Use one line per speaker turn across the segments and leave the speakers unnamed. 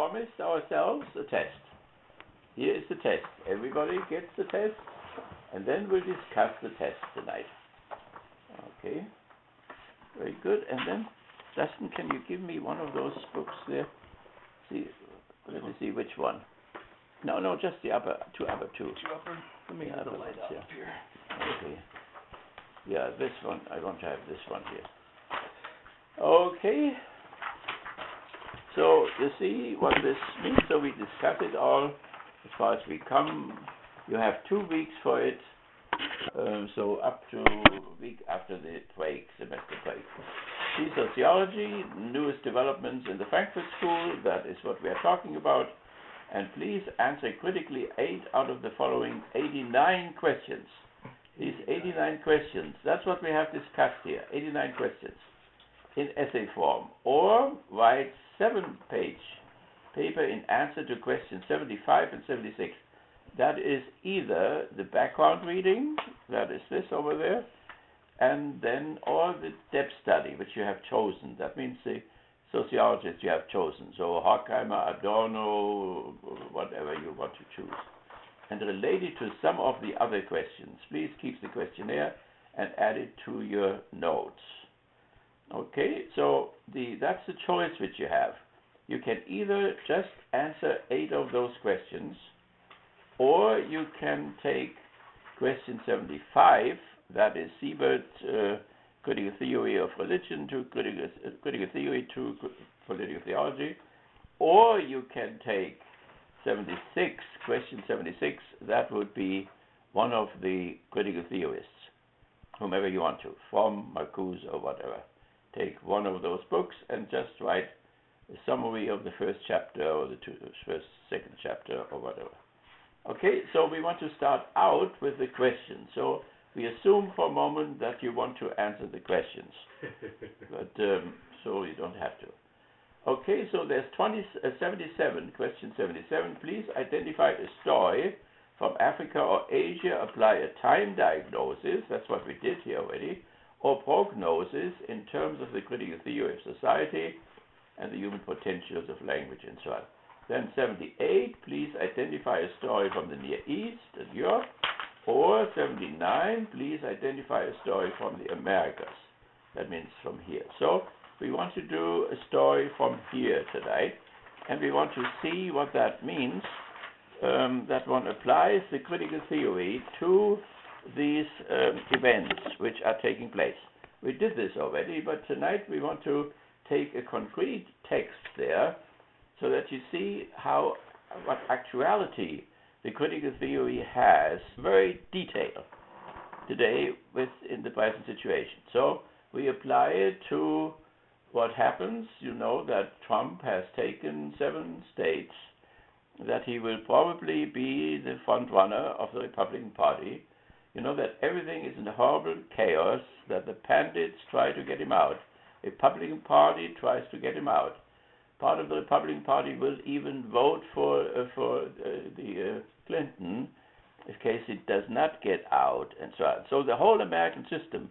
promised ourselves a test. Here is the test. Everybody gets the test, and then we'll discuss the test tonight. Okay, very good. And then, Dustin, can you give me one of those books there? See, let me see which one. No, just the two upper.
Let me get the light up here.
Okay. Yeah, this one. I want to have this one here. Okay. So you see what this means. So we discuss it all as far as we come. You have 2 weeks for it. So up to a week after the semester break. See sociology, newest developments in the Frankfurt School. That is what we are talking about. And please answer critically 8 out of the following 89 questions. These 89 questions, that's what we have discussed here, 89 questions in essay form. Or write 7-page paper in answer to questions 75 and 76. That is either the background reading, that is this over there, and then or the depth study, which you have chosen. That means the sociologists you have chosen. So Horkheimer, Adorno, whatever you want to choose. And related to some of the other questions, please keep the questionnaire and add it to your notes. Okay, so that's the choice which you have. You can either just answer 8 of those questions, or you can take question 75, that is Siebert, critical theory of religion to critical theory to political theology, or you can take 76, question 76, that would be one of the critical theorists, whomever you want to, from Marcuse or whatever. Take one of those books and just write a summary of the first chapter or the second chapter or whatever. Okay, so we want to start out with the questions. So we assume for a moment that you want to answer the questions, but so you don't have to. Okay, so there's 77, question 77. Please identify a story from Africa or Asia, apply a time diagnosis, that's what we did here already, or prognosis in terms of the critical theory of society and the human potentials of language and so on. Then 78, please identify a story from the Near East and Europe, or 79, please identify a story from the Americas. That means from here. So we want to do a story from here tonight, and we want to see what that means. That one applies the critical theory to these events which are taking place. We did this already, but tonight we want to take a concrete text there so that you see what actuality the critical theory has, very detailed today in the present situation. So we apply it to what happens. You know that Trump has taken 7 states, that he will probably be the front runner of the Republican Party. You know that everything is in horrible chaos, that the pandits try to get him out. The Republican Party tries to get him out. Part of the Republican Party will even vote for the Clinton in case it does not get out, and so on. So the whole American system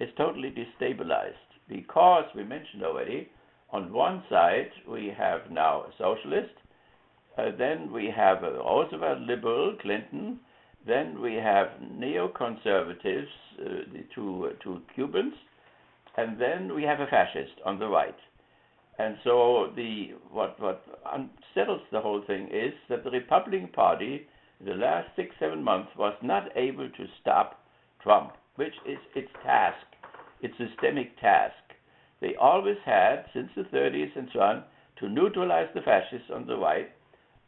is totally destabilized because we mentioned already, on one side we have now a socialist, then we have a Roosevelt liberal, Clinton, then we have neoconservatives, the two Cubans, and then we have a fascist on the right. And so what unsettles the whole thing is that the Republican Party in the last 6-7 months was not able to stop Trump, which is its task, its systemic task. They always had, since the 30s and so on, to neutralize the fascists on the right,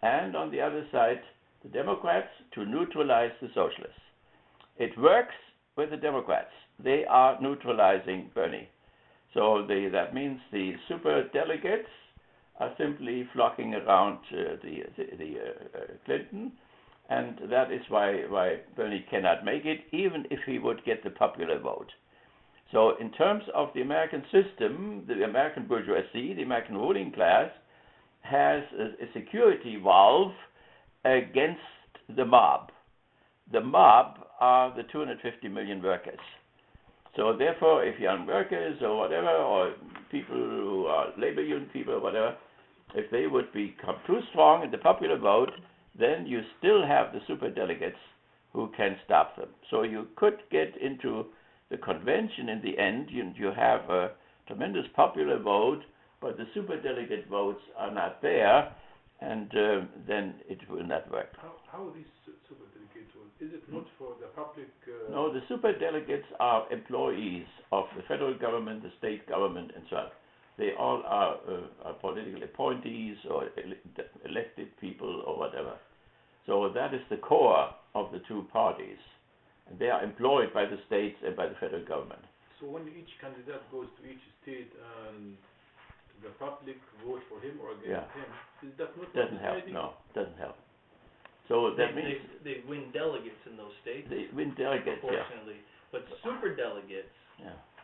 and on the other side, the Democrats to neutralize the socialists. It works with the Democrats. They are neutralizing Bernie. So that means the super delegates are simply flocking around Clinton, and that is why Bernie cannot make it, even if he would get the popular vote. So in terms of the American system, the American bourgeoisie, the American ruling class, has a security valve against the mob. The mob are the 250 million workers. So therefore, if young workers or whatever, or people who are labor union people or whatever, if they would become too strong in the popular vote, then you still have the superdelegates who can stop them. So you could get into the convention in the end. You have a tremendous popular vote, but the superdelegate votes are not there, and then it will not work.
How are these superdelegates votes? Is it not for the public?
No, the superdelegates are employees of the federal government, the state government, and so on. They all are political appointees or elected people or whatever. So that is the core of the two parties. And they are employed by the states and by the federal government.
So when each candidate goes to each state and the public vote for him or against him, is that not
doesn't help? No, doesn't help. So that means
they win delegates in those states.
They win delegates,
unfortunately. But super delegates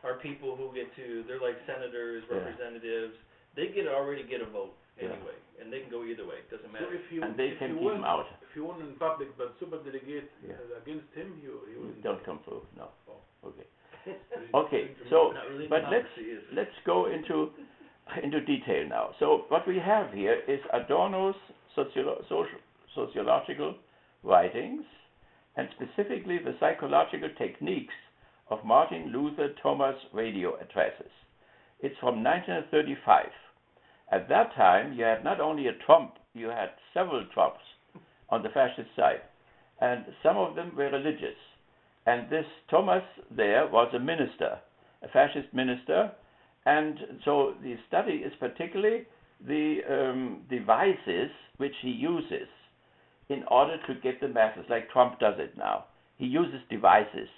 are people who they're like senators, representatives. They already get a vote anyway, and they can go either way. It doesn't matter.
So
they can keep them out.
If you won in public, but super delegate against him, you
don't come through. No.
Oh.
Okay. Okay. So,
really,
but let's go into detail now. So what we have here is Adorno's sociological writings, and specifically the psychological techniques of Martin Luther Thomas' radio addresses. It's from 1935. At that time, you had not only a Trump, you had several Trumps on the fascist side, and some of them were religious. And this Thomas there was a minister, a fascist minister, and so the study is particularly the devices which he uses in order to get the masses, like Trump does it now. He uses devices.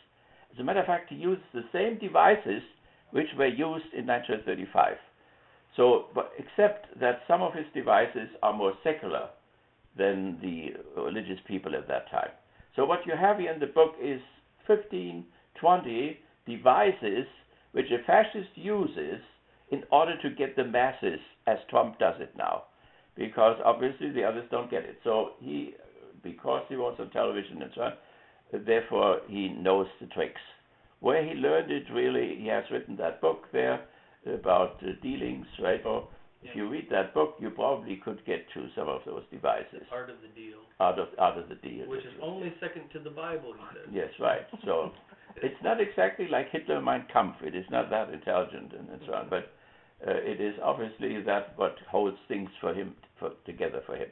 As a matter of fact, he uses the same devices which were used in 1935. So, but except that some of his devices are more secular than the religious people at that time. So what you have here in the book is 15, 20 devices which a fascist uses in order to get the masses, as Trump does it now, because obviously the others don't get it. So because he was on television and so on, therefore he knows the tricks. Where he learned it, really, he has written that book there about dealings, right? So if you read that book, you probably could get to some of those devices.
The art of the deal.
Out of the deal.
Which is only second to the Bible, he says.
Yes, right. So it's not exactly like Hitler Mein Kampf. It is not that intelligent and so on, but it is obviously that what holds things for him together for him.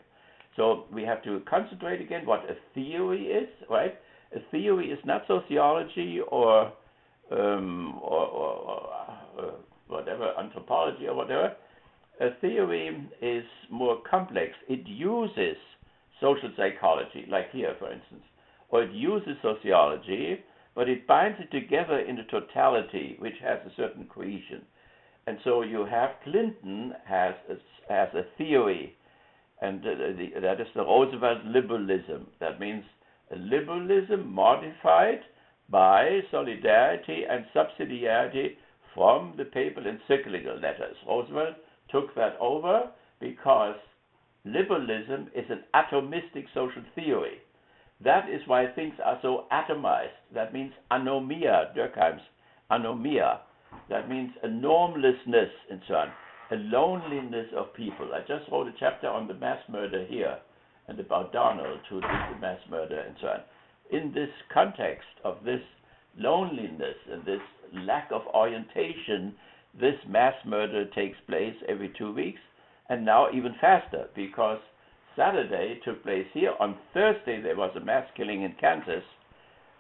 So we have to concentrate again what a theory is, right? A theory is not sociology or whatever, anthropology or whatever. A theory is more complex. It uses social psychology, like here, for instance, or it uses sociology, but it binds it together in a totality which has a certain cohesion. And so you have Clinton has a theory, and that is the Roosevelt liberalism. That means a liberalism modified by solidarity and subsidiarity from the papal encyclical letters. Roosevelt took that over because liberalism is an atomistic social theory. That is why things are so atomized. That means anomia, Durkheim's anomia. That means a normlessness and so on, a loneliness of people. I just wrote a chapter on the mass murder here and about Donald, who did the mass murder and so on. In this context of this loneliness and this lack of orientation, this mass murder takes place every 2 weeks, and now even faster, because Saturday took place here. On Thursday there was a mass killing in Kansas,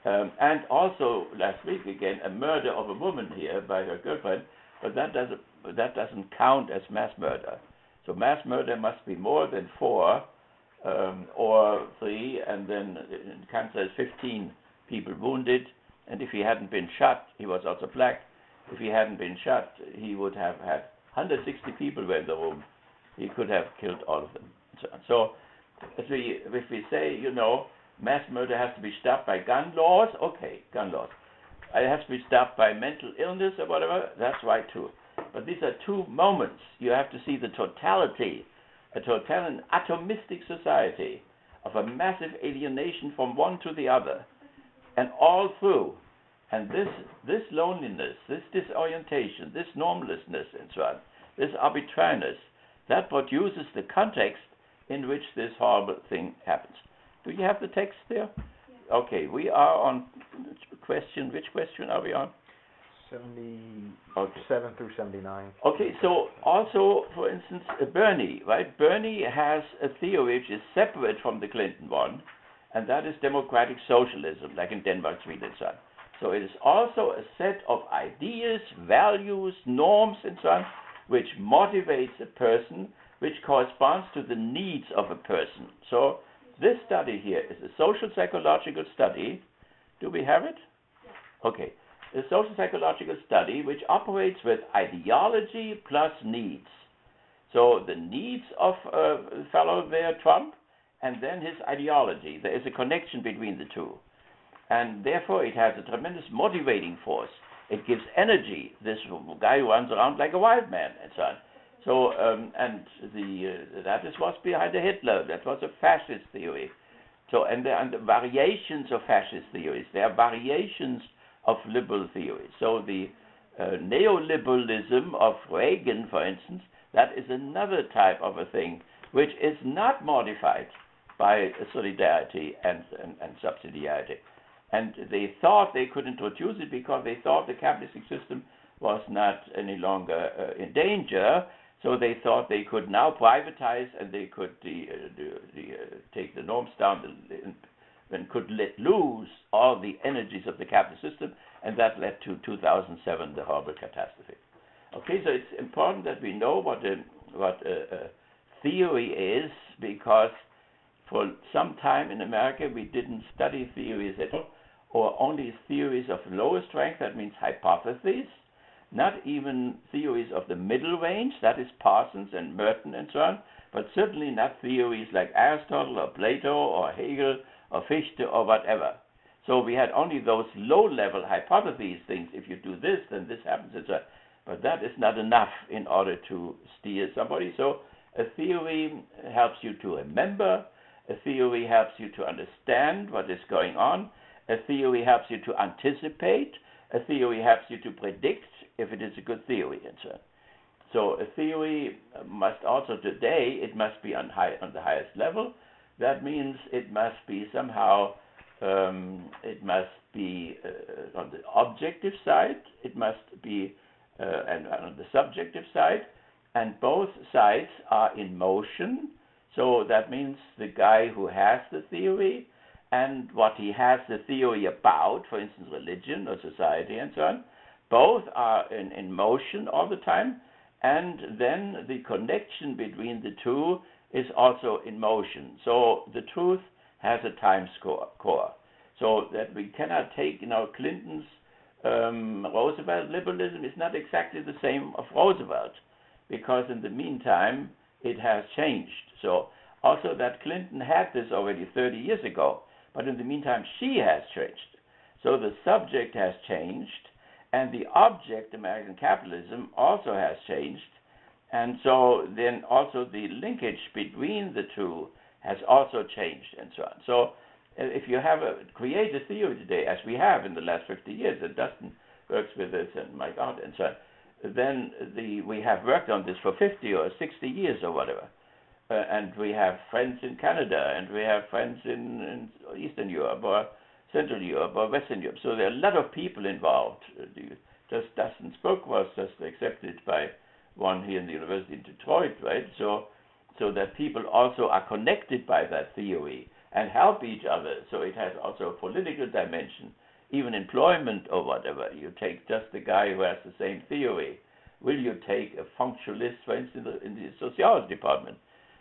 and also last week again a murder of a woman here by her girlfriend, but that doesn't count as mass murder. So mass murder must be more than 4 or 3, and then in Kansas 15 people wounded, and if he hadn't been shot, he was also black, if he hadn't been shot, he would have had 160 people were in the room. He could have killed all of them. So if we say, mass murder has to be stopped by gun laws, okay, gun laws. It has to be stopped by mental illness or whatever, that's right too. But these are 2 moments. You have to see the totality, an atomistic society of a massive alienation from one to the other, and all through. And this loneliness, this disorientation, this normlessness and so on, this arbitrariness, that produces the context in which this horrible thing happens. Do you have the text there? Yeah. Okay, we are on question. Which question are we on?
77 through 79.
Okay, so also, for instance, Bernie, right? Bernie has a theory which is separate from the Clinton one, and that is democratic socialism, like in Denmark, Sweden, and so on. So it is also a set of ideas, values, norms, and so on, which motivates a person, which corresponds to the needs of a person. So this study here is a social psychological study. Do we have it? Yeah. Okay. A social psychological study which operates with ideology plus needs. So the needs of fellow there, Trump, and then his ideology. There is a connection between the two. And therefore it has a tremendous motivating force. It gives energy. This guy runs around like a wild man and so on. So, that is what's behind the Hitler. That was a fascist theory. So, and the variations of fascist theories. There are variations of liberal theories. So the neoliberalism of Reagan, for instance, that is another type of a thing which is not modified by solidarity and subsidiarity. And they thought they could introduce it because they thought the capitalistic system was not any longer in danger. So they thought they could now privatize and they could take the norms down and could let loose all the energies of the capitalist system, and that led to 2007, the horrible catastrophe. Okay, so it's important that we know what a theory is, because for some time in America we didn't study theories at all, or only theories of lower strength, that means hypotheses, not even theories of the middle range, that is Parsons and Merton and so on, but certainly not theories like Aristotle or Plato or Hegel or Fichte or whatever. So we had only those low-level hypotheses, things, if you do this, then this happens, etc. But that is not enough in order to steer somebody. So a theory helps you to remember, a theory helps you to understand what is going on, a theory helps you to anticipate, a theory helps you to predict if it is a good theory, and so on. So a theory must also today, it must be on the highest level. That means it must be somehow, it must be on the objective side, it must be and on the subjective side, and both sides are in motion. So that means the guy who has the theory and what he has the theory about, for instance, religion or society and so on, both are in motion all the time, and then the connection between the two is also in motion. So the truth has a time core. So that we cannot take, Clinton's Roosevelt liberalism is not exactly the same of Roosevelt, because in the meantime it has changed. So also that Clinton had this already 30 years ago, but in the meantime she has changed. So the subject has changed, and the object, American capitalism, also has changed. And so then also the linkage between the two has also changed and so on. So if you create a theory today, as we have in the last 50 years, and Dustin works with this and Mike Out and so on, then we have worked on this for 50 or 60 years or whatever. And we have friends in Canada, and we have friends in Eastern Europe or Central Europe or Western Europe. So there are a lot of people involved. Just Dustin's book was just accepted by one here in the University in Detroit, right? So that people also are connected by that theory and help each other. So it has also a political dimension, even employment or whatever. You take just the guy who has the same theory. Will you take a functionalist, for instance, in the sociology department?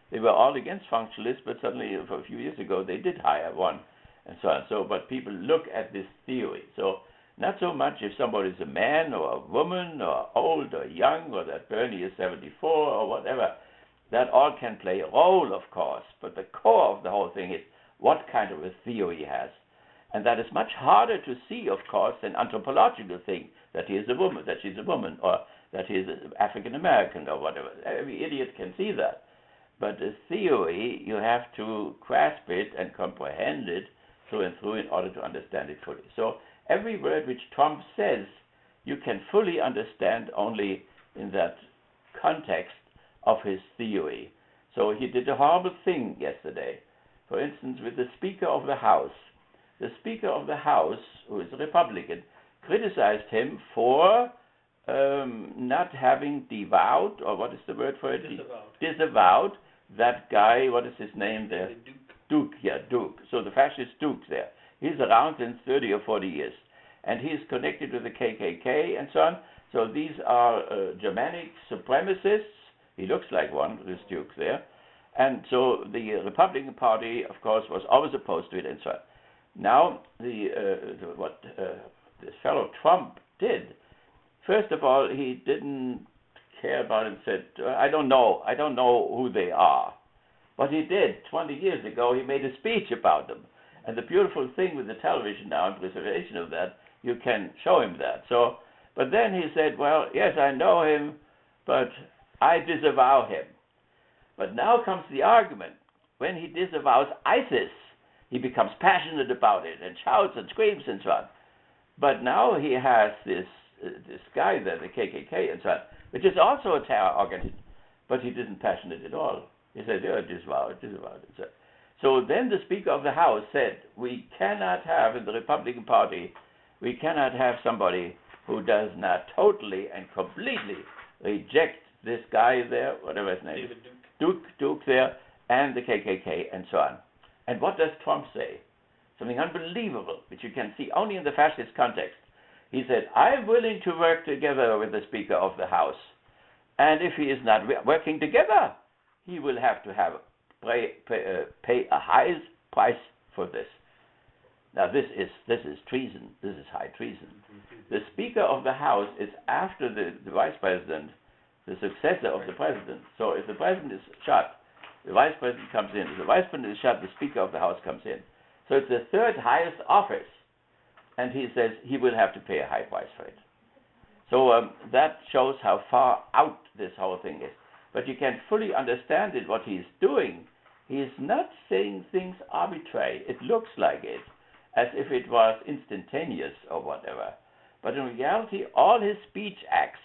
They were all against functionalists, but suddenly, for a few years ago, they did hire one, and so on. So, but people look at this theory. So, not so much if somebody is a man or a woman or old or young, or that Bernie is 74 or whatever. That all can play a role, of course. But the core of the whole thing is what kind of a theory he has, and that is much harder to see, of course, than anthropological thing, that he is a woman, that she's a woman, or that he is African American or whatever. Every idiot can see that. But a theory, you have to grasp it and comprehend it through and through in order to understand it fully. So every word which Trump says, you can fully understand only in that context of his theory. So he did a horrible thing yesterday. For instance, with the Speaker of the House. The Speaker of the House, who is a Republican, criticized him for not having disavowed, or what is the word for it? Disavowed that guy, what is his name there? Duke, yeah, Duke. So the fascist Duke there. He's around since 30 or 40 years. And he's connected with the KKK and so on. So these are Germanic supremacists. He looks like one, this Duke there. And so the Republican Party, of course, was always opposed to it and so on. Now, what this fellow Trump did, first of all, he didn't care about it and said, I don't know who they are. But he did. 20 years ago, he made a speech about them. And the beautiful thing with the television now and preservation of that, you can show him that. So, but then he said, well, yes, I know him, but I disavow him. But now comes the argument. When he disavows ISIS, he becomes passionate about it and shouts and screams and so on. But now he has this guy there, the KKK and so on, which is also a terror organization, but he isn't passionate at all. He said, yeah, disavow it. So then the Speaker of the House said, we cannot have in the Republican Party, we cannot have somebody who does not totally and completely reject this guy there, whatever his name is, Duke there, and the KKK and so on. And what does Trump say? Something unbelievable, which you can see only in the fascist context. He said, I'm willing to work together with the Speaker of the House. And if he is not working together, he will have to pay a high price for this. Now this is treason. This is high treason. The Speaker of the House is after the Vice President, the successor of the President. So if the President is shot, the Vice President comes in. If the Vice President is shot, the Speaker of the House comes in. So it's the third highest office. And he says he will have to pay a high price for it. So that shows how far out this whole thing is. But you can fully understand it, what he's doing. He is not saying things arbitrary. It looks like it, as if it was instantaneous or whatever. But in reality, all his speech acts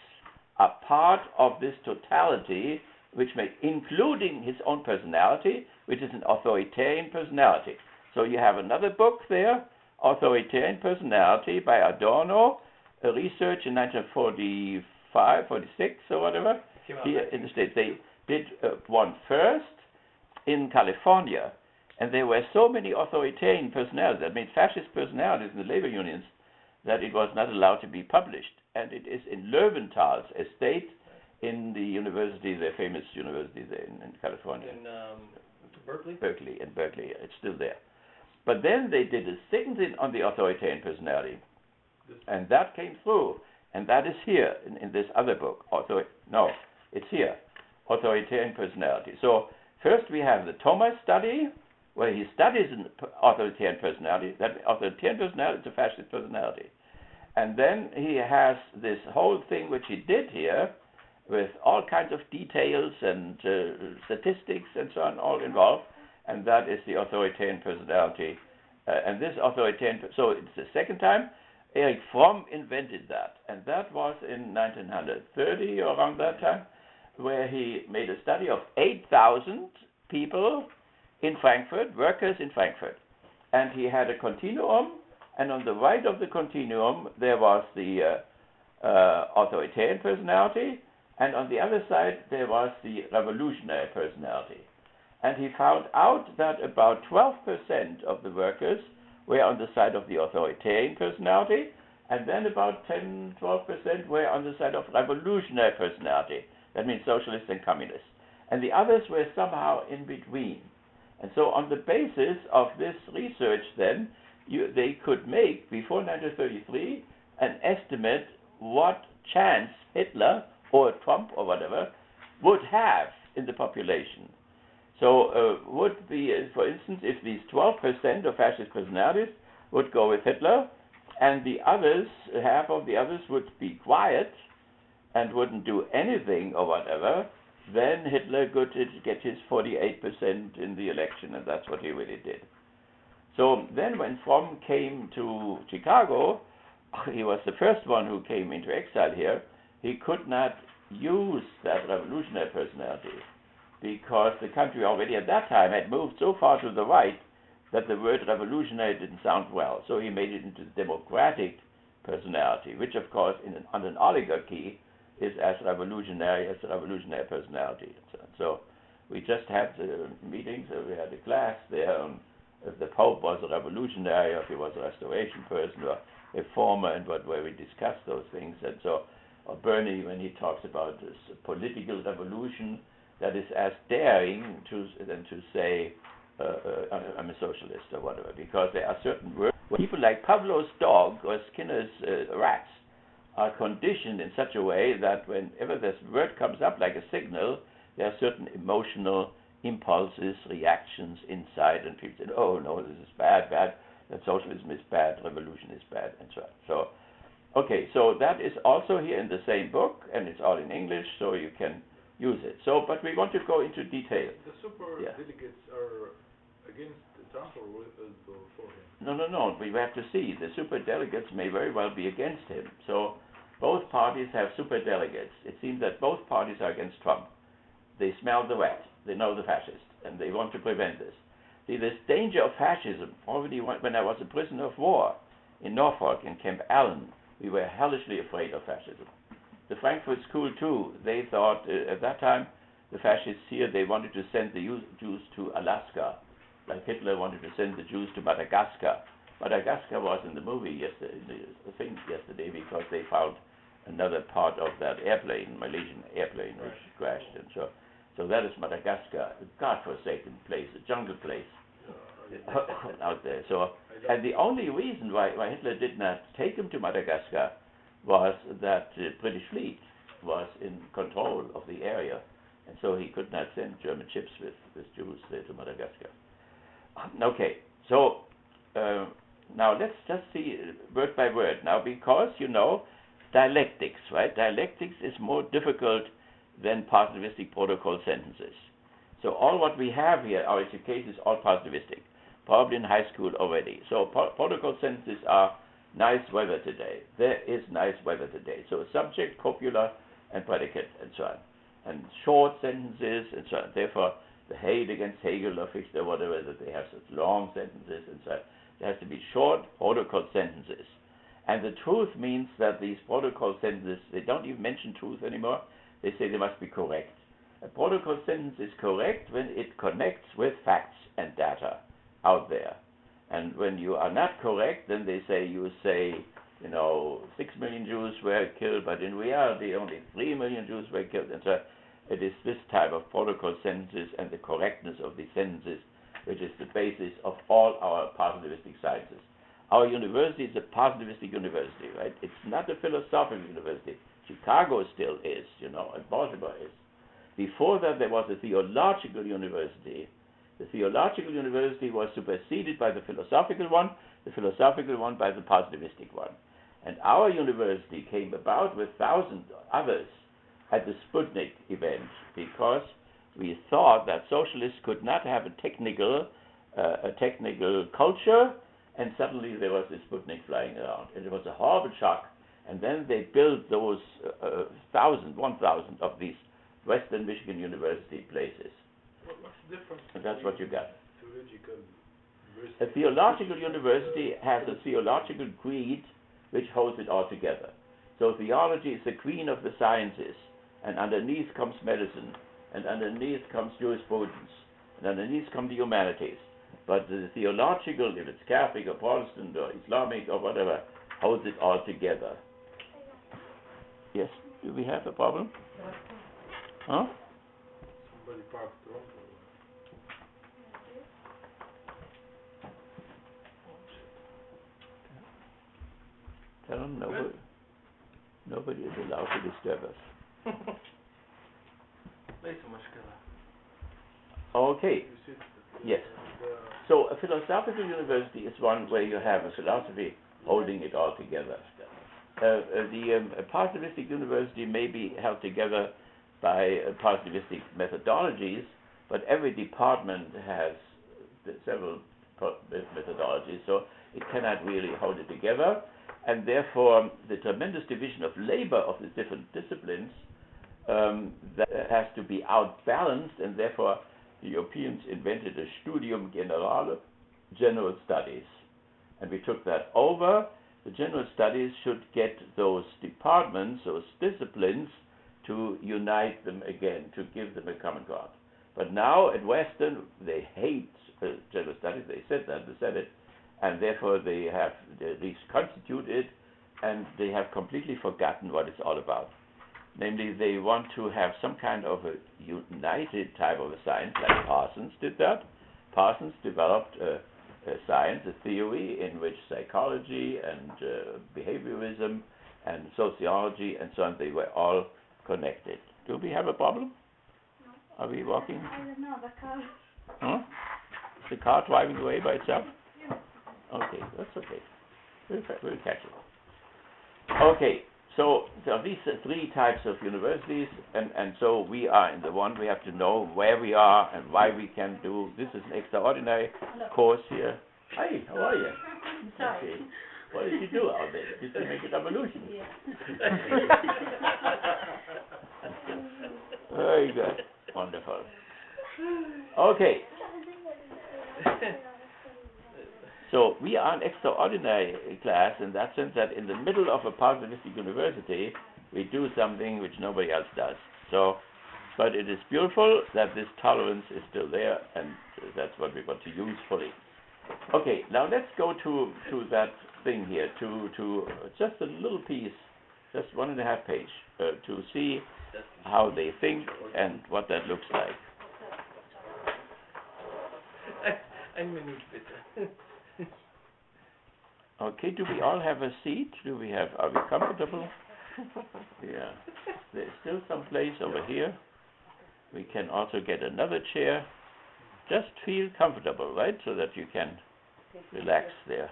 are part of this totality, which including his own personality, which is an authoritarian personality. So you have another book there, Authoritarian Personality by Adorno, a research in 1945, 46 or whatever, here in the States. They did one first in California, and there were so many authoritarian personalities, that means fascist personalities in the labor unions, that it was not allowed to be published. And it is in Löwenthal's estate in the university, the famous university there in California.
In Berkeley?
Berkeley, it's still there. But then they did a second thing on the authoritarian personality, and that came through, and that is here in this other book. No, it's here, Authoritarian Personality. So first we have the Thomas study, where he studies an authoritarian personality. That authoritarian personality is a fascist personality. And then he has this whole thing which he did here, with all kinds of details and statistics and so on, all involved. And that is the authoritarian personality. And this authoritarian, so it's the second time Erich Fromm invented that. And that was in 1930 or around that time, where he made a study of 8,000 people in Frankfurt, workers in Frankfurt. And he had a continuum, and on the right of the continuum, there was the authoritarian personality, and on the other side, there was the revolutionary personality. And he found out that about 12% of the workers were on the side of the authoritarian personality, and then about 10-12% were on the side of revolutionary personality. That means socialists and communists. And the others were somehow in between. And so on the basis of this research then, they could make, before 1933, an estimate what chance Hitler or Trump or whatever would have in the population. So would be, for instance, if these 12% of fascist personalities would go with Hitler, and the others, half of the others would be quiet and wouldn't do anything or whatever, then Hitler could get his 48% in the election, and that's what he really did. So then when Fromm came to Chicago, he was the first one who came into exile here. He could not use that revolutionary personality because the country already at that time had moved so far to the right that the word revolutionary didn't sound well. So he made it into democratic personality, which of course under an oligarchy is as revolutionary as the revolutionary personality. So we just had meetings, we had a class there on if the Pope was a revolutionary, or if he was a restoration person, or a reformer, and where we discussed those things. And so, or Bernie, when he talks about this political revolution, that is as daring than to say, I'm a socialist or whatever, because there are certain words. People like Pavlov's dog or Skinner's rats are conditioned in such a way that whenever this word comes up like a signal, there are certain emotional impulses, reactions inside, and people say, oh no, this is bad, that socialism is bad, revolution is bad, and so on. So, okay, so that is also here in the same book, and it's all in English, so you can use it. So, but we want to go into detail.
The super delegates are against Trump or for him?
No. We have to see. The super delegates may very well be against him. So, both parties have super delegates. It seems that both parties are against Trump. They smell the rat. They know the fascists, and they want to prevent this. See, this danger of fascism, already when I was a prisoner of war in Norfolk, in Camp Allen, we were hellishly afraid of fascism. The Frankfurt School, too, they thought, at that time, the fascists here, they wanted to send the Jews to Alaska, like Hitler wanted to send the Jews to Madagascar. Madagascar was in the movie yesterday, because they found another part of that airplane, Malaysian airplane, which crashed, and so that is Madagascar, a godforsaken place, a jungle place out there. So, and the only reason why Hitler did not take him to Madagascar was that the British fleet was in control of the area, and so he could not send German ships with Jews there to Madagascar. Okay, so now let's just see word by word now, because dialectics, right? Dialectics is more difficult than positivistic protocol sentences. So all what we have here, our education is all positivistic, probably in high school already. So protocol sentences are nice weather today. There is nice weather today. So subject, copula, and predicate, and so on. And short sentences, and so on. Therefore, the Hegel against Hegel or Fichte or whatever, that they have such long sentences, and so on. There has to be short protocol sentences. And the truth means that these protocol sentences, they don't even mention truth anymore. They say they must be correct. A protocol sentence is correct when it connects with facts and data out there. And when you are not correct, then you say, 6 million Jews were killed, but in reality only 3 million Jews were killed. And so it is this type of protocol sentences and the correctness of these sentences which is the basis of all our positivistic sciences. Our university is a positivistic university, right? It's not a philosophical university. Chicago still is, and Baltimore is. Before that, there was a theological university. The theological university was superseded by the philosophical one by the positivistic one. And our university came about with thousands of others at the Sputnik event, because we thought that socialists could not have a technical culture, and suddenly there was this Sputnik flying around. And it was a horrible shock. And then they built those 1,000 of these Western Michigan University places.
What's the difference?
And that's what you got.
A
theological university has a theological creed which holds it all together. So theology is the queen of the sciences, and underneath comes medicine, and underneath comes jurisprudence, and underneath come the humanities. But the theological, if it's Catholic or Protestant or Islamic or whatever, holds it all together. Yes, do we have a problem? Huh?
Somebody parked wrong.
Tell them nobody is allowed to disturb us. Okay. Yes. So a philosophical university is one where you have a philosophy holding it all together. The positivistic university may be held together by positivistic methodologies, but every department has several methodologies, so it cannot really hold it together. And therefore, the tremendous division of labor of the different disciplines that has to be outbalanced, and therefore the Europeans invented a Studium Generale, general studies. And we took that over. The general studies should get those departments, those disciplines, to unite them again, to give them a common ground. But now at Western, they hate general studies. They said that, they said it, and therefore they have at least constituted, and they have completely forgotten what it's all about. Namely, they want to have some kind of a united type of a science, like Parsons did that. Parsons developed a science, a theory in which psychology and behaviorism and sociology and so on, they were all connected. Do we have a problem?
No.
Are we walking?
I don't know, the car.
Huh? The car driving away by itself?
Yeah.
Okay, that's okay. We'll catch it. Okay, so these are three types of universities, and so we are in the one. We have to know where we are and why we can do. This is an extraordinary course here. Hi, how are you?
I'm sorry.
Okay. What did you do out there? Did you make an evolution?
Yeah.
Very good. Wonderful. Okay. So we are an extraordinary class in that sense that in the middle of a positivistic university, we do something which nobody else does. So, but it is beautiful that this tolerance is still there, and that's what we want to use fully. Okay, now let's go to that thing here, to just a little piece, just 1.5 page, to see how they think and what that looks like. Okay, do we all have a seat? Are we comfortable? Yeah. There's still some place over here. We can also get another chair. Just feel comfortable, right? So that you can relax there.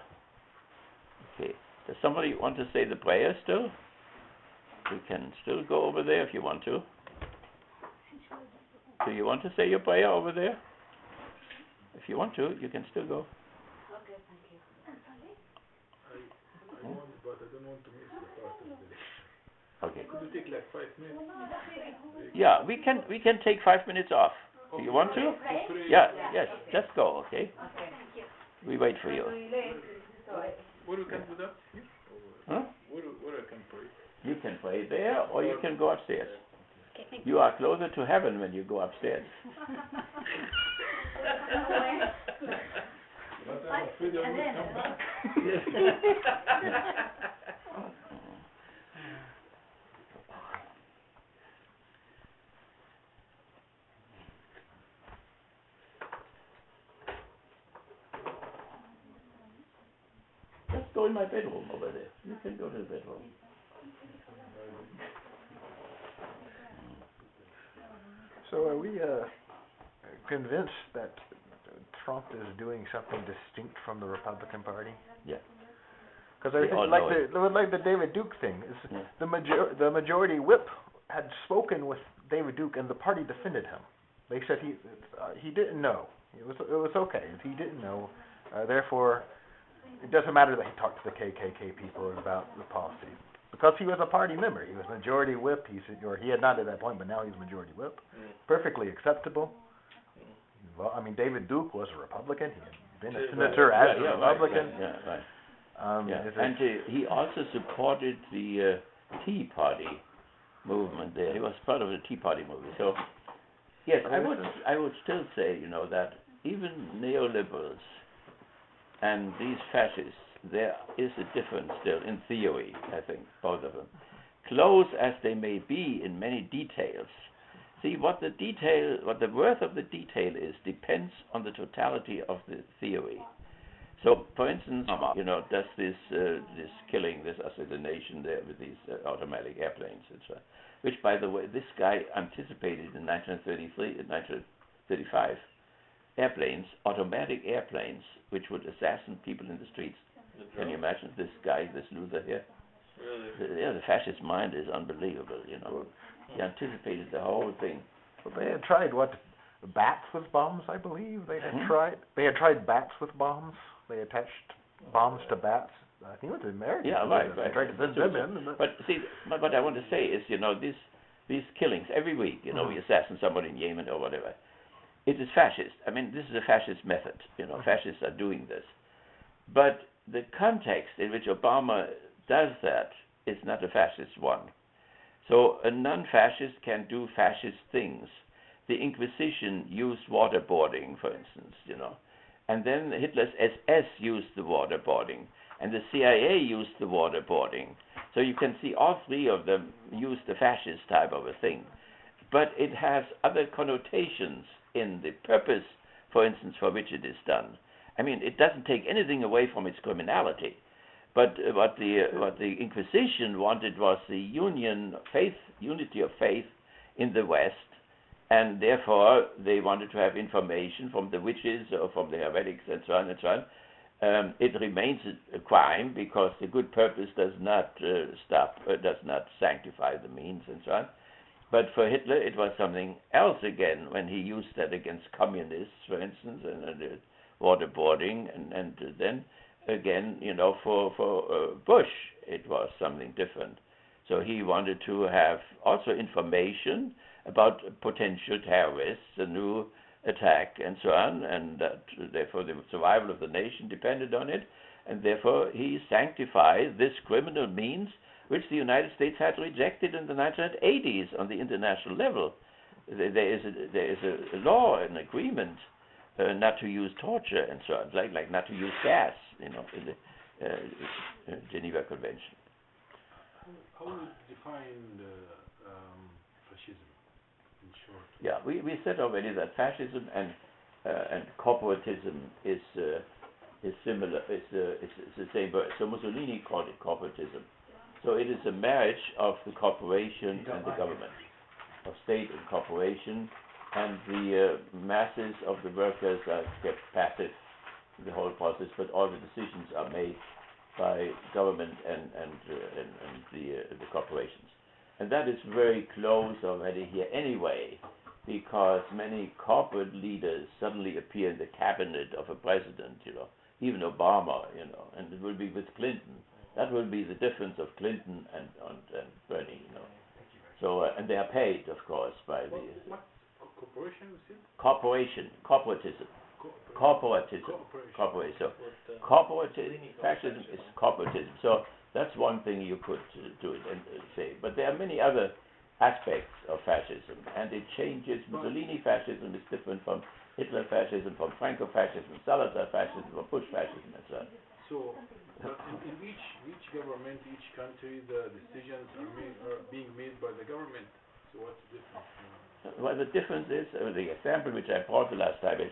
Okay. Does somebody want to say the prayer still? We can still go over there if you want to. Do you want to say your prayer over there? If you want to, you can still go.
Okay, thank you.
I want, but I don't want to miss the part of the lecture.
Okay.
Could you take like 5 minutes?
Yeah, we can take 5 minutes off. Do you want to?
Pray.
Yeah, yes, just go, okay?
Okay, thank you.
We wait for you.
Where you can do that?
Huh?
Where I can pray?
You can pray there, or you can go upstairs.
Okay, thank
You are closer to heaven when you go upstairs.
But I'm afraid I will come back.
Just go in my bedroom over there. You can go to the bedroom.
So are we convinced that Trump is doing something distinct from the Republican Party?
Yeah.
Because I think like the David Duke thing is the majority whip had spoken with David Duke and the party defended him. They said he didn't know. It was okay. He didn't know. Therefore, it doesn't matter that he talked to the KKK people about the policy. Because he was a party member. He was majority whip. He had not at that point, but now he's majority whip. Perfectly acceptable. Well, I mean, David Duke was a Republican. He had been a senator as a Republican.
Right. And he also supported the Tea Party movement there. He was part of the Tea Party movement. So, yes, I would still say, that even neoliberals and these fascists, there is a difference still in theory, I think, both of them. Close as they may be in many details. See, what the worth of the detail is depends on the totality of the theory. So, for instance, does this killing, this assassination there with these automatic airplanes, etc., which, by the way, this guy anticipated in 1933 and 1935, airplanes, automatic airplanes, which would assassinate people in the streets. Can you imagine this guy, this loser here? Really? The fascist mind is unbelievable, He anticipated the whole thing.
Well, they had tried bats with bombs, I believe. They had tried bats with bombs. They attached bombs to bats. I think it was American.
Yeah, right.
They tried to send them in.
But see, what I want to say is, these killings every week, you know, we assassinate somebody in Yemen or whatever. It is fascist. I mean, this is a fascist method. You know, fascists are doing this. But the context in which Obama does that is not a fascist one. So a non-fascist can do fascist things. The Inquisition used waterboarding, for instance, you know. And then Hitler's SS used the waterboarding. And the CIA used the waterboarding. So you can see all three of them use the fascist type of a thing. But it has other connotations in the purpose, for instance, for which it is done. I mean, it doesn't take anything away from its criminality. But what the Inquisition wanted was the unity of faith in the West, and therefore they wanted to have information from the witches or from the heretics and so on and so on. It remains a crime because the good purpose does not does not sanctify the means and so on. But for Hitler, it was something else again when he used that against communists, for instance, and waterboarding, and then again, you know, for Bush, it was something different. So he wanted to have also information about potential terrorists, a new attack, and so on, and that therefore the survival of the nation depended on it, and therefore he sanctified this criminal means which the United States had rejected in the 1980s on the international level. There is a law, an agreement, not to use torture and so on, like not to use gas, you know, in the Geneva Convention.
How would you define fascism in short?
Yeah, we said already that fascism and corporatism is similar. It's the same word. So Mussolini called it corporatism. So it is a marriage of the corporation and the government, of state and corporation, and the masses of the workers are kept passive in the whole process, but all the decisions are made by government and the corporations. And that is very close already here anyway, because many corporate leaders suddenly appear in the cabinet of a president, you know, even Obama, you know, and it will be with Clinton. That will be the difference of Clinton and Bernie, you know. So, and they are paid, of course, by the...
What corporation is it?
Corporatism. Corporatism. So, corporatism, fascism is corporatism. So, that's one thing you could do it and say. But there are many other aspects of fascism, and it changes. Mussolini fascism is different from Hitler fascism, from Franco fascism, Salazar fascism, from Bush fascism, and so on.
So, but in each government, each country, the decisions are being made by the government. So what's the difference?
Well, the difference is, the example which I brought the last time is,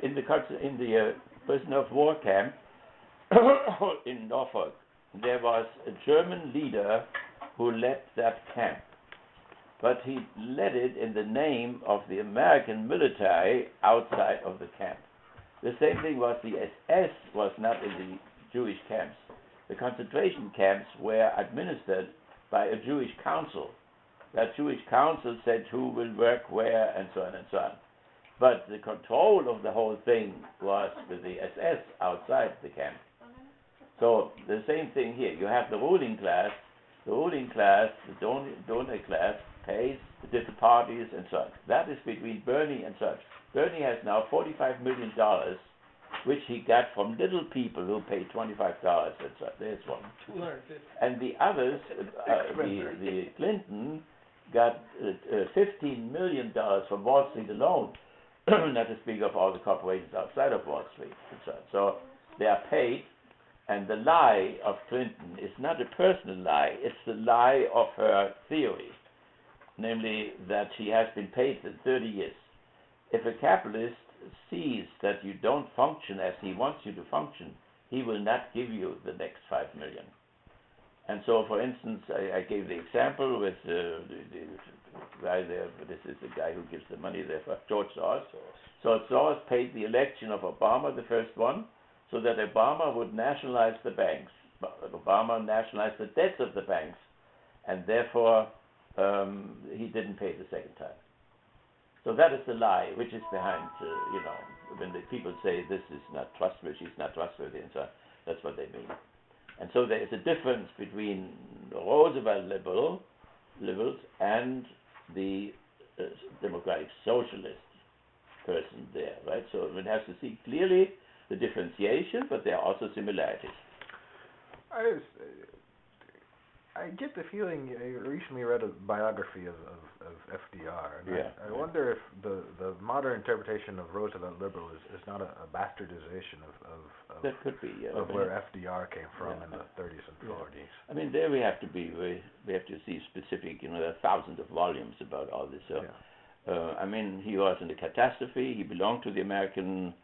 in the prisoner of war camp in Norfolk, there was a German leader who led that camp. But he led it in the name of the American military outside of the camp. The same thing was the SS was not in the Jewish camps. The concentration camps were administered by a Jewish council. That Jewish council said who will work where and so on and so on. But the control of the whole thing was with the SS outside the camp. So the same thing here. You have the ruling class. The ruling class, the donor class, pays the different parties and so on. That is between Bernie and such. Bernie has now $45 million, which he got from little people who paid $25 and so on. There's one.
250.
And the others, the Clinton got $15 million from Wall Street alone, not to speak of all the corporations outside of Wall Street and so on. So they are paid. And the lie of Clinton is not a personal lie, it's the lie of her theory, namely that she has been paid for 30 years. If a capitalist sees that you don't function as he wants you to function, he will not give you the next 5 million. And so, for instance, I gave the example with the guy there, this is the guy who gives the money there, for George Soros. So Soros paid the election of Obama, the first one, so that Obama would nationalize the banks. Obama nationalized the debts of the banks, and therefore he didn't pay the second time. So that is the lie which is behind, you know, when the people say this is not trustworthy, she's not trustworthy, and so on, that's what they mean. And so there is a difference between the Roosevelt liberal liberals and the democratic socialist person there, right? So one has to see clearly the differentiation, but there are also similarities.
I get the feeling, I recently read a biography of FDR, and I wonder if the modern interpretation of Roosevelt liberal is not a bastardization of
that could be,
of where FDR came from in the 30s and 40s.
I mean, there we have to see specific, there are thousands of volumes about all this. So, I mean, he was in the catastrophe, he belonged to the American,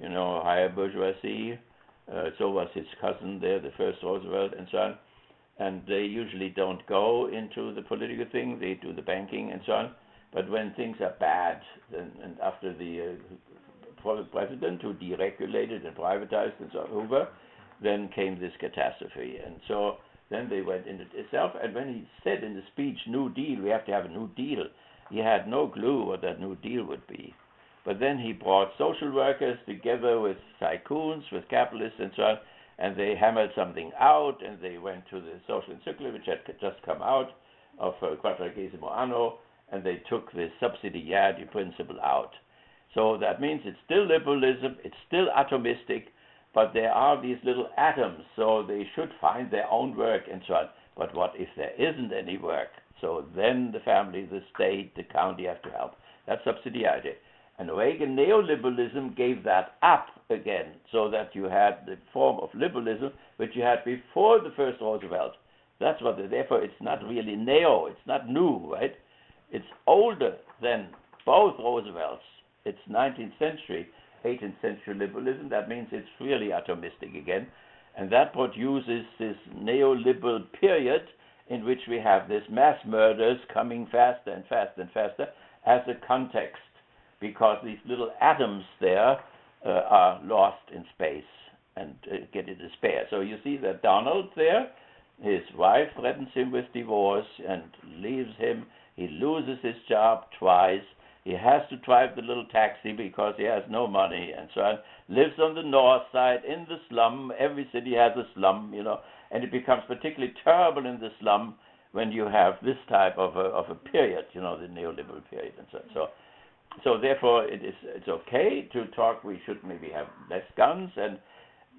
higher bourgeoisie, so was his cousin there, the first Roosevelt, and so on. And they usually don't go into the political thing, they do the banking and so on. But when things are bad, and after the president who deregulated and privatized and so on, Hoover, then came this catastrophe. And so then they went into itself. And when he said in the speech, New Deal, we have to have a New Deal, he had no clue what that New Deal would be. But then he brought social workers together with tycoons, with capitalists and so on, and they hammered something out, and they went to the social encyclical, which had just come out, of Quadragesimo Anno, and they took the subsidiarity principle out. So that means it's still liberalism, it's still atomistic, but there are these little atoms, so they should find their own work and so on. But what if there isn't any work? So then the family, the state, the county have to help. That's subsidiarity. And Reagan neoliberalism gave that up again, so that you had the form of liberalism which you had before the first Roosevelt. That's what, therefore it's not really neo, it's not new, right? It's older than both Roosevelts. It's 19th century, 18th century liberalism. That means it's really atomistic again. And that produces this neoliberal period in which we have this mass murders coming faster and faster and faster as a context, because these little atoms there are lost in space and get into despair. So you see that Donald there, his wife threatens him with divorce and leaves him. He loses his job twice. He has to drive the little taxi because he has no money and so on. Lives on the north side in the slum. Every city has a slum, and it becomes particularly terrible in the slum when you have this type of a period, the neoliberal period and so on. So therefore, it's okay to talk. We should maybe have less guns,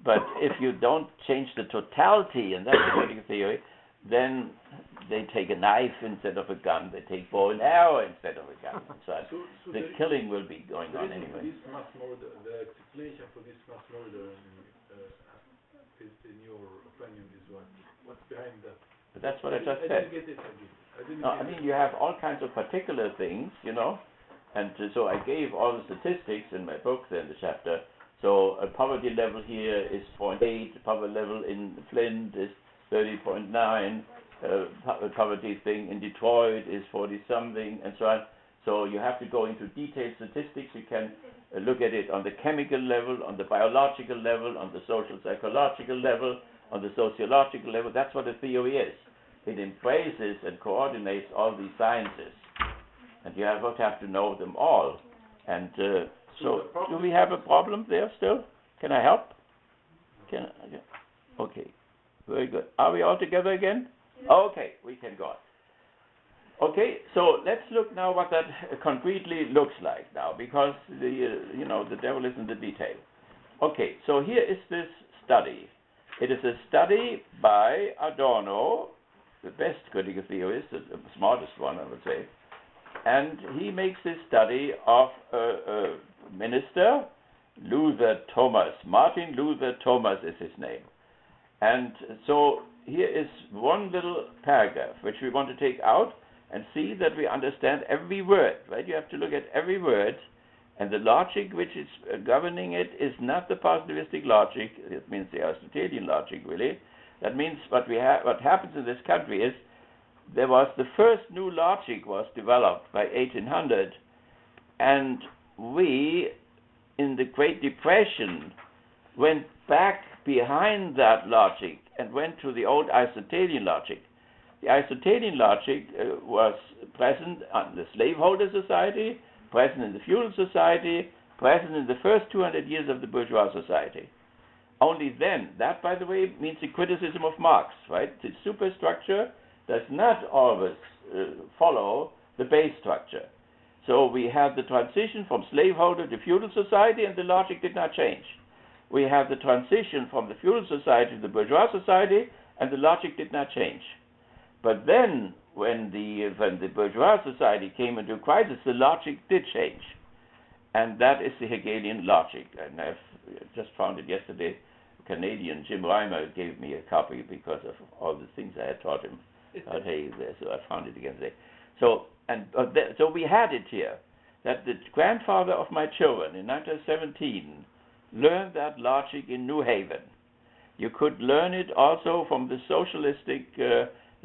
but if you don't change the totality, and that's the political theory, then they take a knife instead of a gun. They take bow and arrow instead of a gun. So the killing will be going on anyway.
This mass murder, the explanation for this mass murder, in your opinion, is what's behind that?
But that's what I just said.
I didn't get it again.
No, I mean, you have all kinds of particular things, And so I gave all the statistics in my book, then the chapter. So a poverty level here is 0.8, the poverty level in Flint is 30.9, poverty thing in Detroit is 40-something, and so on. So you have to go into detailed statistics. You can look at it on the chemical level, on the biological level, on the social psychological level, on the sociological level. That's what a theory is. It embraces and coordinates all these sciences. And you have to know them all. And so do we have a problem there still? Can I help? Okay, very good. Are we all together again? Okay, we can go on. Okay, so let's look now what that concretely looks like now, because the devil is in the detail. Okay, so here is this study. It is a study by Adorno, the best critical theorist, the smartest one, I would say. And he makes this study of a minister, Luther Thomas. Martin Luther Thomas is his name. And so here is one little paragraph which we want to take out and see that we understand every word, right? You have to look at every word, and the logic which is governing it is not the positivistic logic. It means the Aristotelian logic, really. That means what happens in this country is there was the first new logic was developed by 1800, and we, in the Great Depression, went back behind that logic and went to the old Aristotelian logic. The Aristotelian logic was present in the slaveholder society, present in the feudal society, present in the first 200 years of the bourgeois society. Only then, that by the way means the criticism of Marx, right? The superstructure does not always follow the base structure. So we have the transition from slaveholder to feudal society, and the logic did not change. We have the transition from the feudal society to the bourgeois society, and the logic did not change. But then, when the bourgeois society came into crisis, the logic did change. And that is the Hegelian logic. And I've just found it yesterday. Canadian Jim Reimer gave me a copy because of all the things I had taught him. So I found it again today. So we had it here, that the grandfather of my children in 1917 learned that logic in New Haven. You could learn it also from the socialistic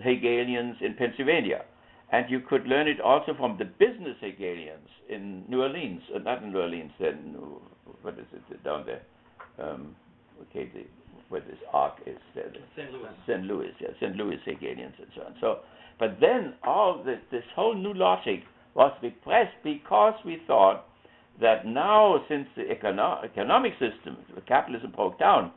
Hegelians in Pennsylvania. And you could learn it also from the business Hegelians in New Orleans, not in New Orleans, then, what is it down there? Where this arc is.
St. Louis.
St. Louis, yeah, St. Louis Hegelians and so on. So, but then this whole new logic was repressed because we thought that now, since the economic system, capitalism broke down,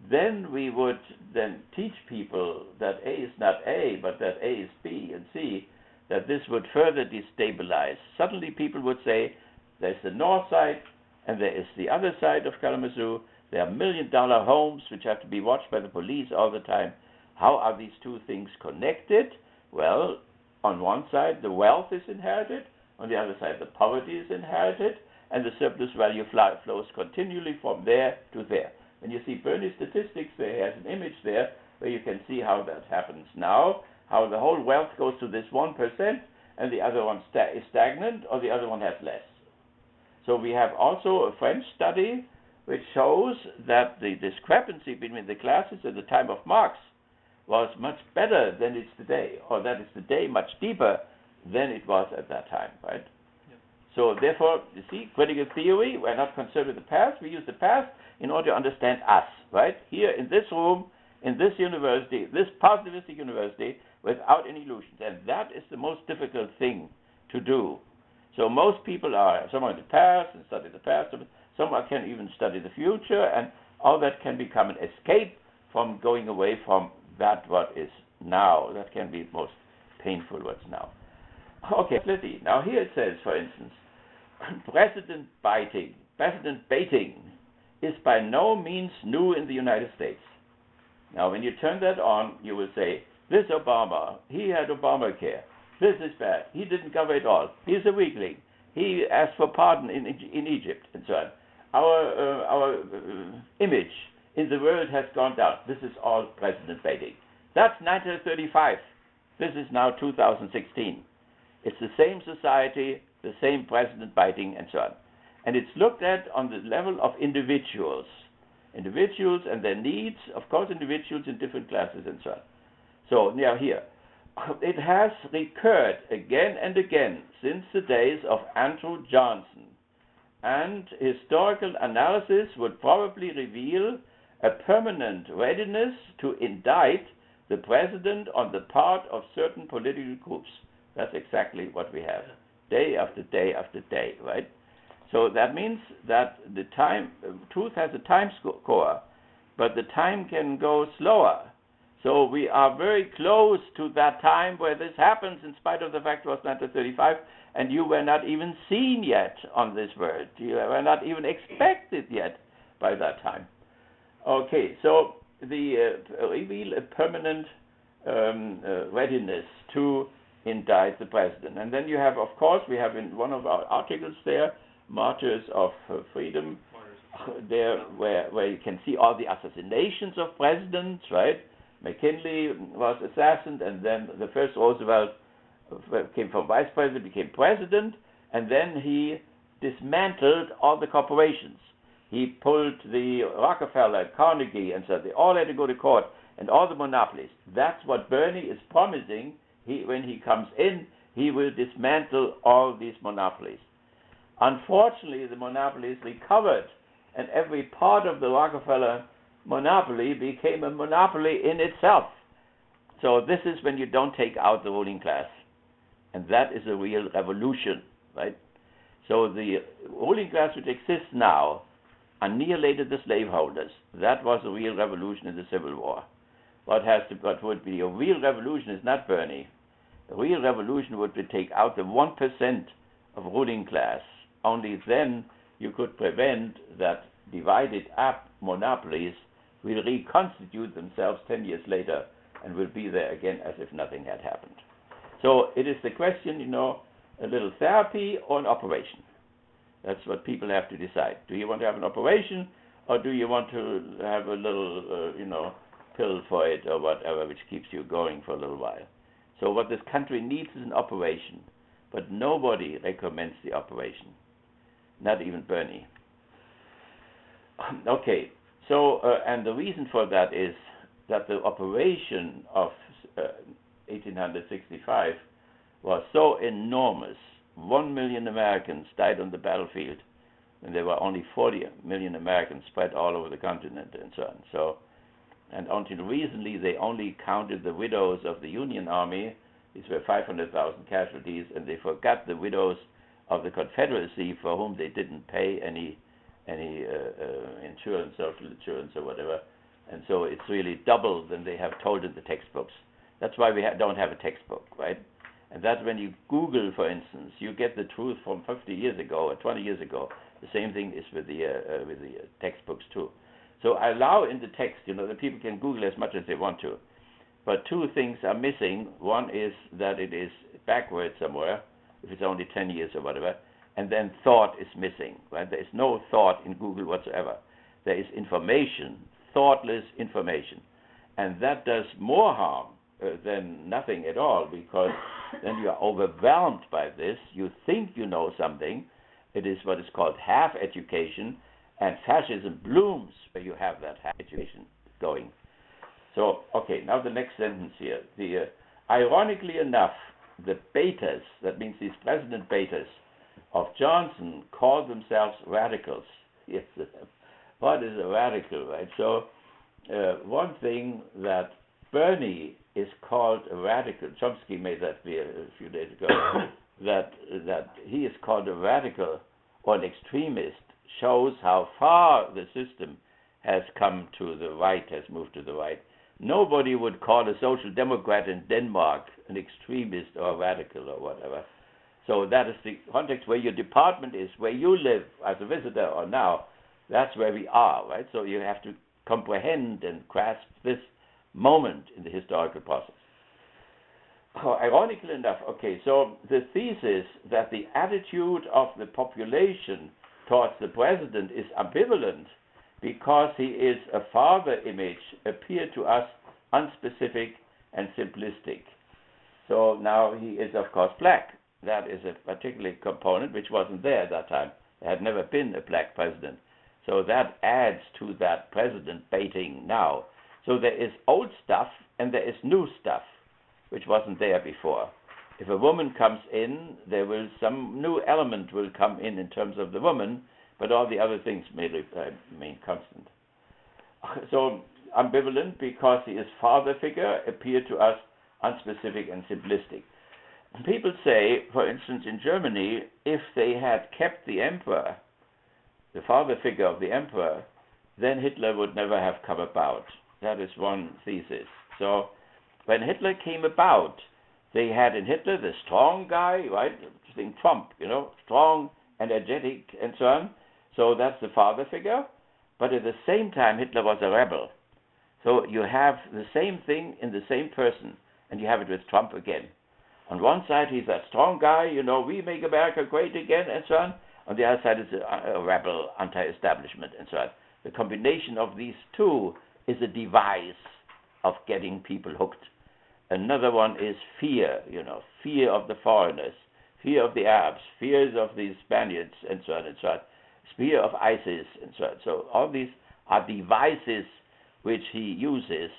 then we would then teach people that A is not A, but that A is B and C, that this would further destabilize. Suddenly people would say, there's the north side, and there is the other side of Kalamazoo. There are $1 million homes which have to be watched by the police all the time. How are these two things connected? Well, on one side, the wealth is inherited. On the other side, the poverty is inherited. And the surplus value flows continually from there to there. When you see Bernie's statistics, there has an image there where you can see how that happens now, how the whole wealth goes to this 1% and the other one is stagnant, or the other one has less. So we have also a French study which shows that the discrepancy between the classes at the time of Marx was much better than it's today, or that is today much deeper than it was at that time, right? Yep. So therefore, you see, critical theory, we're not concerned with the past, we use the past in order to understand us, right? Here in this room, in this university, this positivistic university, without any illusions. And that is the most difficult thing to do. So most people some are in the past and study the past, some can even study the future, and all that can become an escape from going away from that what is now. That can be most painful what's now. Okay, let's see. Now here it says, for instance, precedent baiting is by no means new in the United States. Now when you turn that on, you will say, this Obama, he had Obamacare. This is bad. He didn't cover it all. He's a weakling. He asked for pardon in Egypt, and so on. Our image in the world has gone down. This is all precedent baiting. That's 1935. This is now 2016. It's the same society, the same precedent baiting, and so on. And it's looked at on the level of individuals. Individuals and their needs, of course, individuals in different classes, and so on. So now here, it has recurred again and again since the days of Andrew Johnson, and historical analysis would probably reveal a permanent readiness to indict the president on the part of certain political groups. That's exactly what we have, day after day after day, right? So that means that the truth has a time score, but the time can go slower. So we are very close to that time where this happens, in spite of the fact it was 1935, and you were not even seen yet on this world. You were not even expected yet by that time. Okay, so reveal a permanent readiness to indict the president. And then you have, of course, we have in one of our articles there, Martyrs of Freedom, there where you can see all the assassinations of presidents, right? McKinley was assassinated, and then the first Roosevelt came from vice president, became president, and then he dismantled all the corporations. He pulled the Rockefeller, Carnegie, and so they all had to go to court, and all the monopolies. That's what Bernie is promising. When he comes in, he will dismantle all these monopolies. Unfortunately, the monopolies recovered, and every part of the Rockefeller monopoly became a monopoly in itself. So this is when you don't take out the ruling class. And that is a real revolution, right? So the ruling class which exists now annihilated the slaveholders. That was a real revolution in the Civil War. what would be a real revolution is not Bernie. A real revolution would be take out the 1% of ruling class. Only then you could prevent that divided up monopolies will reconstitute themselves 10 years later and will be there again as if nothing had happened. So it is the question, a little therapy or an operation. That's what people have to decide. Do you want to have an operation, or do you want to have a little, pill for it or whatever, which keeps you going for a little while? So what this country needs is an operation, but nobody recommends the operation, not even Bernie. Okay, so and the reason for that is that the operation of 1865 was so enormous. 1 million Americans died on the battlefield, and there were only 40 million Americans spread all over the continent and so on. So, and until recently, they only counted the widows of the Union Army. These were 500,000 casualties, and they forgot the widows of the Confederacy, for whom they didn't pay any insurance, social insurance or whatever. And so it's really double than they have told in the textbooks. That's why we don't have a textbook, right? And that's when you Google, for instance, you get the truth from 50 years ago or 20 years ago. The same thing is with the textbooks too. So I allow in the text, that people can Google as much as they want to. But two things are missing. One is that it is backward somewhere, if it's only 10 years or whatever. And then thought is missing, right? There is no thought in Google whatsoever. There is information, thoughtless information. And that does more harm than nothing at all, because then you are overwhelmed by this. You think you know something. It is what is called half education, and fascism blooms where you have that half education going. So, okay, now the next sentence here. Ironically enough, the betas, that means these president betas of Johnson, call themselves radicals. Yes, what is a radical, right? So, one thing that Bernie is called a radical. Chomsky made that clear a few days ago. that he is called a radical or an extremist shows how far the system has come to the right, has moved to the right. Nobody would call a social democrat in Denmark an extremist or a radical or whatever. So that is the context where your department is, where you live as a visitor or now. That's where we are, right? So you have to comprehend and grasp this moment in the historical process. Ironically enough, okay, so the thesis that the attitude of the population towards the president is ambivalent because he is a father image appeared to us unspecific and simplistic. So now he is, of course, black. That is a particular component which wasn't there at that time. There had never been a black president. So that adds to that president baiting now. So there is old stuff and there is new stuff, which wasn't there before. If a woman comes in, there will some new element will come in terms of the woman, but all the other things may remain constant. So ambivalent because he is father figure appear to us unspecific and simplistic. People say, for instance, in Germany, if they had kept the emperor, the father figure of the emperor, then Hitler would never have come about. That is one thesis. So when Hitler came about, they had in Hitler the strong guy, right? Think Trump, strong, energetic, and so on. So that's the father figure. But at the same time, Hitler was a rebel. So you have the same thing in the same person, and you have it with Trump again. On one side, he's that strong guy, we make America great again, and so on. On the other side, is a rebel, anti-establishment, and so on. The combination of these two is a device of getting people hooked. Another one is fear, fear of the foreigners, fear of the Arabs, fears of the Spaniards, and so on and so on, fear of ISIS, and so on. So all these are devices which he uses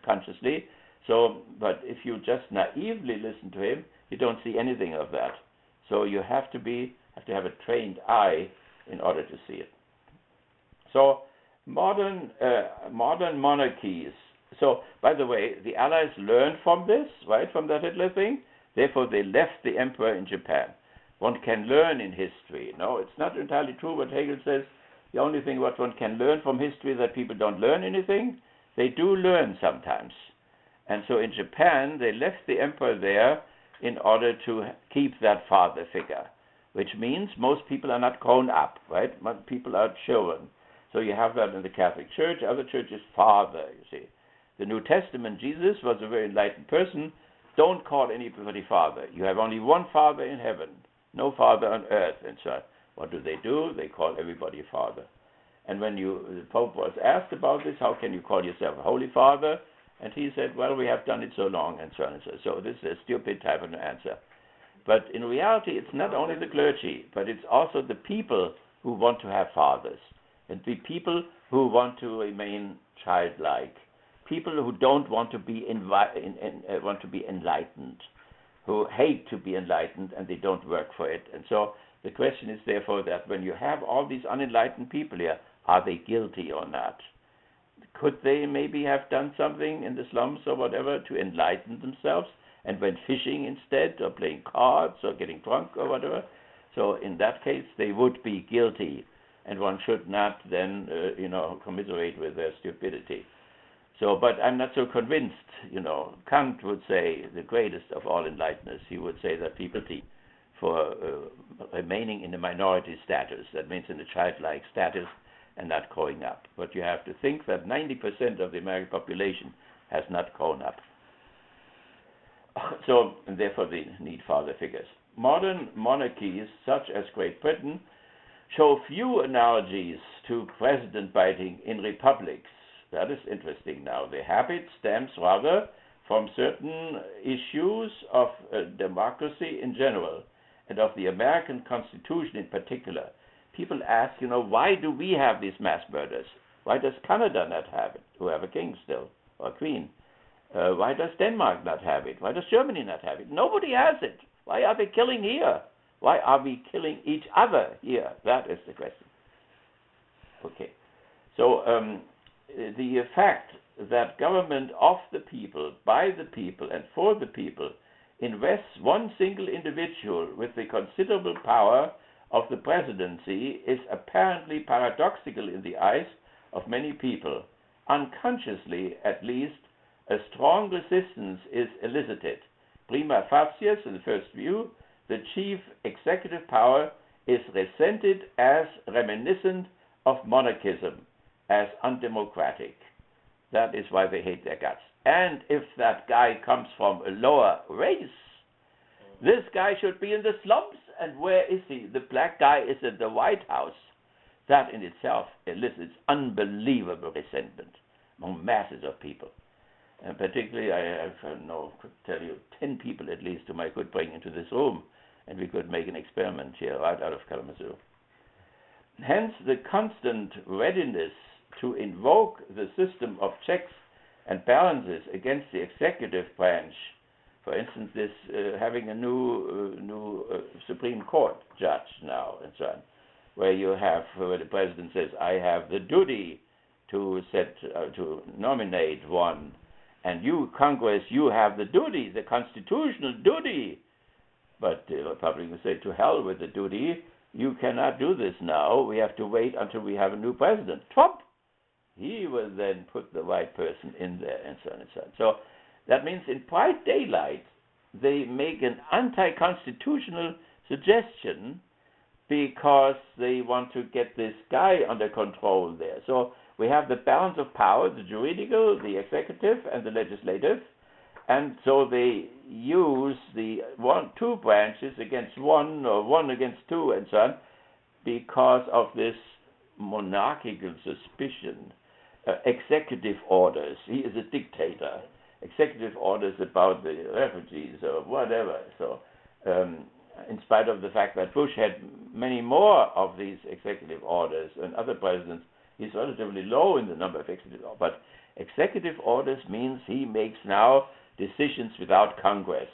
consciously. So, but if you just naively listen to him, you don't see anything of that. So you have to have a trained eye in order to see it. So modern monarchies. So, by the way, the Allies learned from this, right, from that Hitler thing. Therefore, they left the emperor in Japan. One can learn in history. No, it's not entirely true what Hegel says. The only thing what one can learn from history is that people don't learn anything. they do learn sometimes. And so in Japan, they left the emperor there in order to keep that father figure, which means most people are not grown up, right? Most people are children. So you have that in the Catholic Church. Other churches, father, you see. The New Testament, Jesus was a very enlightened person. Don't call anybody father. You have only one father in heaven, no father on earth. And so what do? They call everybody father. And when the Pope was asked about this, how can you call yourself a Holy Father? And he said, well, we have done it so long, and so on and so on. So this is a stupid type of an answer. But in reality, it's not only the clergy, but it's also the people who want to have fathers, and the people who want to remain childlike, people who don't want to be enlightened, who hate to be enlightened, and they don't work for it. And so the question is therefore that when you have all these unenlightened people here, are they guilty or not? Could they maybe have done something in the slums or whatever to enlighten themselves and went fishing instead, or playing cards, or getting drunk or whatever? So in that case, they would be guilty, and one should not then, commiserate with their stupidity. So, but I'm not so convinced. Kant would say, the greatest of all enlighteners, he would say that people for remaining in the minority status, that means in the childlike status, and not growing up. But you have to think that 90% of the American population has not grown up. So, and therefore they need father figures. Modern monarchies, such as Great Britain, show few analogies to president biting in republics. That is interesting now. The habit stems rather from certain issues of democracy in general, and of the American Constitution in particular. People ask, why do we have these mass murders? Why does Canada not have it, who have a king still, or queen? Why does Denmark not have it? Why does Germany not have it? Nobody has it. Why are they killing here? Why are we killing each other here? That is the question. Okay. So the fact that government of the people, by the people, and for the people invests one single individual with the considerable power of the presidency is apparently paradoxical in the eyes of many people. Unconsciously, at least, a strong resistance is elicited. Prima facie, in the first view, the chief executive power is resented as reminiscent of monarchism, as undemocratic. That is why they hate their guts. And if that guy comes from a lower race, this guy should be in the slums. And where is he? The black guy is in the White House. That in itself elicits unbelievable resentment among masses of people. And particularly, I could tell you 10 people at least whom I could bring into this room, and we could make an experiment here right out of Kalamazoo. Hence, the constant readiness to invoke the system of checks and balances against the executive branch. For instance, this having a new Supreme Court judge now, and so on, where you have where the president says, "I have the duty to nominate one," and you, Congress, you have the duty, the constitutional duty. But the Republicans say, "To hell with the duty! You cannot do this now. We have to wait until we have a new president." Trump, he will then put the right person in there, and so on and so on. So that means in bright daylight, they make an anti-constitutional suggestion because they want to get this guy under control there. So we have the balance of power, the juridical, the executive, and the legislative. And so they use the two branches against one, or one against two, and so on, because of this monarchical suspicion. Executive orders. He is a dictator. Executive orders about the refugees or whatever. So, in spite of the fact that Bush had many more of these executive orders than other presidents, he's relatively low in the number of executive orders. But executive orders means he makes now decisions without Congress.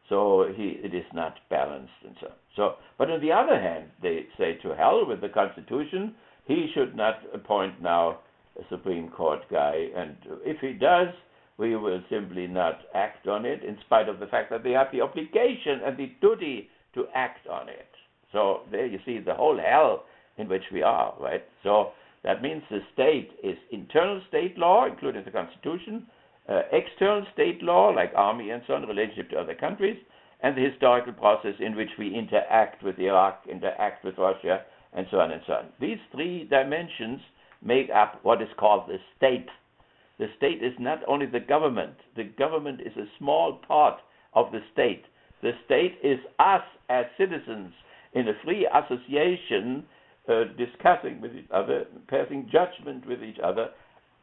So it is not balanced and so on. So, but on the other hand, they say, to hell with the Constitution. He should not appoint now a Supreme Court guy, and if he does, we will simply not act on it, in spite of the fact that they have the obligation and the duty to act on it. So there you see the whole hell in which we are, right? So That means the state is internal state law, including the constitution, external state law, like army and so on, relationship to other countries, and the historical process in which we interact with Iraq, interact with Russia, and so on and so on. These three dimensions make up what is called the state. The state is not only the government. The government is a small part of the state. The state is us as citizens in a free association, discussing with each other, passing judgment with each other,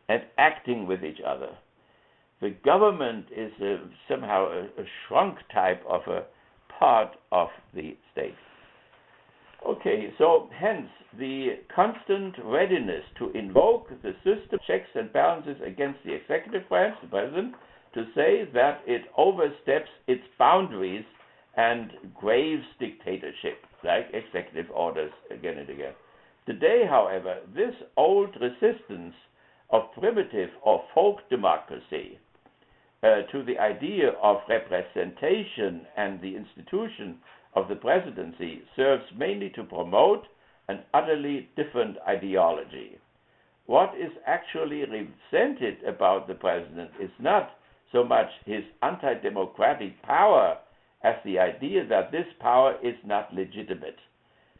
and acting with each other. The government is somehow a shrunk type of a part of the state. Okay, so hence the constant readiness to invoke the system checks and balances against the executive branch, the president, to say that it oversteps its boundaries and graves dictatorship, like executive orders again and again. Today, however, this old resistance of primitive or folk democracy to the idea of representation and the institution of the presidency serves mainly to promote an utterly different ideology. What is actually resented about the president is not so much his anti-democratic power as the idea that this power is not legitimate.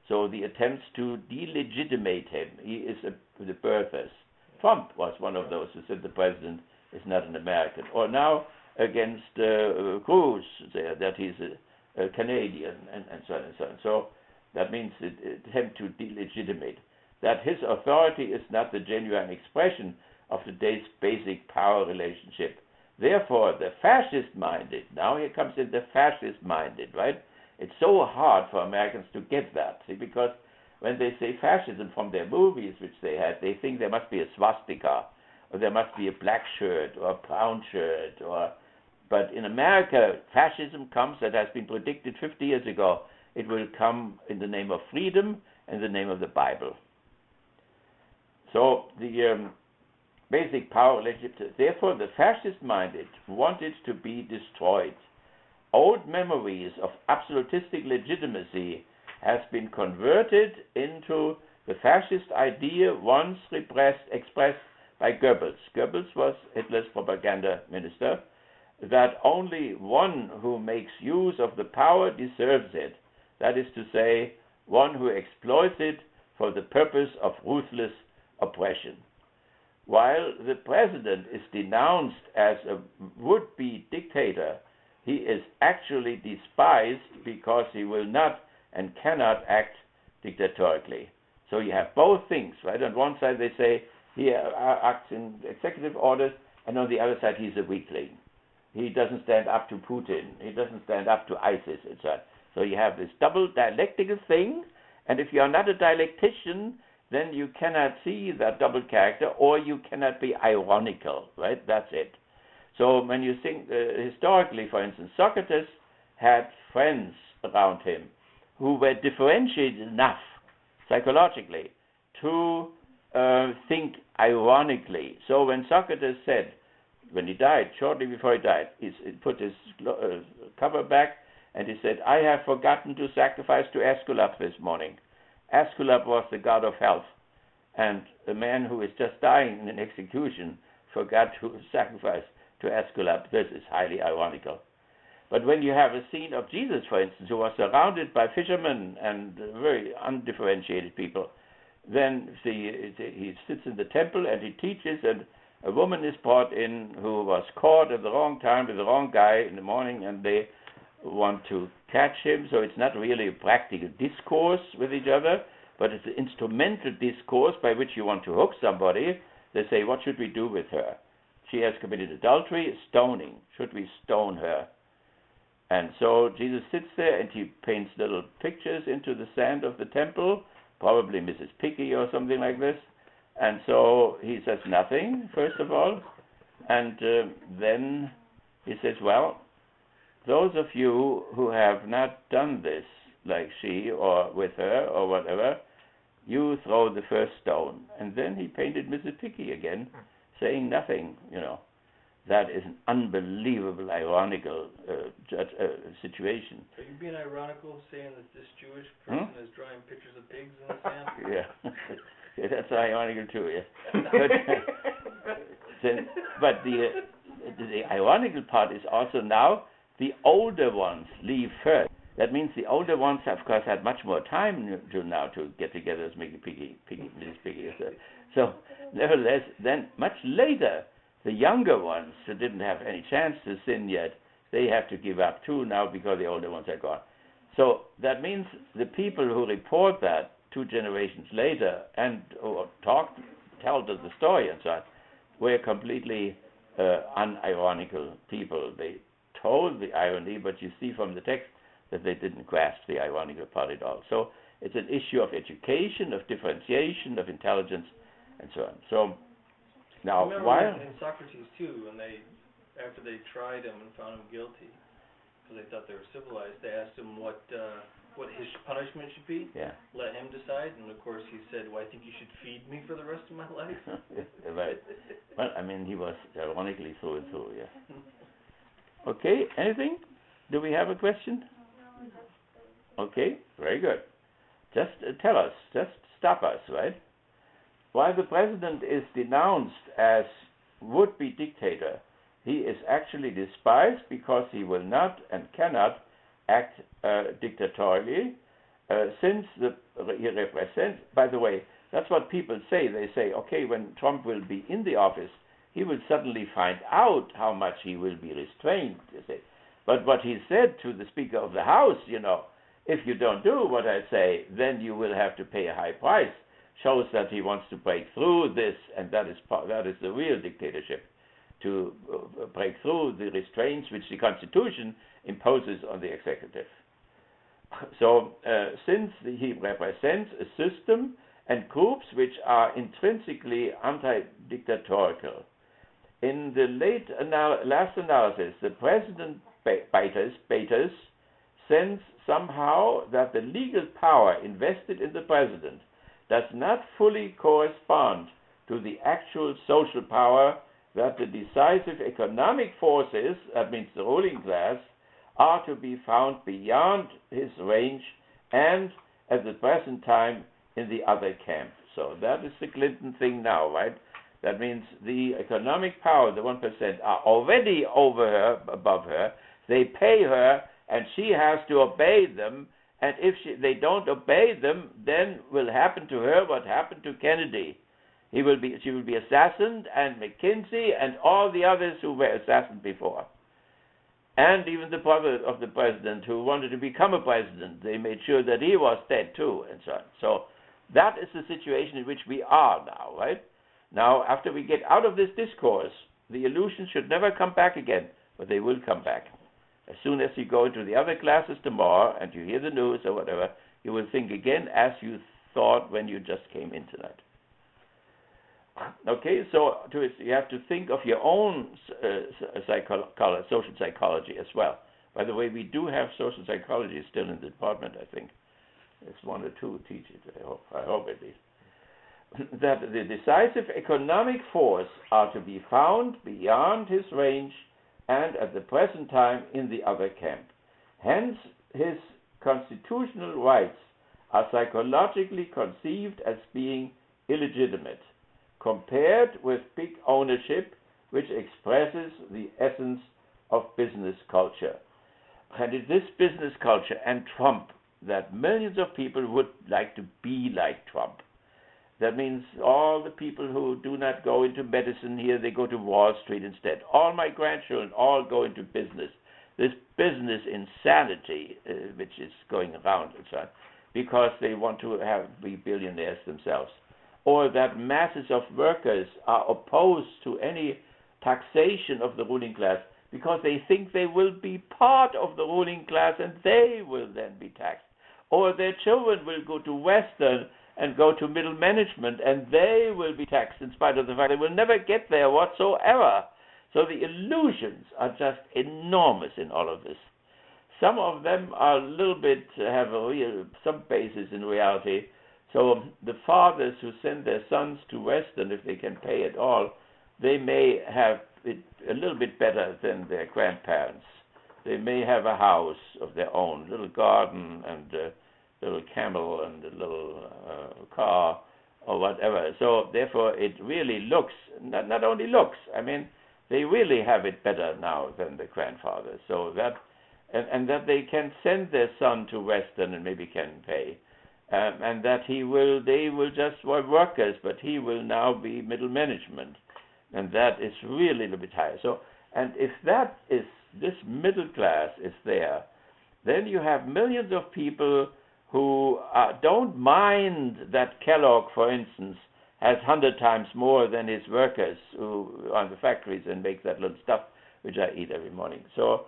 So the attempts to delegitimate him, he is the birthers. Trump was one of those who said the president is not an American. Or now against Cruz, that he's a Canadian, and so on and so on. So that means an attempt to delegitimate. That his authority is not the genuine expression of today's basic power relationship. Therefore, the fascist-minded, now here comes in the fascist-minded, right? It's so hard for Americans to get that, see, because when they say fascism from their movies, which they had, they think there must be a swastika, or there must be a black shirt, or a brown shirt, but in America, fascism comes, that has been predicted 50 years ago, it will come in the name of freedom and the name of the Bible. So the basic power relationship, therefore the fascist-minded wanted to be destroyed. Old memories of absolutistic legitimacy has been converted into the fascist idea once expressed by Goebbels. Goebbels was Hitler's propaganda minister, that only one who makes use of the power deserves it. That is to say, one who exploits it for the purpose of ruthless oppression. While the president is denounced as a would-be dictator, he is actually despised because he will not and cannot act dictatorically. So you have both things, right? On one side they say he acts in executive orders, and on the other side he's a weakling. He doesn't stand up to Putin. He doesn't stand up to ISIS, etc. So you have this double dialectical thing, and if you are not a dialectician, then you cannot see that double character, or you cannot be ironical, right? That's it. So when you think, historically, for instance, Socrates had friends around him who were differentiated enough psychologically to think ironically. So when Socrates said, when he died, shortly before he died, he put his cover back and he said, I have forgotten to sacrifice to Aesculap this morning. Aesculap was the god of health, and a man who is just dying in an execution forgot to sacrifice to Aesculap. This is highly ironical. But when you have a scene of Jesus, for instance, who was surrounded by fishermen and very undifferentiated people, then he sits in the temple and he teaches, and a woman is brought in who was caught at the wrong time with the wrong guy in the morning, and they want to catch him. So it's not really a practical discourse with each other, but it's an instrumental discourse by which you want to hook somebody. They say, what should we do with her? She has committed adultery, stoning. Should we stone her? And so Jesus sits there and he paints little pictures into the sand of the temple, probably Mrs. Piggy or something like this. And so he says nothing, first of all, and then he says, well, those of you who have not done this, like she or with her or whatever, you throw the first stone. And then he painted Mrs. Piggy again, saying nothing, you know. That is an unbelievable, ironical situation.
Are you being ironical saying that this Jewish person is drawing pictures of pigs in the sand?
Yeah. That's ironical too, yes. But the ironical part is also now the older ones leave first. That means the older ones, of course, had much more time to get together as Mrs. Piggy. So, nevertheless, then much later, the younger ones who didn't have any chance to sin yet, they have to give up too now because the older ones are gone. So that means the people who report that 2 generations later and or tell the story and so on, were completely unironical people. They told the irony, but you see from the text that they didn't grasp the ironical part at all. So it's an issue of education, of differentiation, of intelligence, and so on. So now, why?
In Socrates too, when after they tried him and found him guilty, because they thought they were civilized, they asked him what his punishment should be.
Yeah. Let
him decide, and of course he said, "Well, I think you should feed me for the rest of my life."
Right. Well, I mean, he was ironically through and through. Yeah. Okay. Anything? Do we have a question? Okay. Very good. Just tell us. Just stop us. Right. While the president is denounced as would-be dictator, he is actually despised because he will not and cannot act dictatorially, since he represents. By the way, that's what people say. They say, okay, when Trump will be in the office, he will suddenly find out how much he will be restrained. You say, but what he said to the Speaker of the House, if you don't do what I say, then you will have to pay a high price. Shows that he wants to break through this, and that is the real dictatorship, to break through the restraints which the Constitution imposes on the executive. So, since he represents a system and groups which are intrinsically anti-dictatorial, in the last analysis, the President Beaters sense somehow that the legal power invested in the President does not fully correspond to the actual social power, that the decisive economic forces, that means the ruling class, are to be found beyond his range and at the present time in the other camp. So that is the Clinton thing now, right? That means the economic power, the 1%, are already over her, above her. They pay her, and she has to obey them. And if they don't obey them, then will happen to her what happened to Kennedy. She will be assassinated, and McKinsey and all the others who were assassinated before. And even the brother of the president who wanted to become a president, they made sure that he was dead too, and so on. So that is the situation in which we are now, right? Now, after we get out of this discourse, the illusions should never come back again, but they will come back. As soon as you go into the other classes tomorrow and you hear the news or whatever, you will think again as you thought when you just came in tonight. Okay, so you have to think of your own social psychology as well. By the way, we do have social psychology still in the department, I think. There's 1 or 2 teach it, I hope at least. That the decisive economic force are to be found beyond his range and at the present time in the other camp. Hence, his constitutional rights are psychologically conceived as being illegitimate, compared with big ownership, which expresses the essence of business culture. And it is this business culture and Trump that millions of people would like to be like Trump. That means all the people who do not go into medicine here, they go to Wall Street instead. All my grandchildren all go into business. This business insanity, which is going around and so on, because they want to be billionaires themselves. Or that masses of workers are opposed to any taxation of the ruling class because they think they will be part of the ruling class and they will then be taxed. Or their children will go to Western and go to middle management and they will be taxed in spite of the fact they will never get there whatsoever. So the illusions are just enormous in all of this. Some of them are a little bit, have some basis in reality. So the fathers who send their sons to Western, if they can pay at all, they may have it a little bit better than their grandparents. They may have a house of their own, little garden and a little camel and a little car or whatever. So therefore, it really looks, not only looks, I mean, they really have it better now than the grandfathers. So that, and that they can send their son to Western and maybe can pay. And that they will just were workers, but he will now be middle management. And that is really a little bit higher. So, and if that is, this middle class is there, then you have millions of people who don't mind that Kellogg, for instance, has 100 times more than his workers who are in the factories and make that little stuff which I eat every morning. So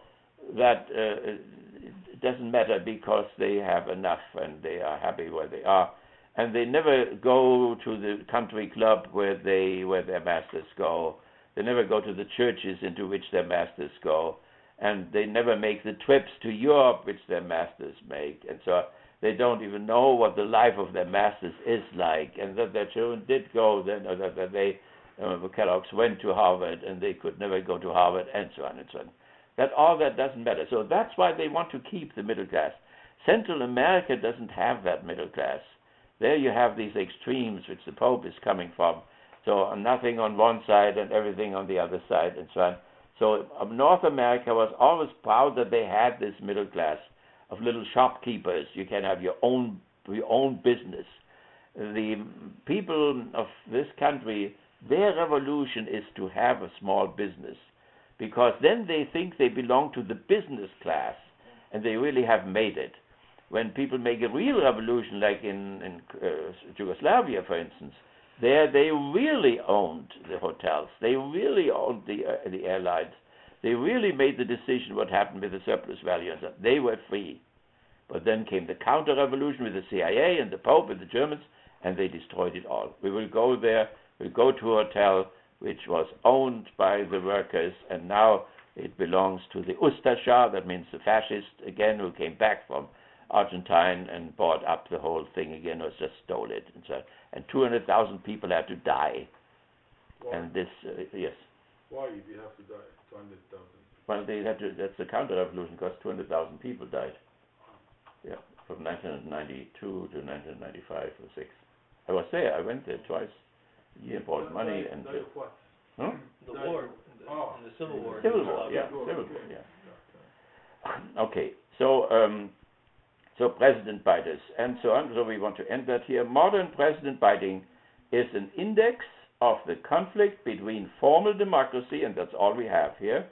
that it doesn't matter because they have enough and they are happy where they are. And they never go to the country club where their masters go. They never go to the churches into which their masters go. And they never make the trips to Europe which their masters make. And so they don't even know what the life of their masters is like, and that their children did go then, or that they, the Kellogg's went to Harvard and they could never go to Harvard, and so on and so on. That all that doesn't matter. So that's why they want to keep the middle class. Central America doesn't have that middle class. There you have these extremes which the Pope is coming from. So nothing on one side and everything on the other side, and so on. So North America was always proud that they had this middle class of little shopkeepers. You can have your own business. The people of this country, their revolution is to have a small business, because then they think they belong to the business class, and they really have made it. When people make a real revolution, like in Yugoslavia, for instance, there they really owned the hotels, they really owned the airlines, they really made the decision what happened with the surplus value, and so they were free. But then came the counter-revolution with the CIA and the Pope and the Germans, and they destroyed it all. We will go there, we'll go to a hotel which was owned by the workers, and now it belongs to the Ustascha, that means the fascist, again, who came back from Argentine and bought up the whole thing again, or just stole it. And so, and 200,000 people had to die.
Why?
And this, yes.
Why did you have to die, 200,000?
Well, they had to, that's the counter-revolution, because 200,000 people died. Yeah, from 1992 to 1995 or 6. I was there, I went there twice. Yeah, bought money and...
Die of what?
Huh?
The war, in the Civil War.
Civil War, yeah, Civil War, yeah. Okay, so so president biters and so on. So we want to end that here. Modern president biting is an index of the conflict between formal democracy, and that's all we have here,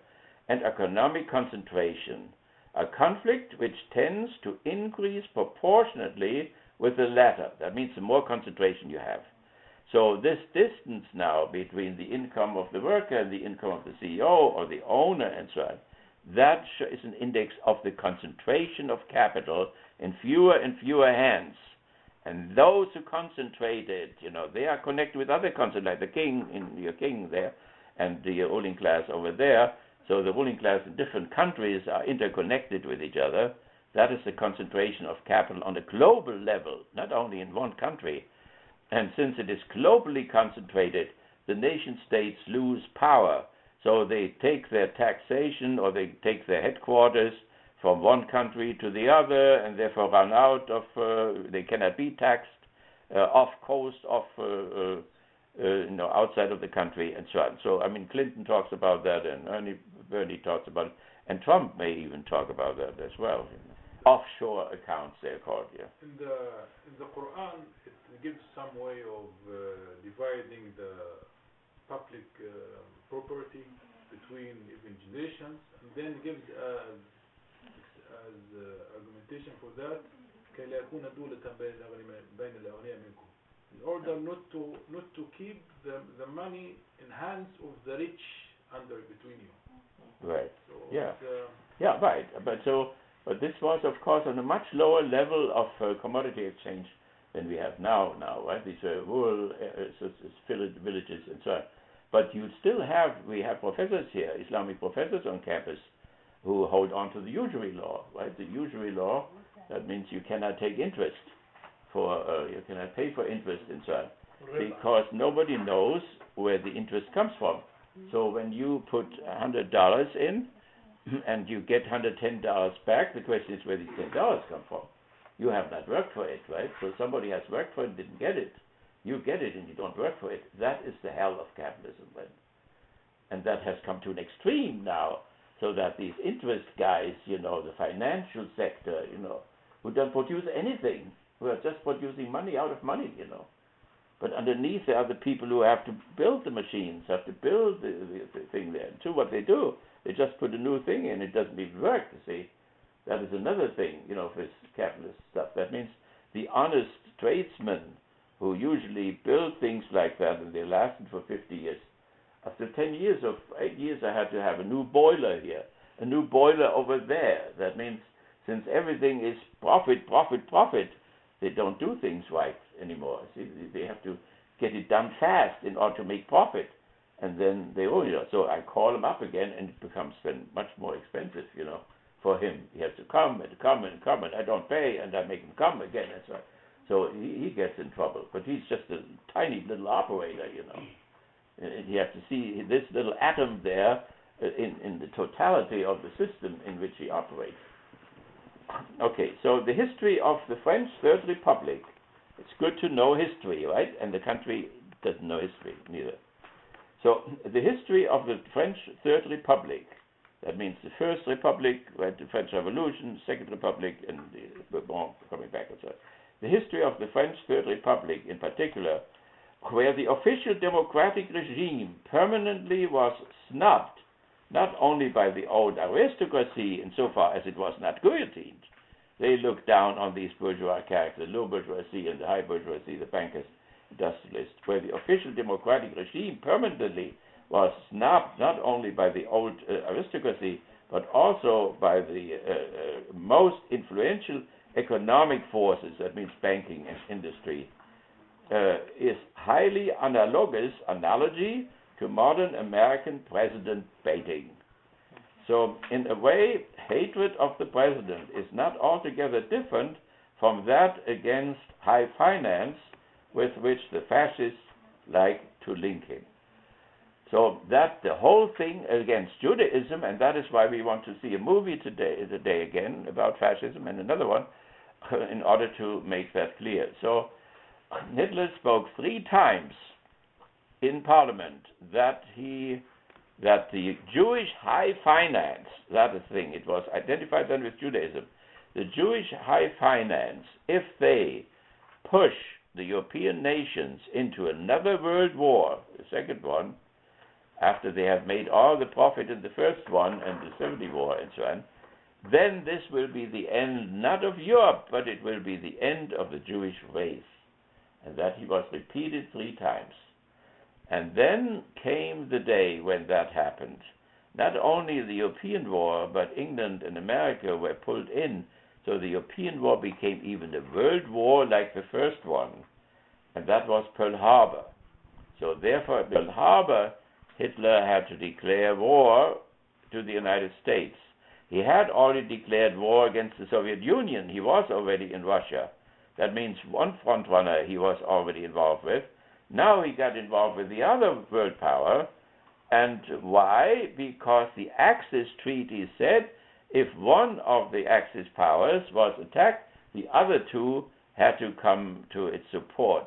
and economic concentration. A conflict which tends to increase proportionately with the latter. That means the more concentration you have. So this distance now between the income of the worker and the income of the CEO or the owner and so on, that is an index of the concentration of capital in fewer and fewer hands. And those who concentrated, they are connected with other concepts, like the king, your king there, and the ruling class over there. So the ruling class in different countries are interconnected with each other. That is the concentration of capital on a global level, not only in one country. And since it is globally concentrated, the nation states lose power. So they take their taxation, or they take their headquarters from one country to the other, and therefore run out of, they cannot be taxed off coast, outside of the country, and so on. So, I mean, Clinton talks about that, and Bernie talks about it, and Trump may even talk about that as well. Offshore accounts, they're called, yeah.
In the Quran, it gives some way of dividing the public property between even nations, and then gives as argumentation for that, كي لا يكون دولة بين الأغنياء منكم, in order not to keep the money in hands of the rich between you.
Right.
So
yeah, right. But this was, of course, on a much lower level of commodity exchange than we have now, right? These are rural villages and so on. But we have professors here, Islamic professors on campus, who hold on to the Usury Law, right? The Usury Law, that means you cannot take interest you cannot pay for interest and so on, because nobody knows where the interest comes from. So when you put $100 in, and you get $110 back, the question is where these $10 come from. You have not worked for it, right? So somebody has worked for it and didn't get it. you get it and you don't work for it. That is the hell of capitalism. And that has come to an extreme now, so that these interest guys, the financial sector, who don't produce anything, who are just producing money out of money, But underneath there are the people who have to build the machines, have to build the thing there. And so what they do, they just put a new thing in, it doesn't even work, you see. That is another thing, with capitalist stuff. That means the honest tradesmen who usually build things like that, and they lasted for 50 years. After 8 years, I had to have a new boiler here, a new boiler over there. That means since everything is profit, they don't do things right anymore. See, they have to get it done fast in order to make profit, and then they So I call them up again, and it becomes then much more expensive, for him. He has to come, and I don't pay, and I make him come again. That's right. So he gets in trouble, but he's just a tiny little operator, And you have to see this little atom there in the totality of the system in which he operates. Okay, so the history of the French Third Republic, it's good to know history, right? And the country doesn't know history, neither. So the history of the French Third Republic, that means the First Republic, right, the French Revolution, Second Republic, and the Bourbon coming back and so on. The history of the French Third Republic in particular, where the official democratic regime permanently was snubbed, not only by the old aristocracy insofar as it was not guillotined. They looked down on these bourgeois characters, the low bourgeoisie and the high bourgeoisie, the bankers, industrialists, where the official democratic regime permanently was snubbed not only by the old aristocracy, but also by the most influential economic forces, that means banking and industry, is highly analogy to modern American president baiting. So in a way, hatred of the president is not altogether different from that against high finance with which the fascists like to link him. So that the whole thing against Judaism, and that is why we want to see a movie today again about fascism, and another one in order to make that clear. So Hitler spoke 3 times in Parliament that the Jewish high finance, that is the thing, it was identified then with Judaism, the Jewish high finance, if they push the European nations into another world war, the second one, after they have made all the profit in the first one and the 70 War and so on, then this will be the end, not of Europe, but it will be the end of the Jewish race. And that he was repeated 3 times. And then came the day when that happened. Not only the European war, but England and America were pulled in, so the European war became even a world war like the first one. And that was Pearl Harbor. So therefore, at Pearl Harbor, Hitler had to declare war to the United States. He had already declared war against the Soviet Union. He was already in Russia. That means one front runner he was already involved with. Now he got involved with the other world power. And why? Because the Axis Treaty said if one of the Axis powers was attacked, the other 2 had to come to its support.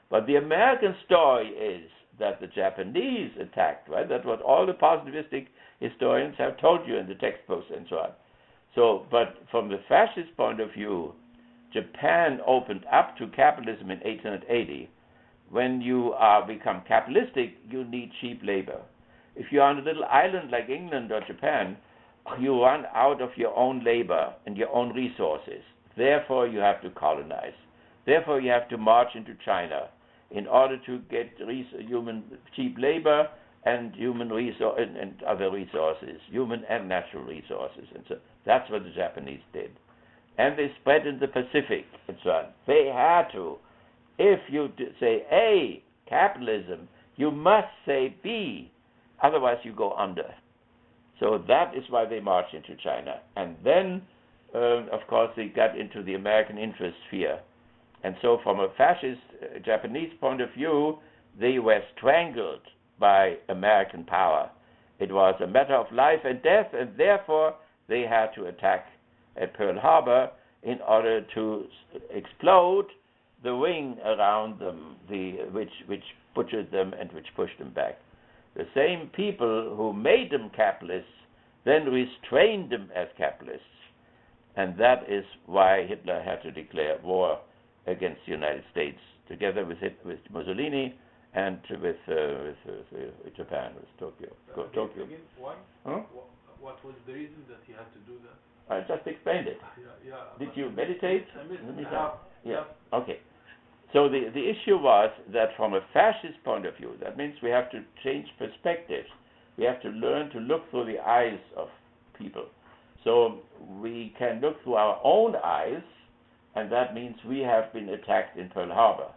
But the American story is that the Japanese attacked, right? That's what all the positivistic historians have told you in the textbooks and so on. So, but from the fascist point of view, Japan opened up to capitalism in 1880. When you become capitalistic, you need cheap labor. If you're on a little island like England or Japan, you run out of your own labor and your own resources. Therefore, you have to colonize. Therefore, you have to march into China in order to get human cheap labor and human and other resources, human and natural resources. And so that's what the Japanese did. And they spread in the Pacific and so on. They had to. If you say A, capitalism, you must say B, otherwise you go under. So that is why they marched into China. And then, of course, they got into the American interest sphere. And so from a fascist Japanese point of view, they were strangled by American power. It was a matter of life and death, and therefore they had to attack at Pearl Harbor in order to explode the ring around them, which butchered them and which pushed them back. The same people who made them capitalists then restrained them as capitalists. And that is why Hitler had to declare war against the United States, together with Mussolini and with Japan, with Tokyo. Tokyo.
Again, why?
Huh?
What was the reason that he had to do that?
I just explained it.
Yeah.
Did you meditate?
I missed
Let me
half.
Yeah. Okay. So the issue was that from a fascist point of view, that means we have to change perspectives. We have to learn to look through the eyes of people. So we can look through our own eyes, and that means we have been attacked in Pearl Harbor.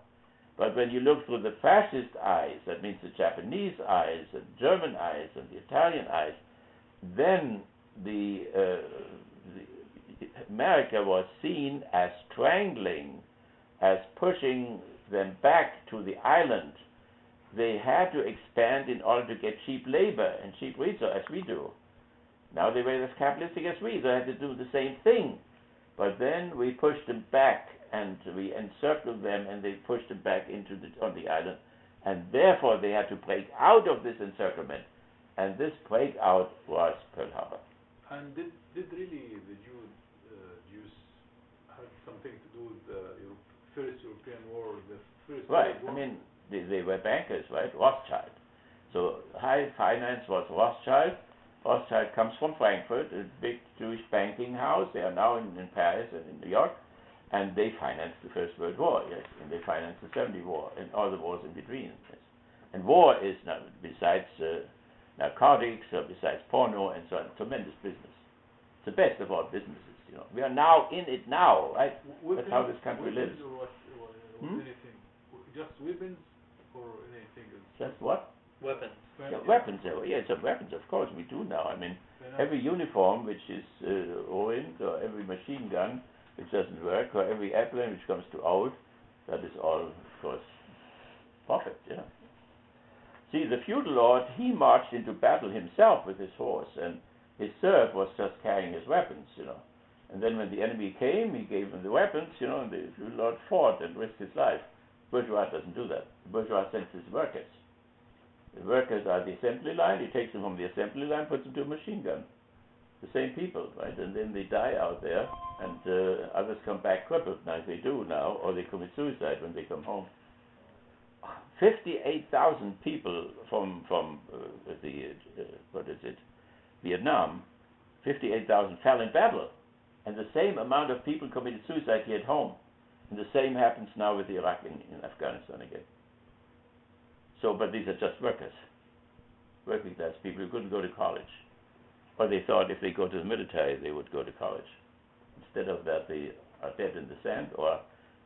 But when you look through the fascist eyes, that means the Japanese eyes, and German eyes, and the Italian eyes, then America was seen as strangling, as pushing them back to the island. They had to expand in order to get cheap labor and cheap resources, as we do. Now they were as capitalistic as we, so they had to do the same thing. But then we pushed them back, and we encircled them, and they pushed them back on the island. And therefore they had to break out of this encirclement. And this breakout was Pearl Harbor.
And did really the Jews have something to do with the first European war, the first
Right.
World War?
I mean, they were bankers, right? Rothschild. So high finance was Rothschild. Rothschild comes from Frankfurt, a big Jewish banking house. They are now in Paris and in New York, and they financed the First World War, yes, and they financed the 70 War and all the wars in between. Yes. And war is now, besides narcotics, or besides porno and so on, tremendous business. It's the best of all businesses, you know. We are now in it now, right? That's how this country lives.
Or anything? Just weapons or anything else?
Just what?
Weapons.
Yeah, weapons. Yes, weapons. Of course, we do now. I mean, every uniform which is ruined, or every machine gun which doesn't work, or every airplane which comes too old, that is all, of course, profit. Yeah. See, the feudal lord, he marched into battle himself with his horse, and his serf was just carrying his weapons, you know. And then when the enemy came, he gave him the weapons, you know, and the feudal lord fought and risked his life. Bourgeois doesn't do that. The bourgeois sends his workers. The workers are the assembly line. He takes them from the assembly line, puts them to a machine gun. The same people, right? And then they die out there, and others come back crippled, like they do now, or they commit suicide when they come home. 58,000 people from Vietnam, 58,000 fell in battle, and the same amount of people committed suicide here at home. And the same happens now with Iraq and in Afghanistan again. So, but these are just workers, working class people who couldn't go to college. Or they thought if they go to the military, they would go to college. Instead of that, they are dead in the sand, or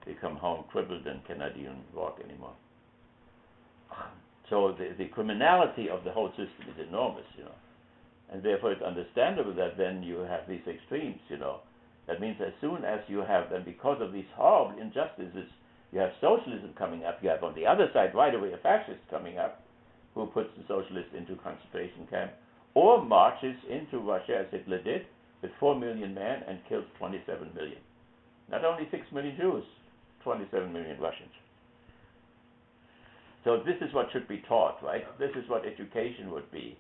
they come home crippled and cannot even walk anymore. So the criminality of the whole system is enormous, you know. And therefore it's understandable that then you have these extremes, you know. That means as soon as you have, and because of these horrible injustices, you have socialism coming up. You have on the other side right away a fascist coming up who puts the socialists into concentration camp or marches into Russia as Hitler did with 4 million men and kills 27 million. Not only 6 million Jews, 27 million Russians. So this is what should be taught, right? This is what education would be.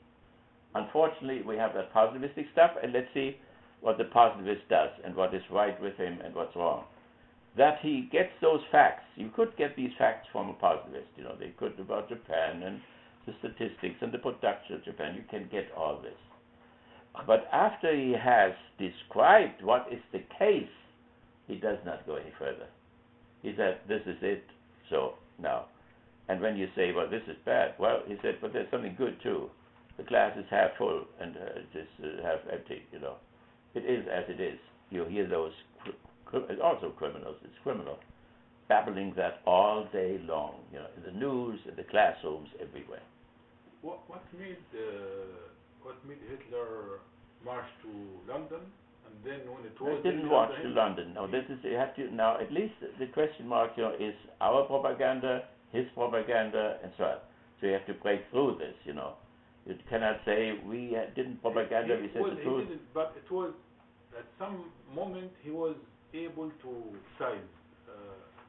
Unfortunately, we have that positivistic stuff, and let's see what the positivist does and what is right with him and what's wrong. That he gets those facts. You could get these facts from a positivist. You know, they could about Japan and the statistics and the production of Japan. You can get all this. But after he has described what is the case, he does not go any further. He said, this is it, so now. And when you say, well, this is bad, well, he said, but there's something good too. The glass is half full and it is half empty, you know. It is as it is. You hear those, also criminals, it's criminal, babbling that all day long, you know, in the news, in the classrooms, everywhere.
What made Hitler march to London, and then when it was...
They didn't march to London. No, this is, you have to, now at least the question mark, you know, is our propaganda, his propaganda, and so on. So you have to break through this, you know. You cannot say we didn't propaganda, we said the truth.
He didn't, but it was, at some moment, he was able to size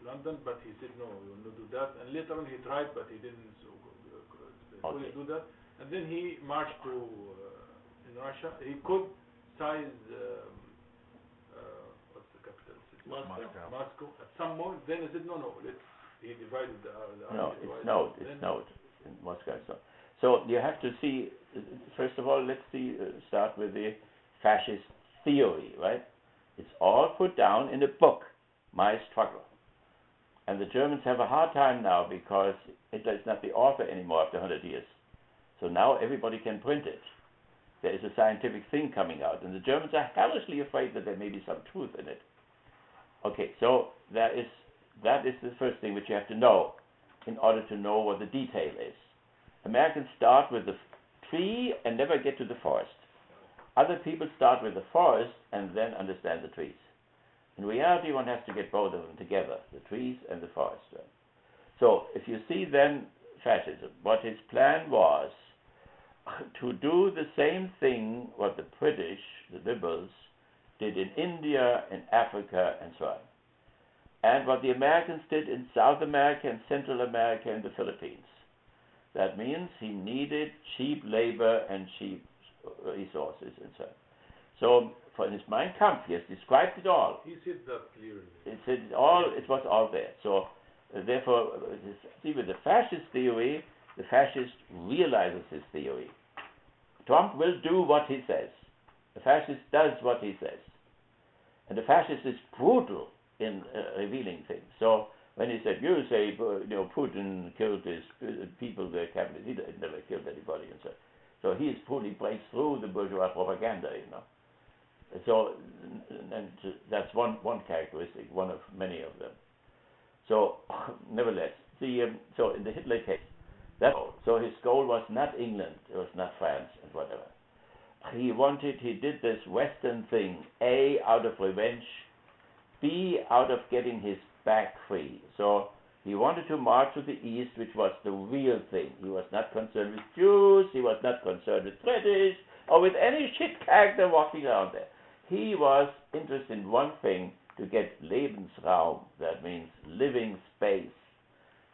London, but he said no, we will not do that. And later on he tried, but he didn't fully do that. And then he marched to in Russia. He could size what's the capital city? Moscow. At some point, then he said no, he divided the army.
It's not in Moscow. So you have to see. First of all, let's start with the fascist theory, right? It's all put down in a book, My Struggle. And the Germans have a hard time now because Hitler is not the author anymore after 100 years. So now everybody can print it. There is a scientific thing coming out, and the Germans are hellishly afraid that there may be some truth in it. Okay, so that is the first thing which you have to know in order to know what the detail is. Americans start with the tree and never get to the forest. Other people start with the forest and then understand the trees. In reality, one has to get both of them together, the trees and the forest. So, if you see then fascism, what his plan was to do the same thing what the British, the liberals, did in India, in Africa, and so on. And what the Americans did in South America and Central America and the Philippines. That means he needed cheap labor and cheap resources and so on. So, for his Mein Kampf, he has described it all.
He said that clearly.
It was all there. So, therefore, see, with the fascist theory, the fascist realizes his theory. Trump will do what he says. The fascist does what he says. And the fascist is brutal in revealing things. So, when he said, you say, Putin killed his people, their cabinet, he never killed anybody, and so. So he breaks through the bourgeois propaganda, So, and that's one characteristic, one of many of them. So, nevertheless, so in the Hitler case, so his goal was not England, it was not France, and whatever. He did this Western thing, A, out of revenge, B, out of getting his back free. So he wanted to march to the east, which was the real thing. He was not concerned with Jews, he was not concerned with British, or with any shit character walking around there. He was interested in one thing, to get Lebensraum, that means living space,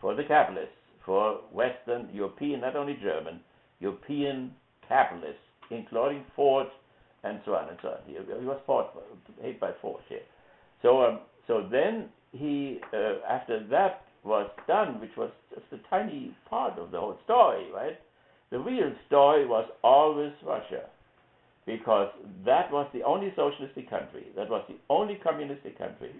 for the capitalists, for Western, European, not only German, European capitalists, including Ford, and so on and so on. He was paid by Ford here. So then he, after that was done, which was just a tiny part of the whole story, right? The real story was always Russia, because that was the only socialistic country, that was the only communistic country.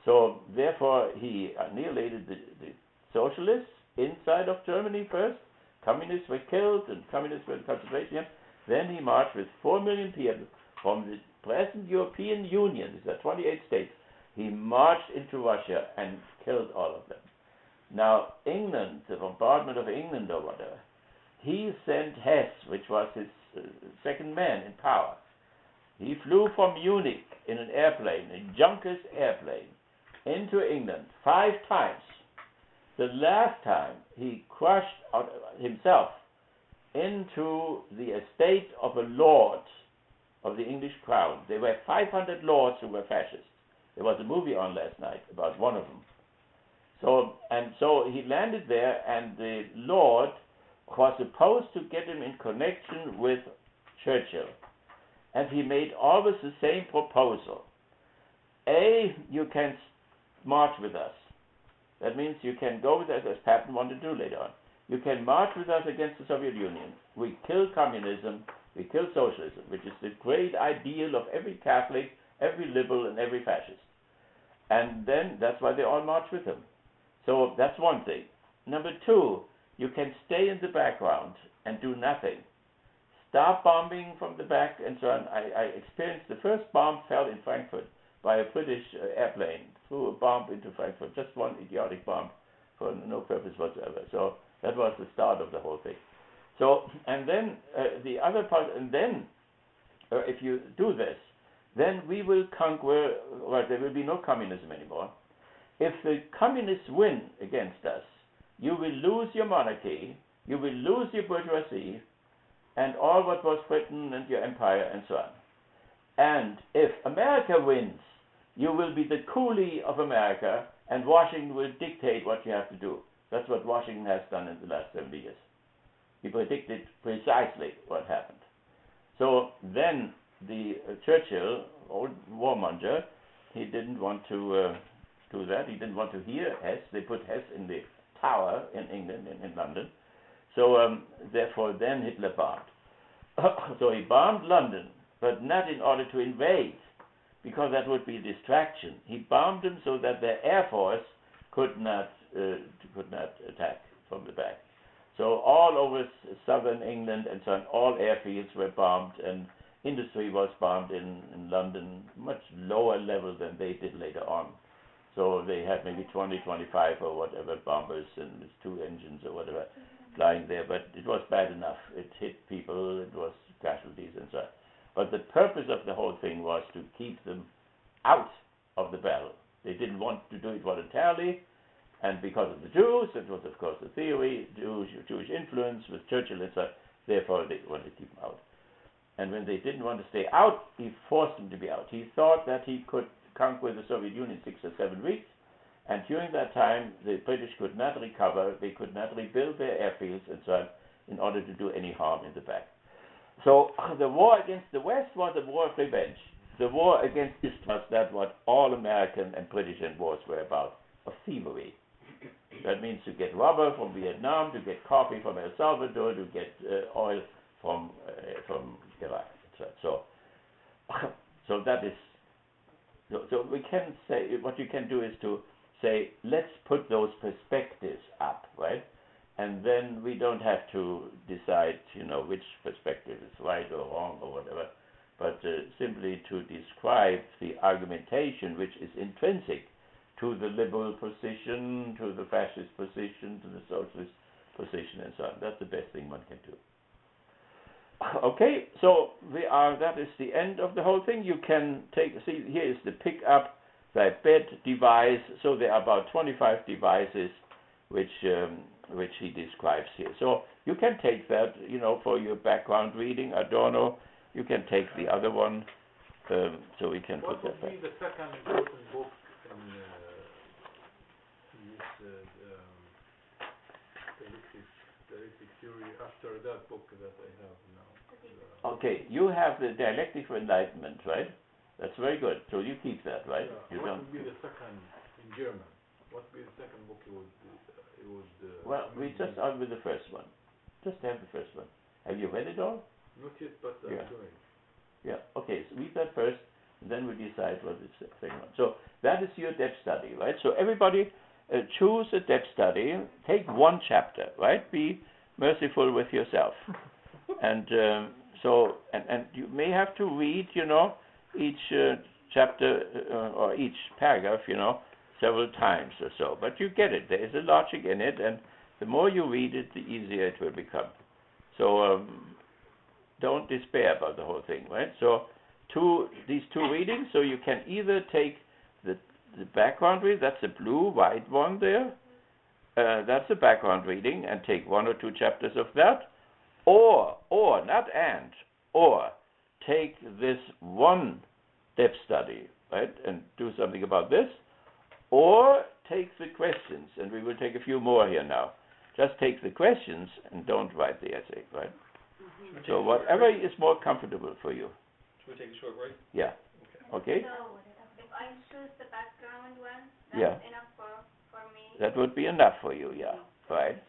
So therefore he annihilated the socialists inside of Germany first. Communists were killed and communists were in concentration camps. Then he marched with 4 million people from the present European Union, these are 28 states. He marched into Russia and killed all of them. Now, England, the bombardment of England or whatever, he sent Hess, which was his second man in power. He flew from Munich in an airplane, a Junkers airplane, into England 5 times. The last time he crushed out himself into the estate of a lord of the English crown. There were 500 lords who were fascists. There was a movie on last night about one of them. So he landed there, and the Lord was supposed to get him in connection with Churchill. And he made always the same proposal. A, you can march with us. That means you can go with us, as Patton wanted to do later on. You can march with us against the Soviet Union. We kill communism, we kill socialism, which is the great ideal of every Catholic, every liberal, and every fascist. And then that's why they all march with him. So that's one thing. Number 2, you can stay in the background and do nothing. Stop bombing from the back and so on. I experienced the first bomb fell in Frankfurt by a British airplane, threw a bomb into Frankfurt, just one idiotic bomb for no purpose whatsoever. So that was the start of the whole thing. So, and then the other part, and then if you do this, then we will conquer, well, there will be no communism anymore. If the communists win against us, you will lose your monarchy, you will lose your bourgeoisie, and all what was Britain and your empire and so on. And if America wins, you will be the coolie of America, and Washington will dictate what you have to do. That's what Washington has done in the last 70 years. He predicted precisely what happened. So then the Churchill, old warmonger, he didn't want to do that. He didn't want to hear Hess. They put Hess in the Tower in England, in London. So therefore then Hitler bombed. So he bombed London, but not in order to invade, because that would be a distraction. He bombed them so that their air force could not attack from the back. So all over southern England and so on, all airfields were bombed, and industry was bombed in London, much lower level than they did later on. So they had maybe 20, 25 or whatever bombers and 2 engines or whatever flying there, but it was bad enough. It hit people, it was casualties and so on. But the purpose of the whole thing was to keep them out of the battle. They didn't want to do it voluntarily, and because of the Jews, it was of course the theory, Jewish influence with Churchill and so on, therefore they wanted to keep them out. And when they didn't want to stay out, he forced them to be out. He thought that he could conquer the Soviet Union in 6 or 7 weeks, and during that time the British could not recover, they could not rebuild their airfields and so on in order to do any harm in the back. So the war against the West was a war of revenge. The war against East was that what all American and British wars were about, of thievery. That means to get rubber from Vietnam, to get coffee from El Salvador, to get oil from Iraq. So that is. So we can say, what you can do is to say, let's put those perspectives up, right? And then we don't have to decide, which perspective is right or wrong or whatever, but simply to describe the argumentation which is intrinsic to the liberal position, to the fascist position, to the socialist position, and so on. That's the best thing one can do. Okay, so that is the end of the whole thing. You can see here is the pick up the bed device. So there are about 25 devices which he describes here. So you can take that, for your background reading, Adorno. You can take the other one, so we can put that back.
What would be the second important book in this dialectic theory after that book that I have now?
Okay, you have the Dialectic for Enlightenment, right? That's very good. So you keep that, right?
Yeah. What would be the second in German? What would be the second book
well, we just out with the first one. Just have the first one. Have you read it all?
Not yet, but I'm doing.
Yeah, okay, so read that first, and then we decide what is the second one. So that is your depth study, right? So everybody choose a depth study, take one chapter, right? Be merciful with yourself. And and you may have to read, each chapter or each paragraph, several times or so. But you get it. There is a logic in it, and the more you read it, the easier it will become. So don't despair about the whole thing, right? So these two readings, so you can either take the background reading, that's the blue, white one there, that's the background reading, and take 1 or 2 chapters of that, or take this one depth study, right, and do something about this, or take the questions, and we will take a few more here now. Just take the questions and don't write the essay, right? So whatever is more comfortable for you.
Should we take a short break?
Yeah. Okay?
So, if I choose the background one, that's enough for me?
That would be enough for you, yeah. Right?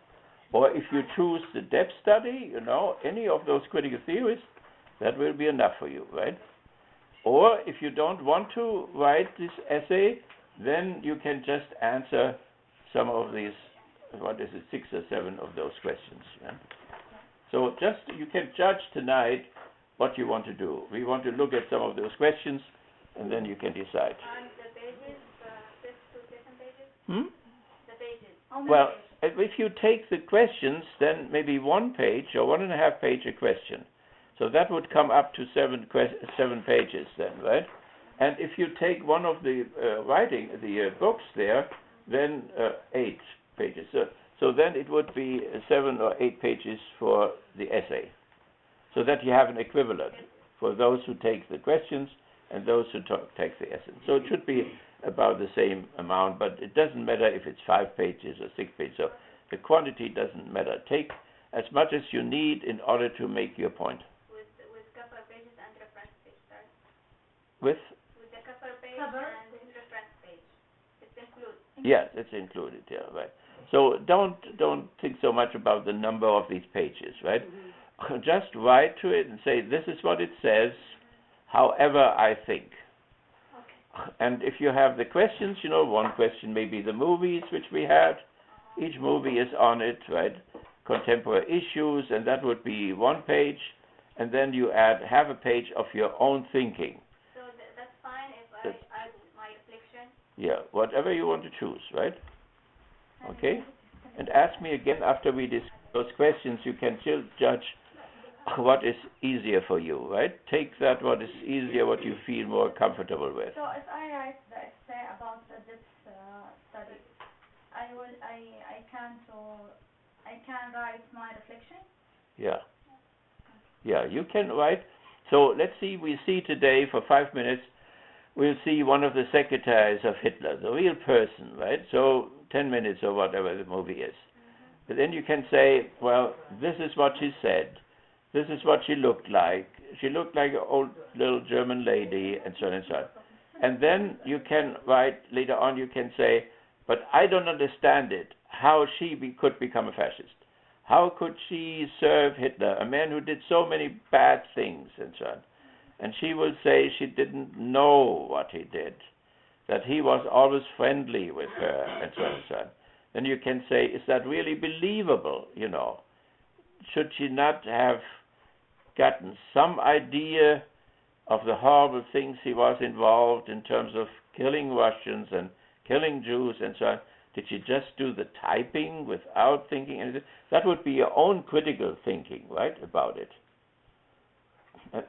Or if you choose the depth study, any of those critical theories, that will be enough for you, right? Or if you don't want to write this essay, then you can just answer some of these, 6 or 7 of those questions. Yeah? So you can judge tonight what you want to do. We want to look at some of those questions, and then you can decide.
And the pages, just 2 different pages? The pages.
Well, if you take the questions, then maybe 1 page or 1.5 page a question. So that would come up to 7 pages then, right? And if you take one of the books there, then 8 pages. So then it would be 7 or 8 pages for the essay. So that you have an equivalent for those who take the questions and those who take the essay. So it should be about the same amount, but it doesn't matter if it's 5 pages or 6 pages. So the quantity doesn't matter. Take as much as you need in order to make your point.
With cover pages and reference page, right?
With
the cover page and the reference page. It's included.
Yes, it's included. Yeah, right. So don't think so much about the number of these pages, right? Just write to it and say, this is what it says, however I think. Okay. And if you have the questions, one question may be the movies which we had. Each movie is on it, right? Contemporary issues, and that would be 1 page. And then you add half a page of your own thinking.
So that's fine if I add my reflection?
Yeah, whatever you want to choose, right? Okay? And ask me again after we discuss those questions. You can still judge what is easier for you, right? Take that what is easier, what you feel more comfortable with.
So if I write the essay about this study, I can write my reflection?
Yeah. Yeah, you can write. So let's see, we see today for 5 minutes, we'll see one of the secretaries of Hitler, the real person, right? So 10 minutes or whatever the movie is. But then you can say, well, this is what she said. This is what she looked like. She looked like an old little German lady, and so on and so on. And then you can write, later on you can say, but I don't understand it, how she could become a fascist. How could she serve Hitler, a man who did so many bad things, and so on. And she will say she didn't know what he did, that he was always friendly with her, and so on and so on. Then you can say, is that really believable, Should she not have gotten some idea of the horrible things he was involved in terms of killing Russians and killing Jews and so on? Did she just do the typing without thinking anything? That would be your own critical thinking, right, about it.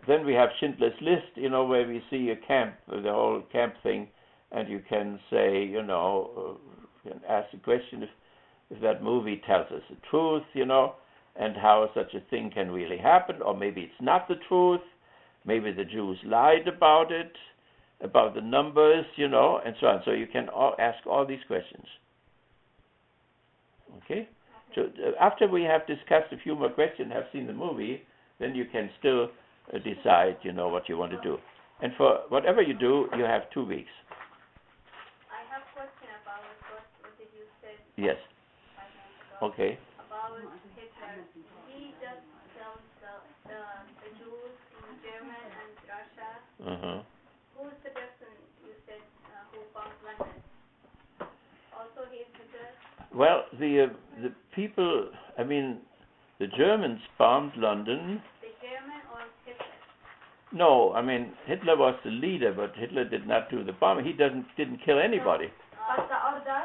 Then we have Schindler's List, where we see a camp, the whole camp thing, and you can say, you can ask the question if that movie tells us the truth, and how such a thing can really happen, or maybe it's not the truth, maybe the Jews lied about it, about the numbers, and so on. So you can ask all these questions. Okay? So after we have discussed a few more questions, have seen the movie, then you can still decide, what you want to do. And for whatever you do, you have 2 weeks.
I have a question about what did you say?
Yes.
5 minutes ago.
Okay.
About Hitler. He just killed the Jews in Germany and Russia.
Uh-huh.
Who's the person you said who bombed London? Also he is Hitler?
Well, the people, the Germans bombed London.
The German or Hitler?
No, Hitler was the leader, but Hitler did not do the bombing. He didn't kill anybody.
But the order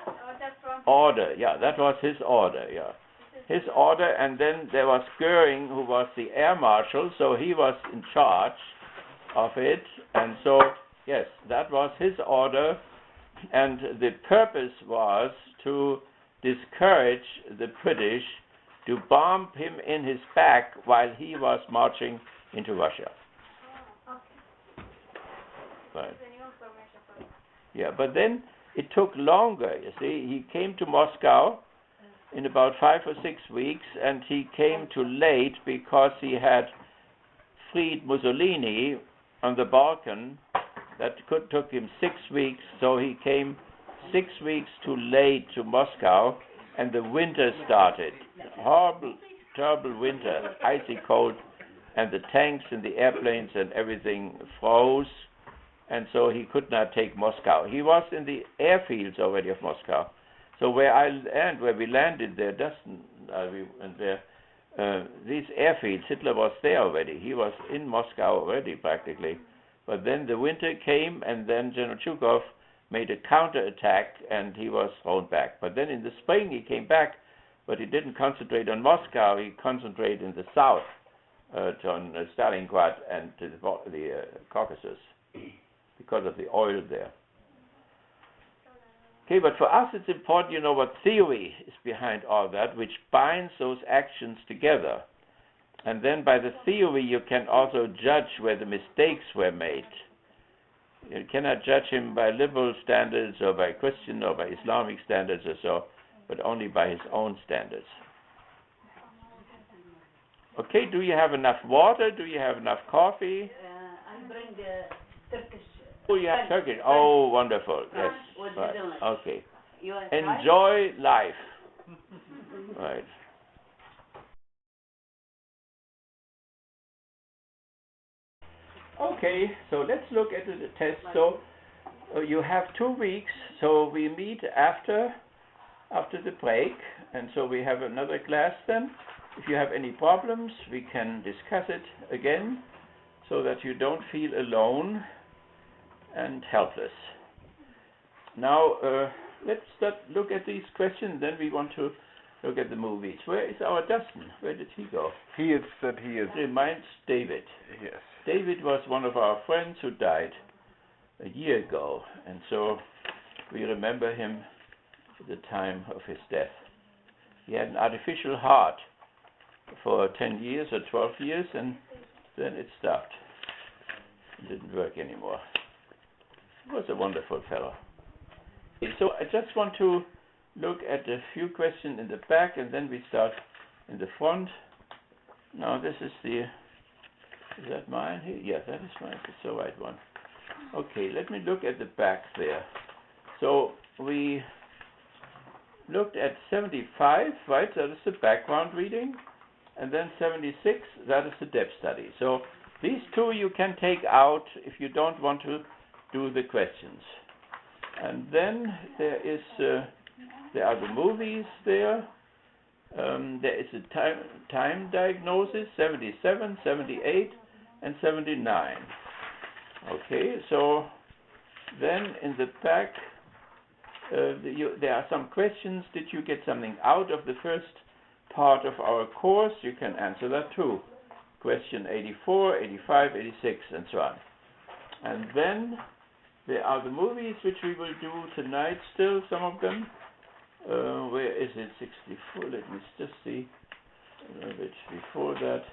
from...
Order, yeah, that was his order, yeah. His order, and then there was Goering, who was the air marshal, so he was in charge of it, and so, yes, that was his order, and the purpose was to discourage the British to bomb him in his back while he was marching into Russia.
Oh, okay.
Right.
This is a new information for me.
Yeah, but then it took longer, you see. He came to Moscow in about 5 or 6 weeks, and he came too late because he had freed Mussolini on the Balkan. That took him 6 weeks, so he came 6 weeks too late to Moscow, and the winter started. Horrible, terrible winter, icy cold, and the tanks and the airplanes and everything froze, and so he could not take Moscow. He was in the airfields already of Moscow. So where we landed there, these airfields, Hitler was there already. He was in Moscow already practically. But then the winter came, and then General Zhukov made a counterattack, and he was thrown back. But then in the spring he came back, but he didn't concentrate on Moscow. He concentrated in the south, on Stalingrad and to the Caucasus, because of the oil there. Okay, but for us it's important, what theory is behind all that, which binds those actions together. And then by the theory you can also judge where the mistakes were made. You cannot judge him by liberal standards or by Christian or by Islamic standards or so, but only by his own standards. Okay, do you have enough water? Do you have enough coffee?
I bring Turkish.
Oh, you have Turkish. Oh, wonderful. Yes. Right. Okay. Enjoy life. Right. Okay, so let's look at the test. So you have 2 weeks. So we meet after the break, and so we have another class then. If you have any problems, we can discuss it again, so that you don't feel alone and helpless. Now let's look at these questions. Then we want to look at the movies. Where is our Dustin? Where did he go?
He had said he is.
Reminds David.
Yes.
David was one of our friends who died a year ago, and so we remember him at the time of his death. He had an artificial heart for 10 years or 12 years, and then it stopped. It didn't work anymore. He was a wonderful fellow. So I just want to look at a few questions in the back, and then we start in the front. Now this is the... Is that mine here? Yeah, that is mine. It's the right one. Okay, let me look at the back there. So we looked at 75, right? That is the background reading. And then 76, that is the depth study. So these two you can take out if you don't want to do the questions. And then there are the movies there. There is a time diagnosis, 77, 78, and 79. Okay, so then in the back, there are some questions. Did you get something out of the first part of our course? You can answer that too. Question 84, 85, 86, and so on. And then there are the movies which we will do tonight still, some of them. Where is it? 64. Let me just see a little bit before that,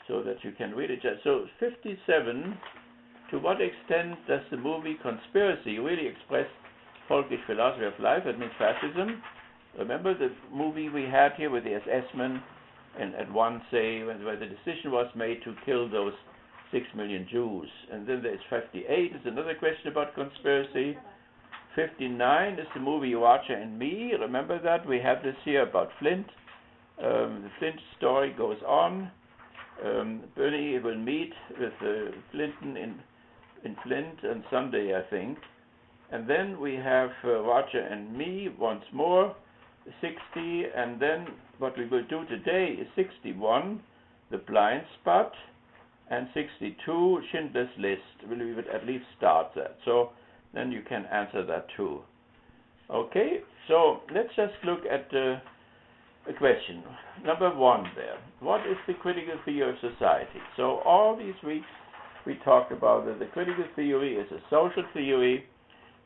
so that you can read it. So 57. To what extent does the movie Conspiracy really express folkish philosophy of life? That means fascism. Remember the movie we had here with the SS-men, and at Wannsee, where the decision was made to kill those 6 million Jews. And then there's 58. Is another question about conspiracy. 59 is the movie Watcher and Me. Remember that? We had this here about Flint. The Flint story goes on. Bernie will meet with Clinton in Flint on Sunday, I think. And then we have Watcher and Me once more, 60. And then what we will do today is 61, The Blind Spot, and 62, Schindler's List. We would at least start that. So then you can answer that too. Okay, so let's just look at a question. Number 1 there. What is the critical theory of society? So all these weeks we talked about that the critical theory is a social theory,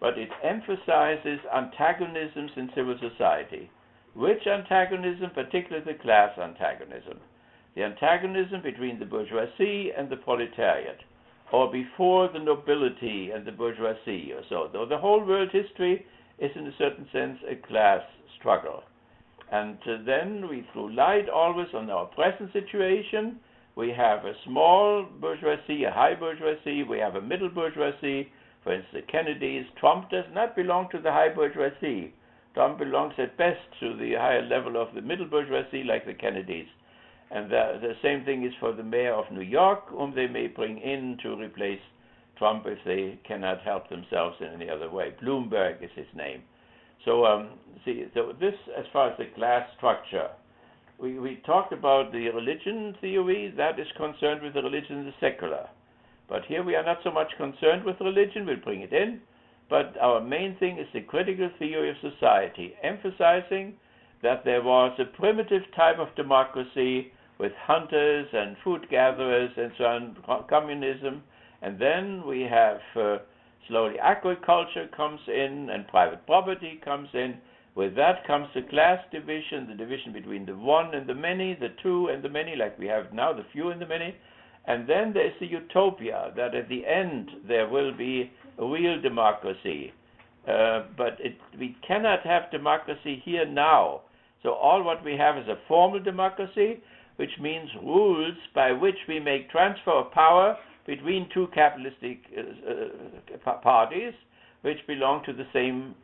but it emphasizes antagonisms in civil society. Which antagonism? Particularly the class antagonism. The antagonism between the bourgeoisie and the proletariat, or before the nobility and the bourgeoisie, or so. Though the whole world history is in a certain sense a class struggle. And then we throw light always on our present situation. We have a small bourgeoisie, a high bourgeoisie, we have a middle bourgeoisie. For instance, the Kennedys. Trump does not belong to the high bourgeoisie. Trump belongs at best to the higher level of the middle bourgeoisie, like the Kennedys. And the same thing is for the mayor of New York, whom they may bring in to replace Trump if they cannot help themselves in any other way. Bloomberg is his name. So, so this, as far as the class structure, we talked about the religion theory. That is concerned with the religion and the secular. But here we are not so much concerned with religion. We'll bring it in. But our main thing is the critical theory of society, emphasizing that there was a primitive type of democracy with hunters and food gatherers and so on, communism. And then we have slowly agriculture comes in and private property comes in. With that comes the class division, the division between the one and the many, the two and the many, like we have now, the few and the many. And then there's the utopia that at the end there will be a real democracy. But we cannot have democracy here now. So all what we have is a formal democracy, which means rules by which we make transfer of power between two capitalistic parties, which belong to the same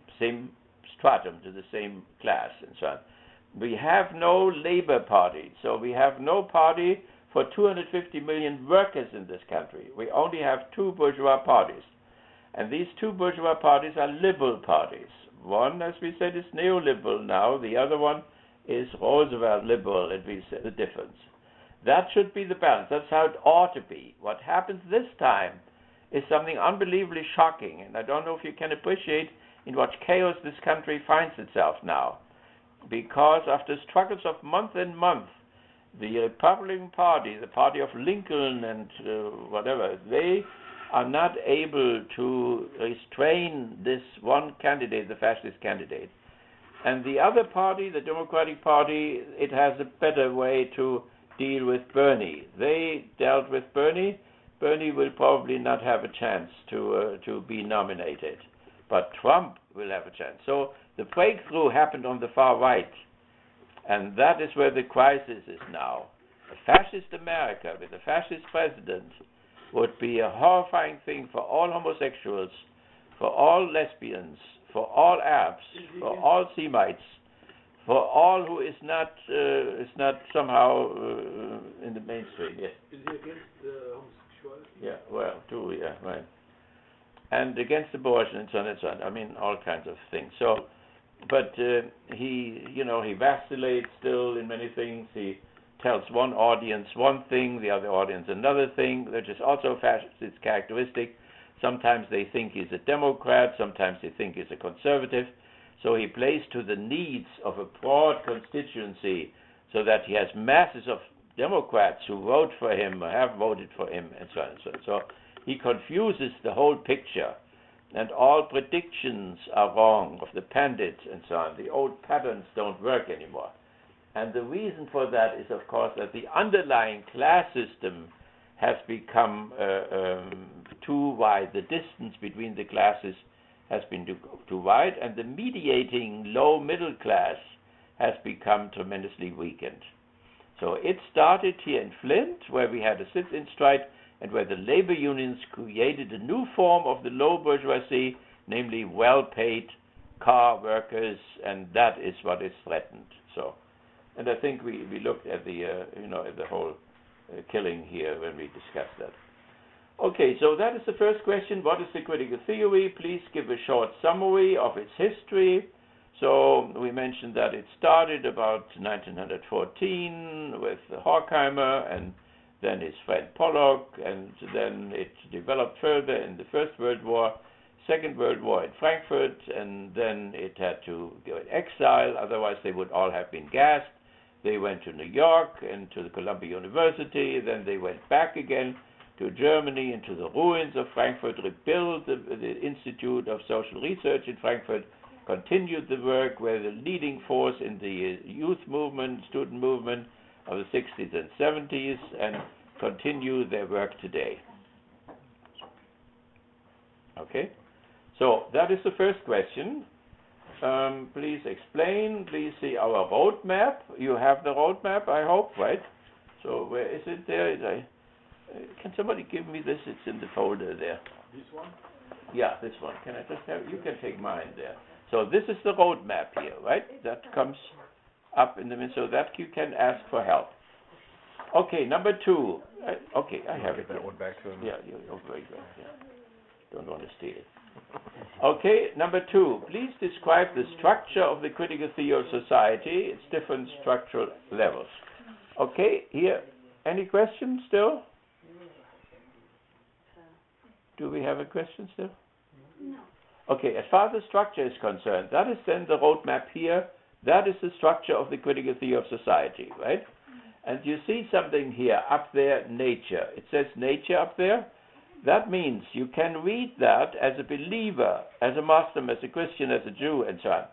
stratum, to the same class, and so on. We have no labor party, so we have no party for 250 million workers in this country. We only have two bourgeois parties. And these two bourgeois parties are liberal parties. One, as we said, is neoliberal now. The other one is Roosevelt liberal, and we said the difference. That should be the balance. That's how it ought to be. What happens this time is something unbelievably shocking, and I don't know if you can appreciate in what chaos this country finds itself now. Because after struggles of month and month, the Republican Party, the party of Lincoln and whatever, they are not able to restrain this one candidate, the fascist candidate. And the other party, the Democratic Party, it has a better way to deal with Bernie. They dealt with Bernie. Bernie will probably not have a chance to be nominated. But Trump will have a chance. So the breakthrough happened on the far right. And that is where the crisis is now. A fascist America with a fascist president would be a horrifying thing for all homosexuals, for all lesbians, for all Arabs, for all Semites, for all who is not somehow in the mainstream. Yes.
Is he against homosexuality?
Yeah, well, too, yeah, right. And against abortion and so on and so on. I mean, all kinds of things. So, but he vacillates still in many things. He tells one audience one thing, the other audience another thing, which is also fascist characteristic. Sometimes they think he's a Democrat, sometimes they think he's a conservative. So he plays to the needs of a broad constituency so that he has masses of Democrats who vote for him or have voted for him and so on and so on. So he confuses the whole picture, and all predictions are wrong of the pandits and so on. The old patterns don't work anymore. And the reason for that is, of course, that the underlying class system has become too wide. The distance between the classes has been too wide, and the mediating low middle class has become tremendously weakened. So it started here in Flint, where we had a sit-in strike, and where the labor unions created a new form of the low bourgeoisie, namely well-paid car workers, and that is what is threatened. So, and I think we looked at the at the whole killing here when we discussed that. Okay, so that is the first question. What is the critical theory? Please give a short summary of its history. So we mentioned that it started about 1914 with Horkheimer, and then his friend Pollock, and then it developed further in the First World War, Second World War in Frankfurt, and then it had to go in exile, otherwise they would all have been gassed. They went to New York and to the Columbia University, then they went back again to Germany, into the ruins of Frankfurt, rebuilt the Institute of Social Research in Frankfurt, continued the work, were the leading force in the youth movement, student movement of the 60s and 70s, and continue their work today. Okay? So that is the first question. Please explain. Please see our roadmap. You have the roadmap, I hope, right? So where is it there? Can somebody give me this? It's in the folder there.
This one?
Yeah, this one. Can I just have? You can take mine there. So this is the roadmap here, right? That comes up in the middle, so that you can ask for help. Okay, number 2. Okay, I have it.
That one back to him.
Yeah, you're very good. Yeah. Don't want to steal it. Okay, number 2. Please describe the structure of the critical theory of society, its different structural levels. Okay, here, any questions still? Do we have a question still?
No.
Okay, as far as the structure is concerned, that is then the roadmap here. That is the structure of the critical theory of society, right? And you see something here, up there, nature. It says nature up there. That means you can read that as a believer, as a Muslim, as a Christian, as a Jew, and so on.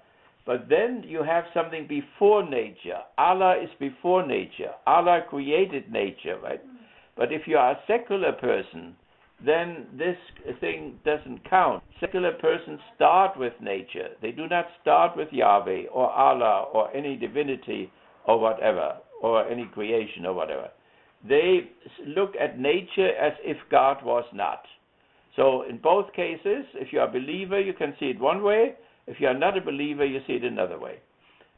But then you have something before nature. Allah is before nature. Allah created nature, right? But if you are a secular person, then this thing doesn't count. Secular persons start with nature. They do not start with Yahweh or Allah or any divinity or whatever, or any creation or whatever. They look at nature as if God was not. So in both cases, if you are a believer, you can see it one way. If you are not a believer, you see it another way.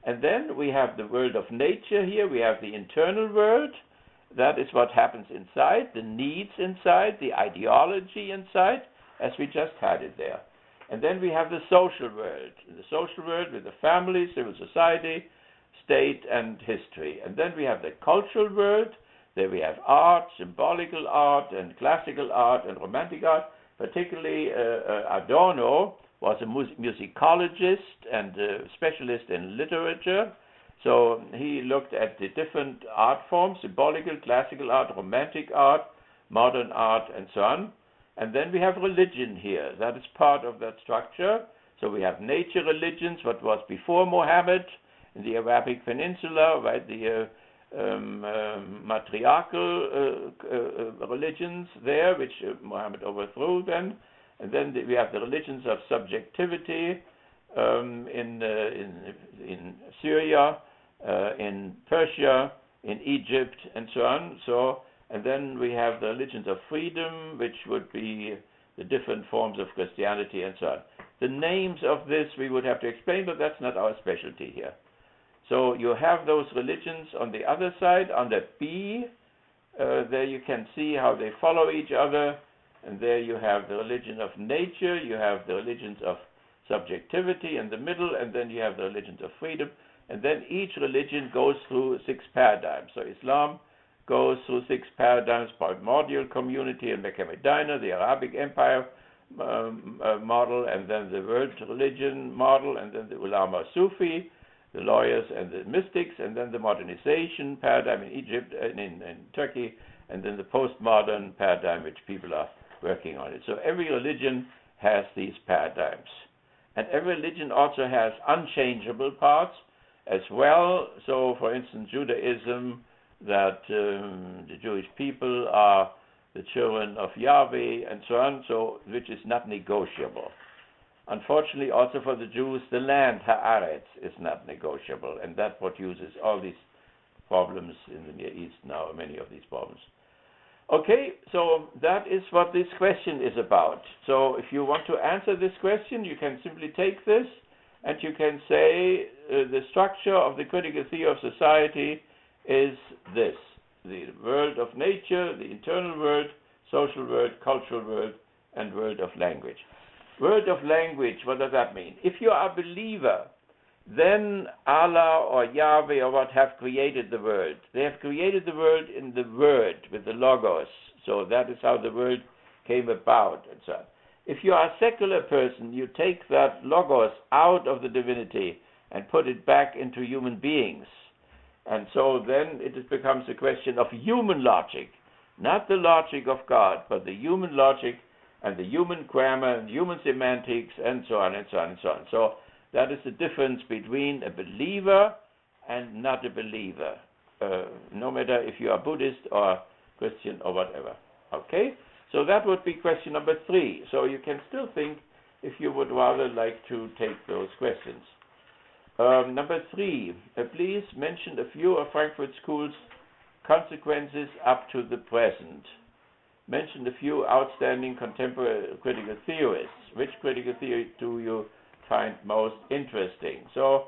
And then we have the world of nature here. We have the internal world. That is what happens inside, the needs inside, the ideology inside, as we just had it there. And then we have the social world. The social world with the family, civil society, state, and history. And then we have the cultural world. There we have art, symbolical art, and classical art, and romantic art. Particularly Adorno was a musicologist and a specialist in literature. So he looked at the different art forms, symbolical, classical art, romantic art, modern art, and so on. And then we have religion here. That is part of that structure. So we have nature religions, what was before Muhammad in the Arabic Peninsula, right? The matriarchal religions there, which Muhammad overthrew then. And then we have the religions of subjectivity in Syria, in Persia, in Egypt, and so on. And then we have the religions of freedom, which would be the different forms of Christianity, and so on. The names of this we would have to explain, but that's not our specialty here. So you have those religions on the other side, under B. There you can see how they follow each other. And there you have the religion of nature, you have the religions of subjectivity in the middle, and then you have the religions of freedom. And then each religion goes through 6 paradigms. So Islam goes through 6 paradigms: primordial community in Mecca, Medina, the Arabic Empire model, and then the world religion model, and then the ulama Sufi, the lawyers and the mystics, and then the modernization paradigm in Egypt and in Turkey, and then the postmodern paradigm, which people are working on it. So every religion has these paradigms. And every religion also has unchangeable parts as well. So, for instance, Judaism, that the Jewish people are the children of Yahweh, and so on, so which is not negotiable. Unfortunately, also for the Jews, the land, Haaretz, is not negotiable, and that produces all these problems in the Near East now, many of these problems. Okay, so that is what this question is about. So if you want to answer this question, you can simply take this, and you can say the structure of the critical theory of society is this: the world of nature, the internal world, social world, cultural world, and world of language. Word of language, what does that mean? If you are a believer, then Allah or Yahweh or what have created the world. They have created the world in the word, with the logos. So that is how the world came about, and so on. If you are a secular person, you take that logos out of the divinity and put it back into human beings. And so then it becomes a question of human logic, not the logic of God, but the human logic and the human grammar and human semantics, and so on and so on and so on. So that is the difference between a believer and not a believer, no matter if you are Buddhist or Christian or whatever. Okay? So that would be question number 3. So you can still think if you would rather like to take those questions. Number 3, please mention a few of Frankfurt School's consequences up to the present. Mention a few outstanding contemporary critical theorists. Which critical theory do you find most interesting? So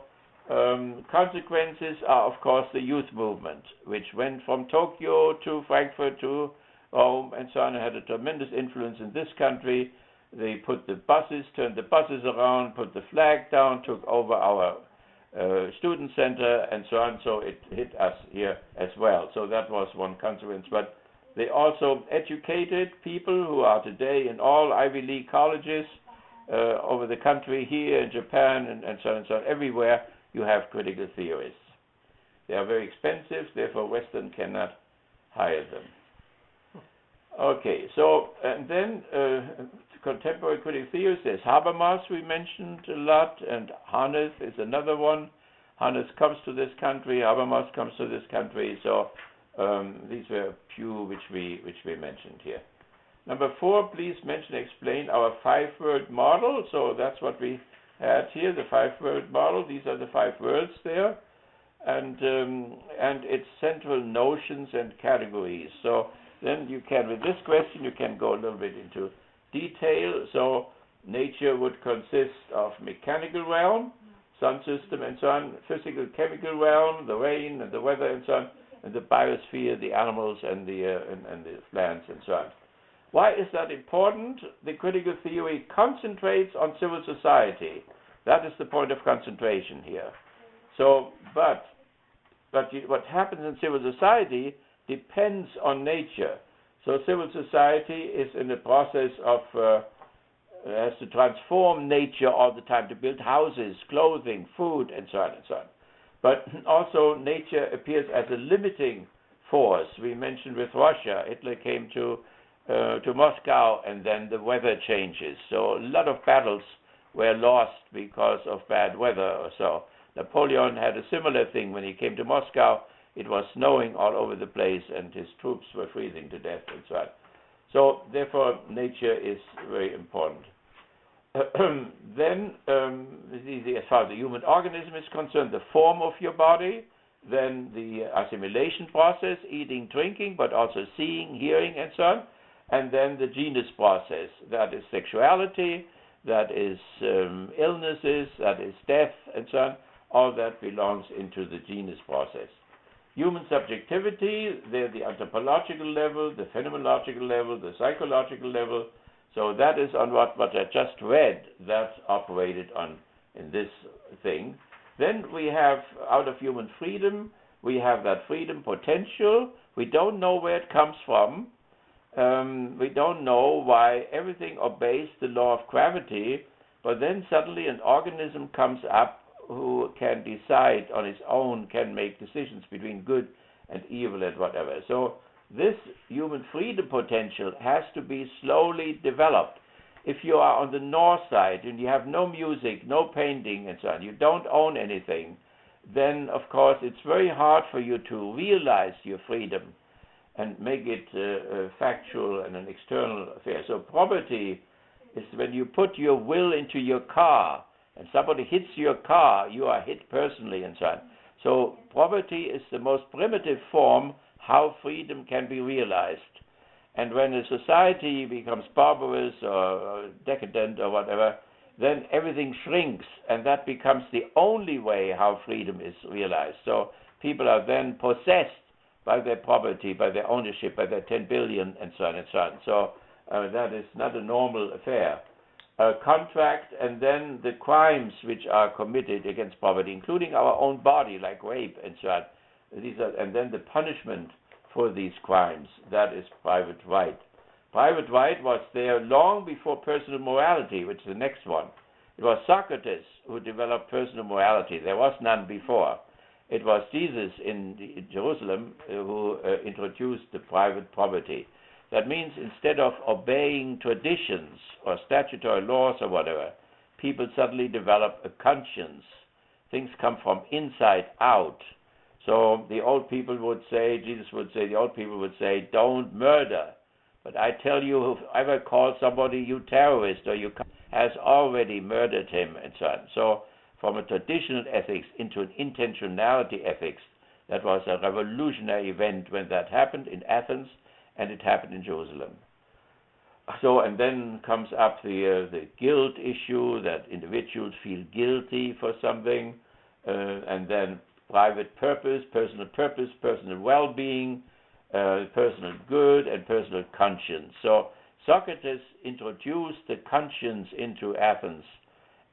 consequences are, of course, the youth movement, which went from Tokyo to Frankfurt to Rome and so on, and had a tremendous influence in this country. They put the buses, turned the buses around, put the flag down, took over our student center, and so on. So it hit us here as well. So that was one consequence. But they also educated people who are today in all Ivy League colleges over the country, here in Japan, and so on and so on. Everywhere you have critical theorists. They are very expensive, therefore Western cannot hire them. Okay, so and then contemporary critical theorists, there's Habermas, we mentioned a lot, and Hannes is another one. Hannes comes to this country, Habermas comes to this country, so These were a few which we mentioned here. Number 4, please mention, explain our 5-word model. So that's what we had here, the 5-word model. These are the 5 words there, and its central notions and categories. So then you can, with this question, you can go a little bit into detail. So nature would consist of mechanical realm, sun system, and so on, physical, chemical realm, the rain and the weather, and so on, and the biosphere, the animals and the plants, and so on. Why is that important? The critical theory concentrates on civil society. That is the point of concentration here. So, but what happens in civil society depends on nature. So civil society is in the process of has to transform nature all the time, to build houses, clothing, food, and so on and so on. But also nature appears as a limiting force. We mentioned with Russia, Hitler came to Moscow, and then the weather changes. So a lot of battles were lost because of bad weather or so. Napoleon had a similar thing. When he came to Moscow, it was snowing all over the place, and his troops were freezing to death and so on. So therefore, nature is very important. Then, as far as the human organism is concerned, the form of your body, then the assimilation process, eating, drinking, but also seeing, hearing, and so on, and then the genus process, that is sexuality, that is illnesses, that is death, and so on. All that belongs into the genus process. Human subjectivity, there the anthropological level, the phenomenological level, the psychological level. So that is on what I just read, that operated on in this thing. Then we have, out of human freedom, we have that freedom potential. We don't know where it comes from. We don't know why everything obeys the law of gravity, but then suddenly an organism comes up who can decide on its own, can make decisions between good and evil and whatever. So this human freedom potential has to be slowly developed. If you are on the north side and you have no music, no painting, and so on, you don't own anything, then of course it's very hard for you to realize your freedom and make it factual and an external affair. So property is when you put your will into your car and somebody hits your car, you are hit personally and so on. So property is the most primitive form how freedom can be realized. And when a society becomes barbarous or decadent or whatever, then everything shrinks, and that becomes the only way how freedom is realized. So people are then possessed by their property, by their ownership, by their 10 billion, and so on and so on. So that is not a normal affair. Contract, and then the crimes which are committed against property, including our own body, like rape and so on. These are, and then the punishment for these crimes, that is private right. Private right was there long before personal morality, which is the next one. It was Socrates who developed personal morality. There was none before. It was Jesus in Jerusalem who introduced the private property. That means instead of obeying traditions or statutory laws or whatever, people suddenly develop a conscience. Things come from inside out. So the old people would say, Jesus would say, the old people would say, don't murder. But I tell you, whoever calls somebody you terrorist or you has already murdered him, and so on. So from a traditional ethics into an intentionality ethics, that was a revolutionary event when that happened in Athens, and it happened in Jerusalem. So, and then comes up the guilt issue, that individuals feel guilty for something, and then private purpose, personal well-being, personal good, and personal conscience. So Socrates introduced the conscience into Athens,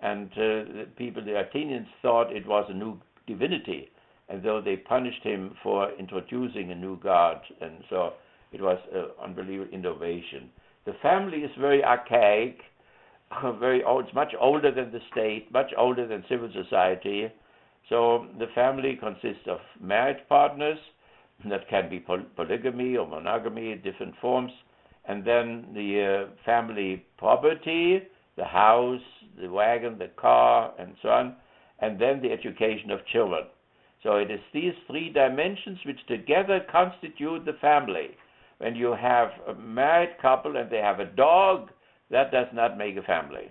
and the Athenians thought it was a new divinity, and though they punished him for introducing a new god, and so it was an unbelievable innovation. The family is very archaic, very old. It's much older than the state, much older than civil society. So the family consists of married partners, that can be polygamy or monogamy, different forms, and then the family property, the house, the wagon, the car, and so on, and then the education of children. So it is these three dimensions which together constitute the family. When you have a married couple and they have a dog, that does not make a family.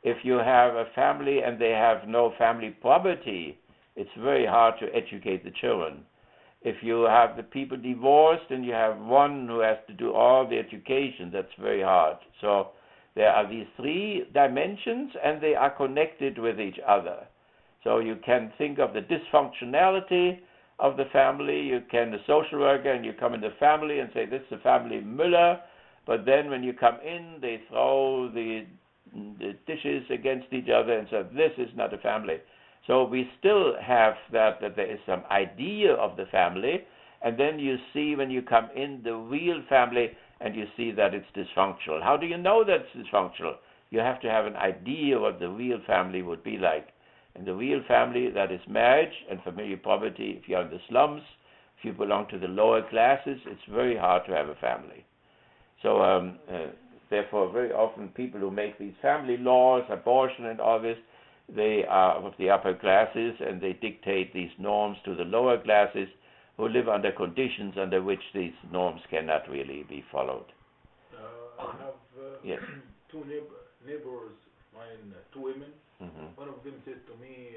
If you have a family and they have no family property, it's very hard to educate the children. If you have the people divorced and you have one who has to do all the education, that's very hard. So there are these three dimensions and they are connected with each other. So you can think of the dysfunctionality of the family. You can, the social worker, and you come in the family and say, this is the family Müller, but then when you come in, they throw the dishes against each other and say, this is not a family. So we still have that there is some idea of the family, and then you see when you come in the real family and you see that it's dysfunctional. How do you know that it's dysfunctional? You have to have an idea what the real family would be like. And the real family, that is marriage and family property. If you're in the slums, if you belong to the lower classes, it's very hard to have a family. So therefore, very often people who make these family laws, abortion and all this, they are of the upper classes and they dictate these norms to the lower classes who live under conditions under which these norms cannot really be followed.
I have
yes.
two neighbors, mine, two women.
Mm-hmm.
One of them said to me,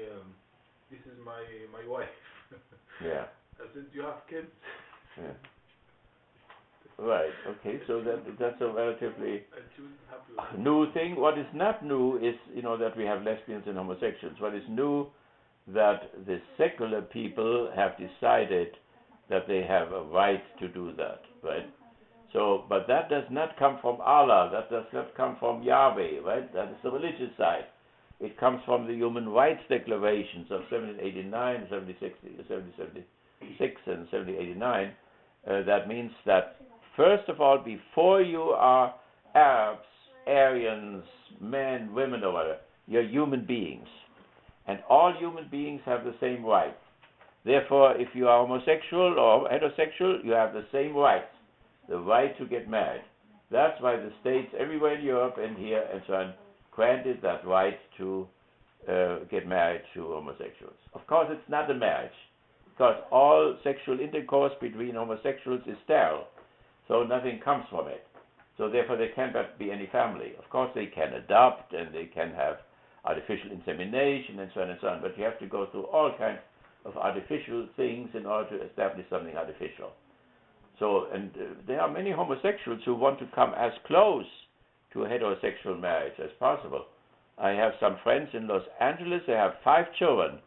this is my wife.
Yeah.
I said, you have kids?
Yeah. Right, okay, so that's a relatively new thing. What is not new is, that we have lesbians and homosexuals. What is new, that the secular people have decided that they have a right to do that, right? So, but that does not come from Allah, that does not come from Yahweh, right? That is the religious side. It comes from the Human Rights Declarations of 1789, 1776, and 1789. That means that, first of all, before you are Arabs, Aryans, men, women, or whatever, you're human beings. And all human beings have the same rights. Therefore, if you are homosexual or heterosexual, you have the same rights. The right to get married. That's why the states everywhere in Europe and here and so on granted that right to get married to homosexuals. Of course, it's not a marriage, because all sexual intercourse between homosexuals is sterile, so nothing comes from it. So therefore, there cannot be any family. Of course, they can adopt and they can have artificial insemination and so on, but you have to go through all kinds of artificial things in order to establish something artificial. So, and there are many homosexuals who want to come as close to a heterosexual marriage as possible. I have some friends in Los Angeles, they have 5 children,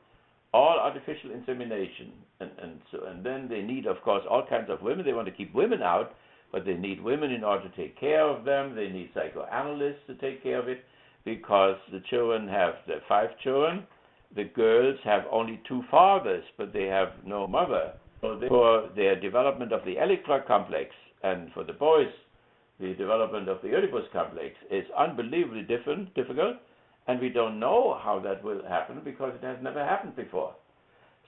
all artificial insemination. And then they need, of course, all kinds of women. They want to keep women out, but they need women in order to take care of them. They need psychoanalysts to take care of it, because the children have the 5 children. The girls have only 2 fathers, but they have no mother. So therefore, their development of the Electra complex, and for the boys, the development of the Oedipus complex is unbelievably difficult, and we don't know how that will happen because it has never happened before.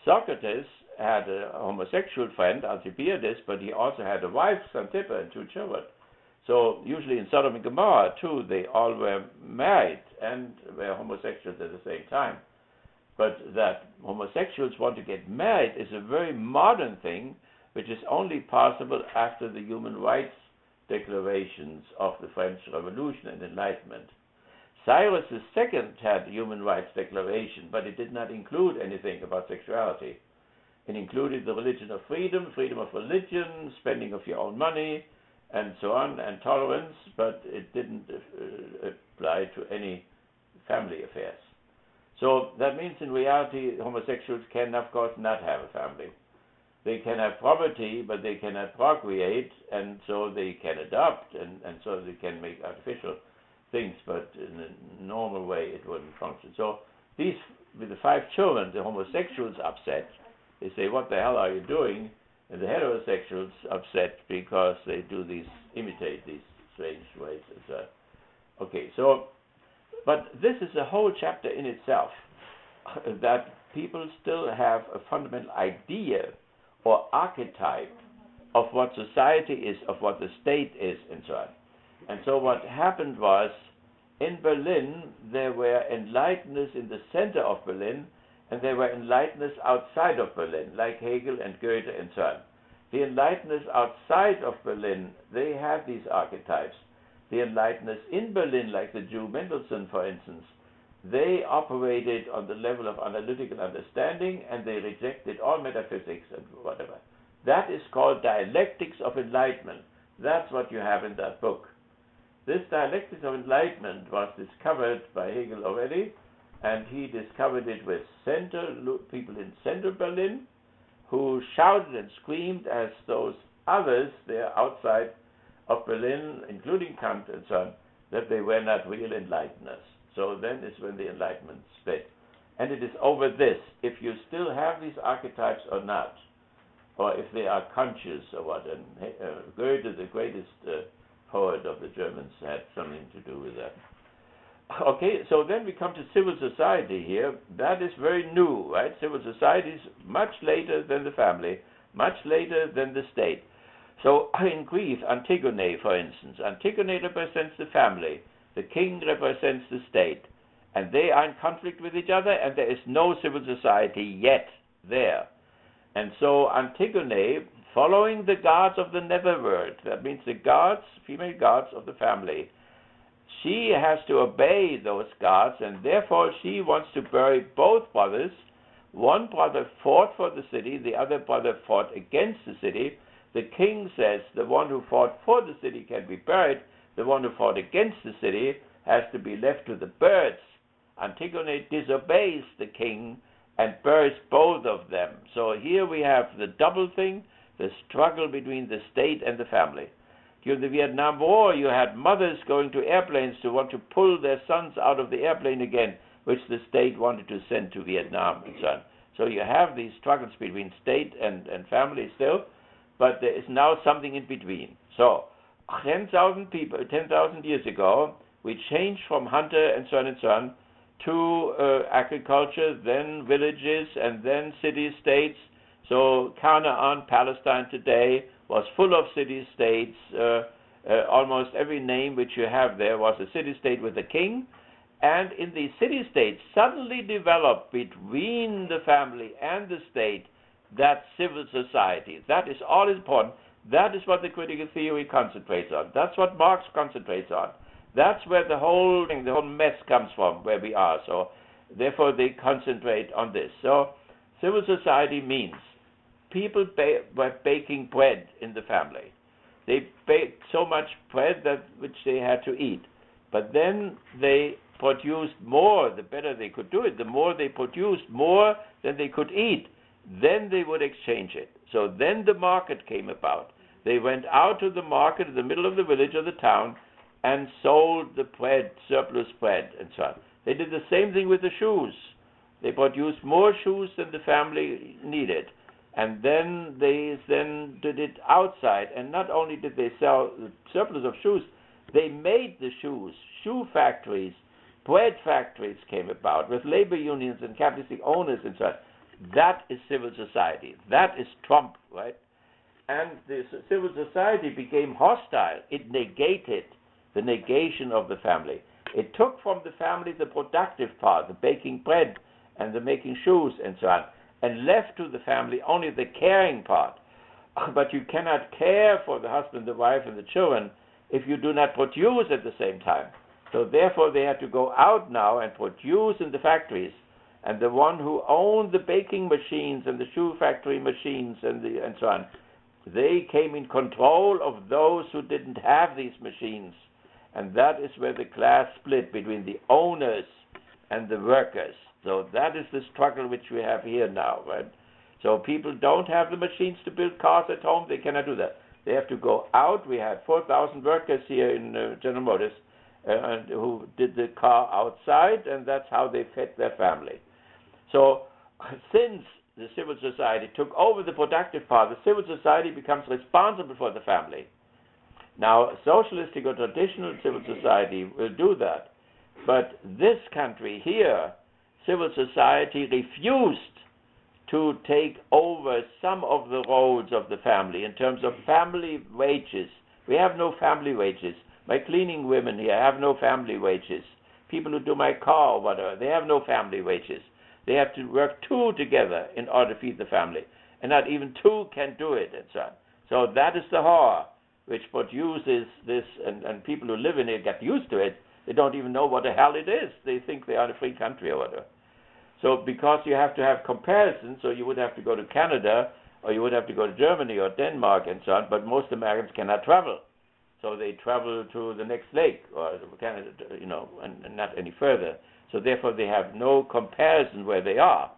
Socrates had a homosexual friend, Alcibiades, but he also had a wife, Xanthippe, and 2 children. So usually in Sodom and Gomorrah too, they all were married and were homosexuals at the same time. But that homosexuals want to get married is a very modern thing, which is only possible after the human rights declarations of the French Revolution and Enlightenment. Cyrus II had a human rights declaration, but it did not include anything about sexuality. It included the religion of freedom, freedom of religion, spending of your own money, and so on, and tolerance, but it didn't apply to any family affairs. So that means in reality, homosexuals can, of course, not have a family. They can have property, but they cannot procreate, and so they can adopt, and so they can make artificial things, but in a normal way it wouldn't function. So these, with the 5 children, the homosexuals upset. They say, what the hell are you doing? And the heterosexuals upset because they imitate these strange ways. Okay, so, but this is a whole chapter in itself, that people still have a fundamental idea or archetype of what society is, of what the state is, and so on. And so what happened was, in Berlin, there were enlighteners in the center of Berlin, and there were enlighteners outside of Berlin, like Hegel and Goethe and so on. The enlighteners outside of Berlin, they had these archetypes. The enlighteners in Berlin, like the Jew Mendelssohn, for instance, they operated on the level of analytical understanding, and they rejected all metaphysics and whatever. That is called dialectics of enlightenment. That's what you have in that book. This dialectics of enlightenment was discovered by Hegel already, and he discovered it with people in central Berlin who shouted and screamed as those others there outside of Berlin, including Kant and so on, that they were not real enlighteners. So then is when the Enlightenment split. And it is over this, if you still have these archetypes or not, or if they are conscious or what. And Goethe, the greatest poet of the Germans, had something to do with that. Okay, so then we come to civil society here. That is very new, right? Civil society is much later than the family, much later than the state. So in Greece, Antigone, for instance, Antigone represents the family. The king represents the state, and they are in conflict with each other, and there is no civil society yet there. And so Antigone, following the gods of the netherworld, that means the gods, female gods of the family, she has to obey those gods, and therefore she wants to bury both brothers. One brother fought for the city, the other brother fought against the city. The king says the one who fought for the city can be buried. The one who fought against the city has to be left to the birds. Antigone disobeys the king and buries both of them. So here we have the double thing, the struggle between the state and the family. During the Vietnam War, you had mothers going to airplanes to want to pull their sons out of the airplane again, which the state wanted to send to Vietnam and so on. So you have these struggles between state and family still, but there is now something in between. So 10,000 people, 10,000 years ago, we changed from hunter and so on to agriculture, then villages, and then city-states. So Canaan, Palestine today, was full of city-states. Almost every name which you have there was a city-state with a king. And in these city-states suddenly developed between the family and the state that civil society. That is all important. That is what the critical theory concentrates on. That's what Marx concentrates on. That's where the whole thing, the whole mess comes from, where we are. So therefore they concentrate on this. So civil society means people were baking bread in the family. They baked so much bread that which they had to eat. But then they produced more. The better they could do it, the more they produced more than they could eat. Then they would exchange it. So then the market came about. They went out to the market in the middle of the village or the town and sold the bread, surplus bread, and so on. They did the same thing with the shoes. They produced more shoes than the family needed. And then they did it outside. And not only did they sell the surplus of shoes, they made the shoes. Shoe factories, bread factories came about with labor unions and capitalistic owners and so on. That is civil society. That is Trump, right? And the civil society became hostile. It negated the negation of the family. It took from the family the productive part, the baking bread and the making shoes and so on, and left to the family only the caring part. But you cannot care for the husband, the wife, and the children if you do not produce at the same time. So therefore they had to go out now and produce in the factories. And the one who owned the baking machines and the shoe factory machines and so on, they came in control of those who didn't have these machines. And that is where the class split between the owners and the workers. So that is the struggle which we have here now, right? So people don't have the machines to build cars at home. They cannot do that. They have to go out. We had 4,000 workers here in General Motors who did the car outside, and that's how they fed their family. So since the civil society took over the productive part, the civil society becomes responsible for the family. Now, socialistic or traditional civil society will do that. But this country here, civil society refused to take over some of the roles of the family in terms of family wages. We have no family wages. My cleaning women here have no family wages. People who do my car or whatever, they have no family wages. They have to work two together in order to feed the family. And not even two can do it, and so on. So that is the horror which produces this, and people who live in it get used to it. They don't even know what the hell it is. They think they are in a free country or whatever. So because you have to have comparisons, so you would have to go to Canada, or you would have to go to Germany or Denmark and so on, but most Americans cannot travel. So they travel to the next lake, or Canada, and not any further. So therefore they have no comparison where they are.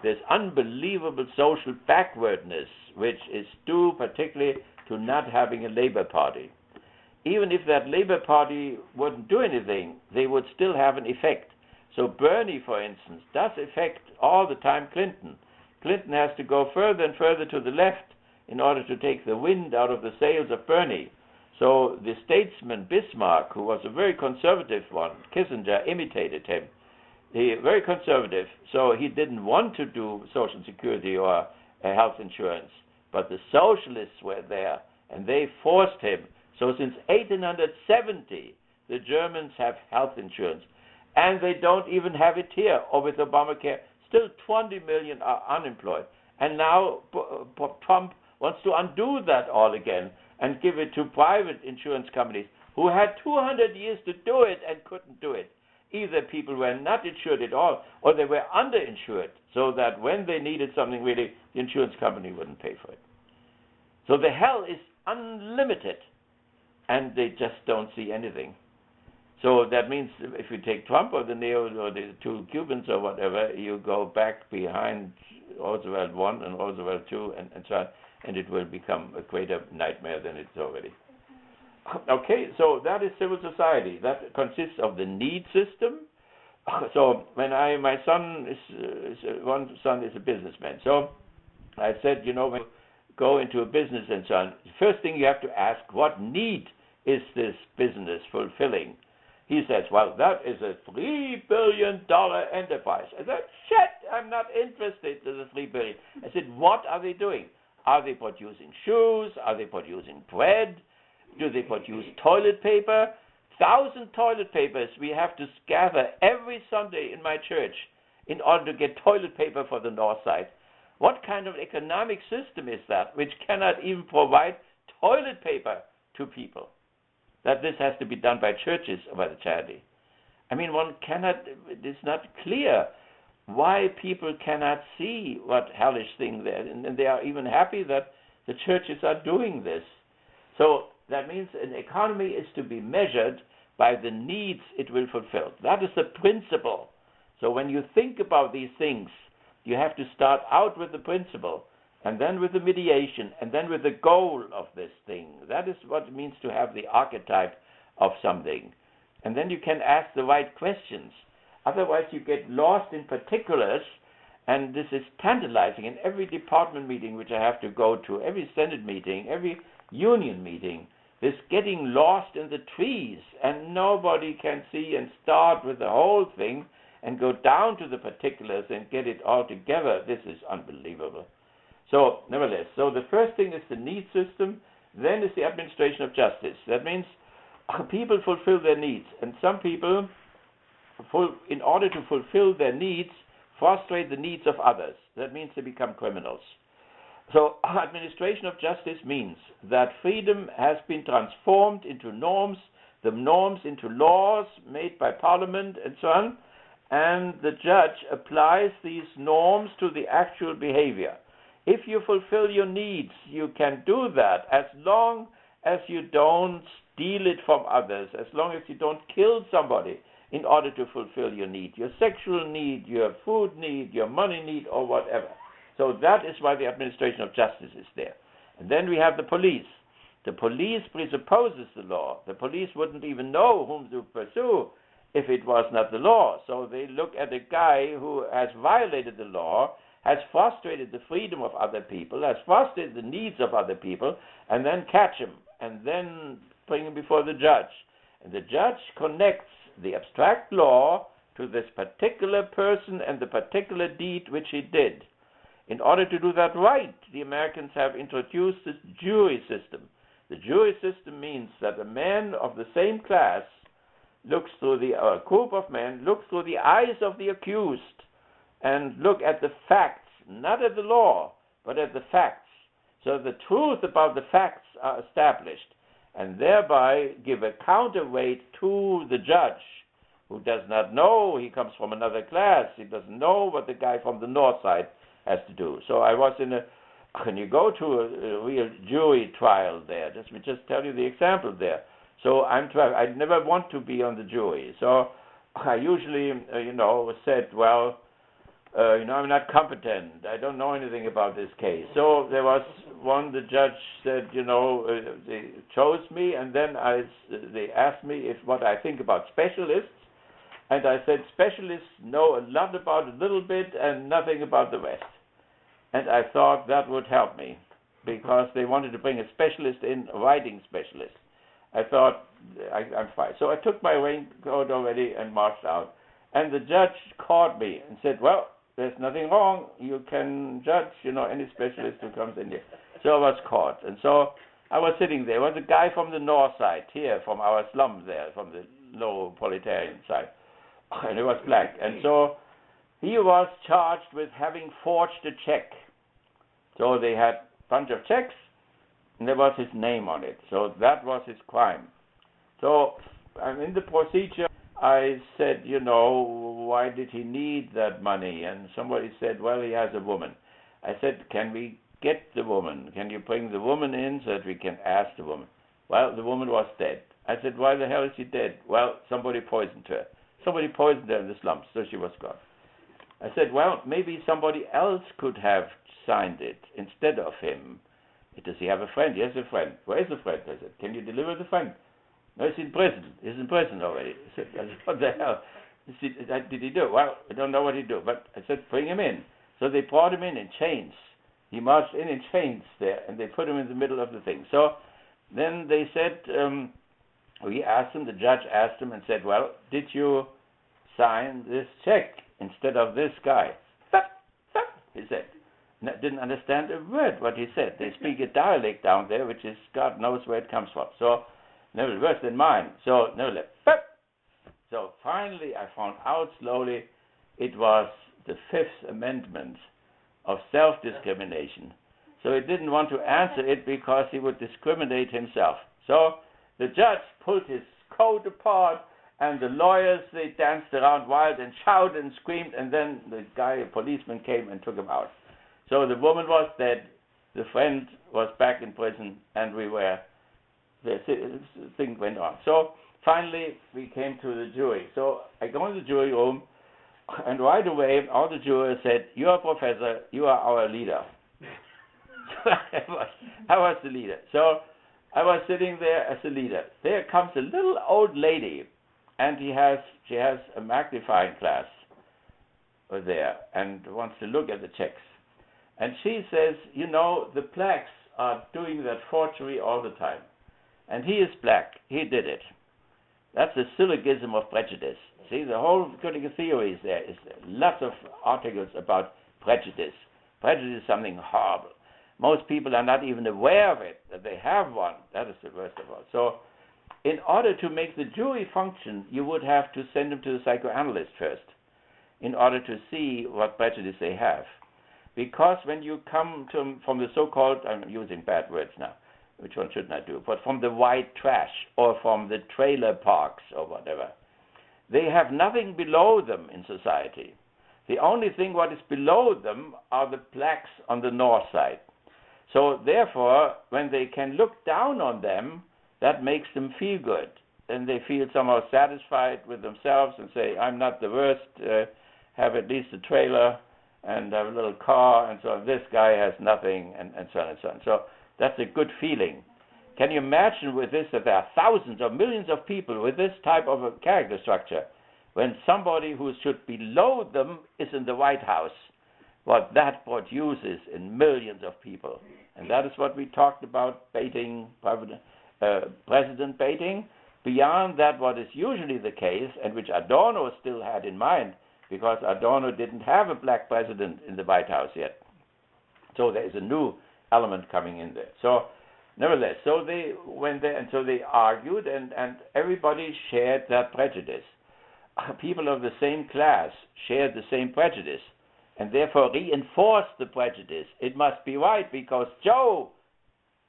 There's unbelievable social backwardness, which is due particularly to not having a Labour Party. Even if that Labour Party wouldn't do anything, they would still have an effect. So Bernie, for instance, does affect all the time Clinton. Clinton has to go further and further to the left in order to take the wind out of the sails of Bernie. So the statesman Bismarck, who was a very conservative one, Kissinger imitated him. Very conservative, so he didn't want to do Social Security or health insurance. But the socialists were there, and they forced him. So since 1870, the Germans have health insurance. And they don't even have it here, or with Obamacare. Still 20 million are unemployed. And now Trump wants to undo that all again and give it to private insurance companies who had 200 years to do it and couldn't do it. Either people were not insured at all, or they were underinsured, so that when they needed something really, the insurance company wouldn't pay for it. So the hell is unlimited, and they just don't see anything. So that means if you take Trump or the Neo or the two Cubans or whatever, you go back behind Roosevelt I and Roosevelt II and so on, and it will become a greater nightmare than it's already. Okay, so that is civil society. That consists of the need system. So when my son one son is a businessman. So I said, when you go into a business and so on, the first thing you have to ask, what need is this business fulfilling? He says, well, that is a $3 billion enterprise. I said, shit, I'm not interested in the $3 billion. I said, what are they doing? Are they producing shoes? Are they producing bread? Do they produce toilet paper? 1,000 toilet papers we have to gather every Sunday in my church in order to get toilet paper for the north side. What kind of economic system is that which cannot even provide toilet paper to people? That this has to be done by churches or by the charity. I mean, it's not clear why people cannot see what hellish thing there, and they are even happy that the churches are doing this. So that means an economy is to be measured by the needs it will fulfill. That is the principle. So when you think about these things, you have to start out with the principle, and then with the mediation, and then with the goal of this thing. That is what it means to have the archetype of something. And then you can ask the right questions. Otherwise you get lost in particulars, and this is tantalizing. In every department meeting which I have to go to, every Senate meeting, every union meeting, this getting lost in the trees, and nobody can see and start with the whole thing and go down to the particulars and get it all together. This is unbelievable. So, nevertheless, the first thing is the need system, then is the administration of justice. That means people fulfill their needs, and some people, in order to fulfill their needs, frustrate the needs of others. That means they become criminals. So administration of justice means that freedom has been transformed into norms, the norms into laws made by parliament and so on, and the judge applies these norms to the actual behavior. If you fulfill your needs, you can do that as long as you don't steal it from others, as long as you don't kill somebody in order to fulfill your need, your sexual need, your food need, your money need, or whatever. So that is why the administration of justice is there. And then we have the police. The police presupposes the law. The police wouldn't even know whom to pursue if it was not the law. So they look at a guy who has violated the law, has frustrated the freedom of other people, has frustrated the needs of other people, and then catch him, and then bring him before the judge. And the judge connects the abstract law to this particular person and the particular deed which he did. In order to do that right, the Americans have introduced this jury system. The jury system means that a man of the same class looks through a group of men looks through the eyes of the accused and look at the facts, not at the law, but at the facts. So the truth about the facts are established, and thereby give a counterweight to the judge, who does not know, he comes from another class, he doesn't know what the guy from the north side has to do. So I was when you go to a real jury trial there, let me just tell you the example there. So I never want to be on the jury. So I usually, said, well, I'm not competent. I don't know anything about this case. So there was one, the judge said, they chose me, and then they asked me what I think about specialists. And I said, specialists know a lot about a little bit and nothing about the rest. And I thought that would help me, because they wanted to bring a specialist in, a writing specialist. I thought, I'm fine. So I took my raincoat already and marched out. And the judge caught me and said, well, there's nothing wrong. You can judge, any specialist who comes in here. So I was caught. And so I was sitting there. There was a guy from the north side here, from our slums there, from the low proletarian side. And he was black. And so he was charged with having forged a check. So they had a bunch of checks, and there was his name on it. So that was his crime. So in the procedure, I said, why did he need that money? And somebody said, well, he has a woman. I said, can we get the woman? Can you bring the woman in so that we can ask the woman? Well, the woman was dead. I said, why the hell is she dead? Well, somebody poisoned her. Somebody poisoned her in the slums, so she was gone. I said, well, maybe somebody else could have signed it instead of him. Does he have a friend? He has a friend. Where is the friend? I said, can you deliver the friend? No, he's in prison. He's in prison already. I said, what the hell did he do? Well, I don't know what he do, but I said, bring him in. So they brought him in chains. He marched in chains there, and they put him in the middle of the thing. So then they said, we asked him, the judge asked him and said, well, did you sign this check instead of this guy? He said. Didn't understand a word what he said. They speak a dialect down there, which is God knows where it comes from. So, nevertheless, worse than mine. So, nevertheless, so finally I found out slowly it was the Fifth Amendment of self-discrimination. So he didn't want to answer it because he would discriminate himself. So the judge pulled his coat apart, and the lawyers, they danced around wild and shouted and screamed, and then the guy, a policeman, came and took him out. So the woman was dead, the friend was back in prison, and the thing went on. So finally we came to the jury. So I go in the jury room, and right away all the jurors said, you are a professor, you are our leader. So I was the leader. So I was sitting there as a leader. There comes a little old lady, and she has a magnifying glass there and wants to look at the checks. And she says, the blacks are doing that forgery all the time. And he is black. He did it. That's a syllogism of prejudice. See, the whole critical theory is there. Is lots of articles about prejudice. Prejudice is something horrible. Most people are not even aware of it, that they have one. That is the worst of all. So in order to make the jury function, you would have to send them to the psychoanalyst first in order to see what prejudice they have. Because when you come from the so-called, I'm using bad words now, which one should not do, but from the white trash or from the trailer parks or whatever, they have nothing below them in society. The only thing what is below them are the blacks on the north side. So therefore, when they can look down on them, that makes them feel good. Then they feel somehow satisfied with themselves and say, I'm not the worst, have at least a trailer and have a little car, and so on. This guy has nothing, and so on and so on. So that's a good feeling. Can you imagine with this that there are thousands or millions of people with this type of a character structure, when somebody who should be below them is in the White House, what that produces in millions of people? And that is what we talked about, baiting, president baiting. Beyond that, what is usually the case, and which Adorno still had in mind, because Adorno didn't have a black president in the White House yet. So there is a new element coming in there. So nevertheless, so they went there, and so they argued, and everybody shared that prejudice. People of the same class shared the same prejudice. and therefore reinforce the prejudice. It must be right because Joe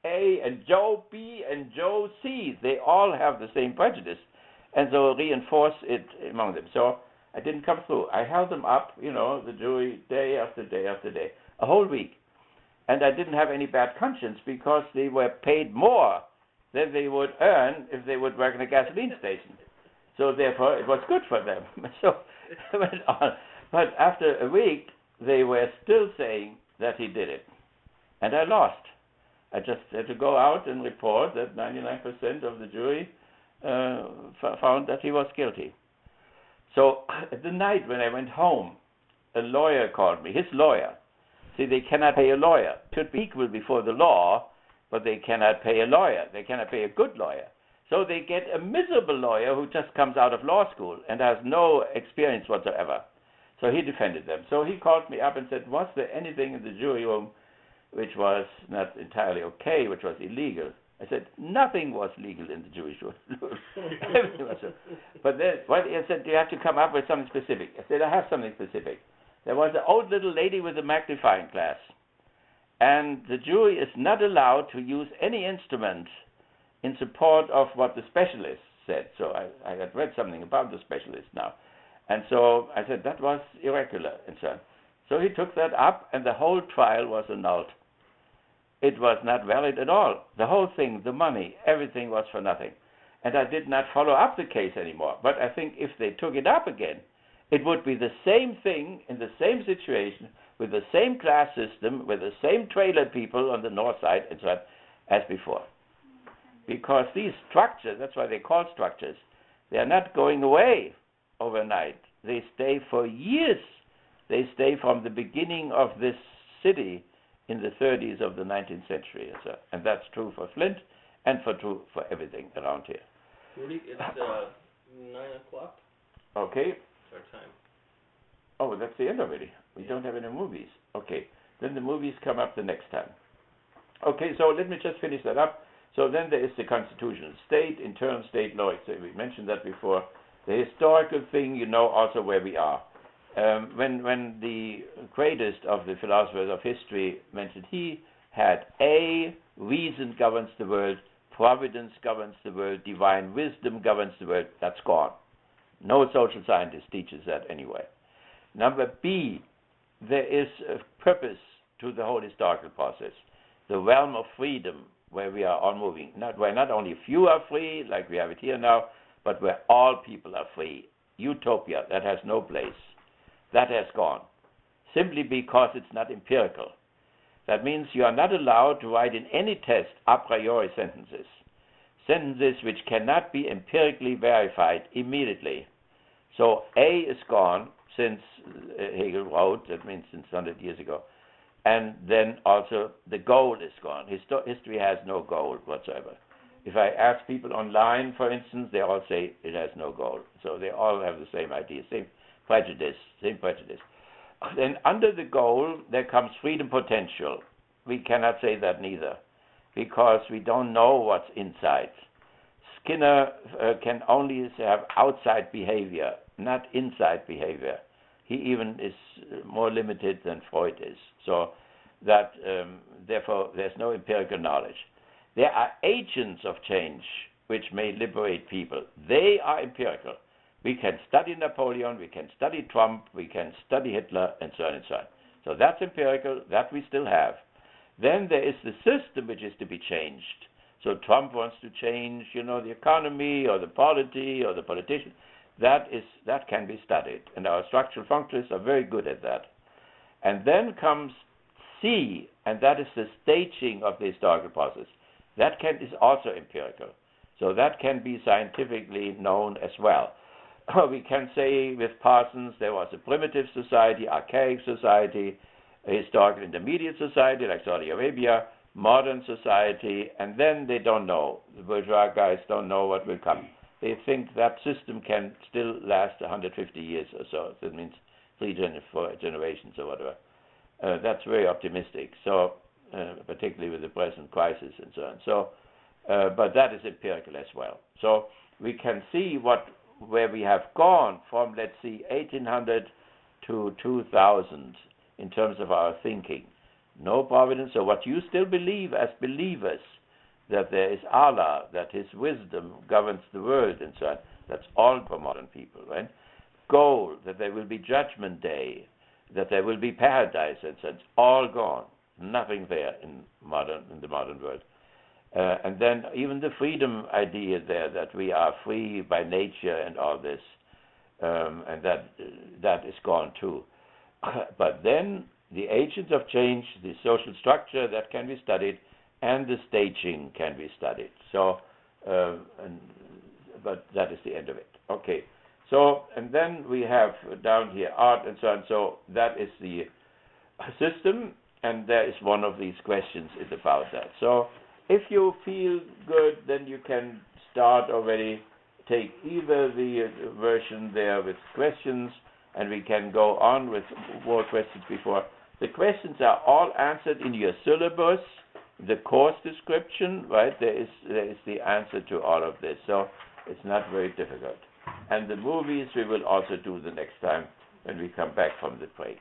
A and Joe B and Joe C, they all have the same prejudice, and so reinforce it among them. So I didn't come through. I held them up, the jury, day after day after day, a whole week. And I didn't have any bad conscience because they were paid more than they would earn if they would work in a gasoline station. So therefore, it was good for them. So I went on. But after a week, they were still saying that he did it. And I lost. I just had to go out and report that 99% of the jury found that he was guilty. So the night when I went home, a lawyer called me, his lawyer. See, they cannot pay a lawyer. Should be equal before the law, but they cannot pay a lawyer. They cannot pay a good lawyer. So they get a miserable lawyer who just comes out of law school and has no experience whatsoever. So he defended them. So he called me up and said, was there anything in the jury room which was not entirely okay, which was illegal? I said, nothing was legal in the Jewish room. But then, he said, you have to come up with something specific. I said, I have something specific. There was an old little lady with a magnifying glass, and the jury is not allowed to use any instrument in support of what the specialist said. So I had read something about the specialist now. And so I said, that was irregular, and so on. So he took that up, and the whole trial was annulled. It was not valid at all. The whole thing, the money, everything was for nothing. And I did not follow up the case anymore. But I think if they took it up again, it would be the same thing in the same situation, with the same class system, with the same trailer people on the north side, and so on, as before. Because these structures, that's why they're called structures, they are not going away overnight. They stay for years. They stay from the beginning of this city in the 30s of the 19th century. And that's true for Flint and true for everything around here.
Rudy, it's 9 o'clock.
Okay.
Our time.
Oh, that's the end already. We don't have any movies. Okay. Then the movies come up the next time. Okay, so let me just finish that up. So then there is the constitutional state, internal state law. So we mentioned that before. The historical thing, also where we are. When the greatest of the philosophers of history mentioned, he had reason governs the world, providence governs the world, divine wisdom governs the world. That's gone. No social scientist teaches that anyway. Number B, there is a purpose to the whole historical process. The realm of freedom where we are all moving. Where not only few are free, like we have it here now, but where all people are free. Utopia, that has no place. That has gone. Simply because it's not empirical. That means you are not allowed to write in any test a priori sentences. Sentences which cannot be empirically verified immediately. So A is gone since Hegel wrote, that means since 100 years ago. And then also the goal is gone. History has no goal whatsoever. If I ask people online, for instance, they all say it has no goal. So they all have the same idea, same prejudice. Then under the goal, there comes freedom potential. We cannot say that neither, because we don't know what's inside. Skinner can only have outside behavior, not inside behavior. He even is more limited than Freud is. So that therefore there's no empirical knowledge. There are agents of change which may liberate people. They are empirical. We can study Napoleon, we can study Trump, we can study Hitler, and so on and so on. So that's empirical, that we still have. Then there is the system which is to be changed. So Trump wants to change, the economy or the polity or the politician. That can be studied, and our structural functionalists are very good at that. And then comes C, and that is the staging of the historical process. That is also empirical. So that can be scientifically known as well. We can say with Parsons there was a primitive society, archaic society, a historical intermediate society like Saudi Arabia, modern society, and then they don't know. The bourgeois guys don't know what will come. They think that system can still last 150 years or so. That means 4 generations or whatever. That's very optimistic. So, particularly with the present crisis and so on. So, but that is empirical as well. So we can see where we have gone from, let's see, 1800 to 2000. in terms of our thinking. No providence. So what you still believe as believers, that there is Allah, that His wisdom governs the world and so on, that's all for modern people, right? Goal, that there will be judgment day, that there will be paradise, and so on. It's all gone. Nothing there in the modern world. And then even the freedom idea there, that we are free by nature and all this, and that is gone too. But then the agents of change, the social structure, that can be studied, and the staging can be studied. So, but that is the end of it. Okay. So, and then we have down here art and so on. So that is the system, and there is one of these questions is about that. So if you feel good, then you can start already, take either the version there with questions, and we can go on with more questions before. The questions are all answered in your syllabus, the course description, right? There is the answer to all of this, so it's not very difficult. And the movies we will also do the next time when we come back from the break.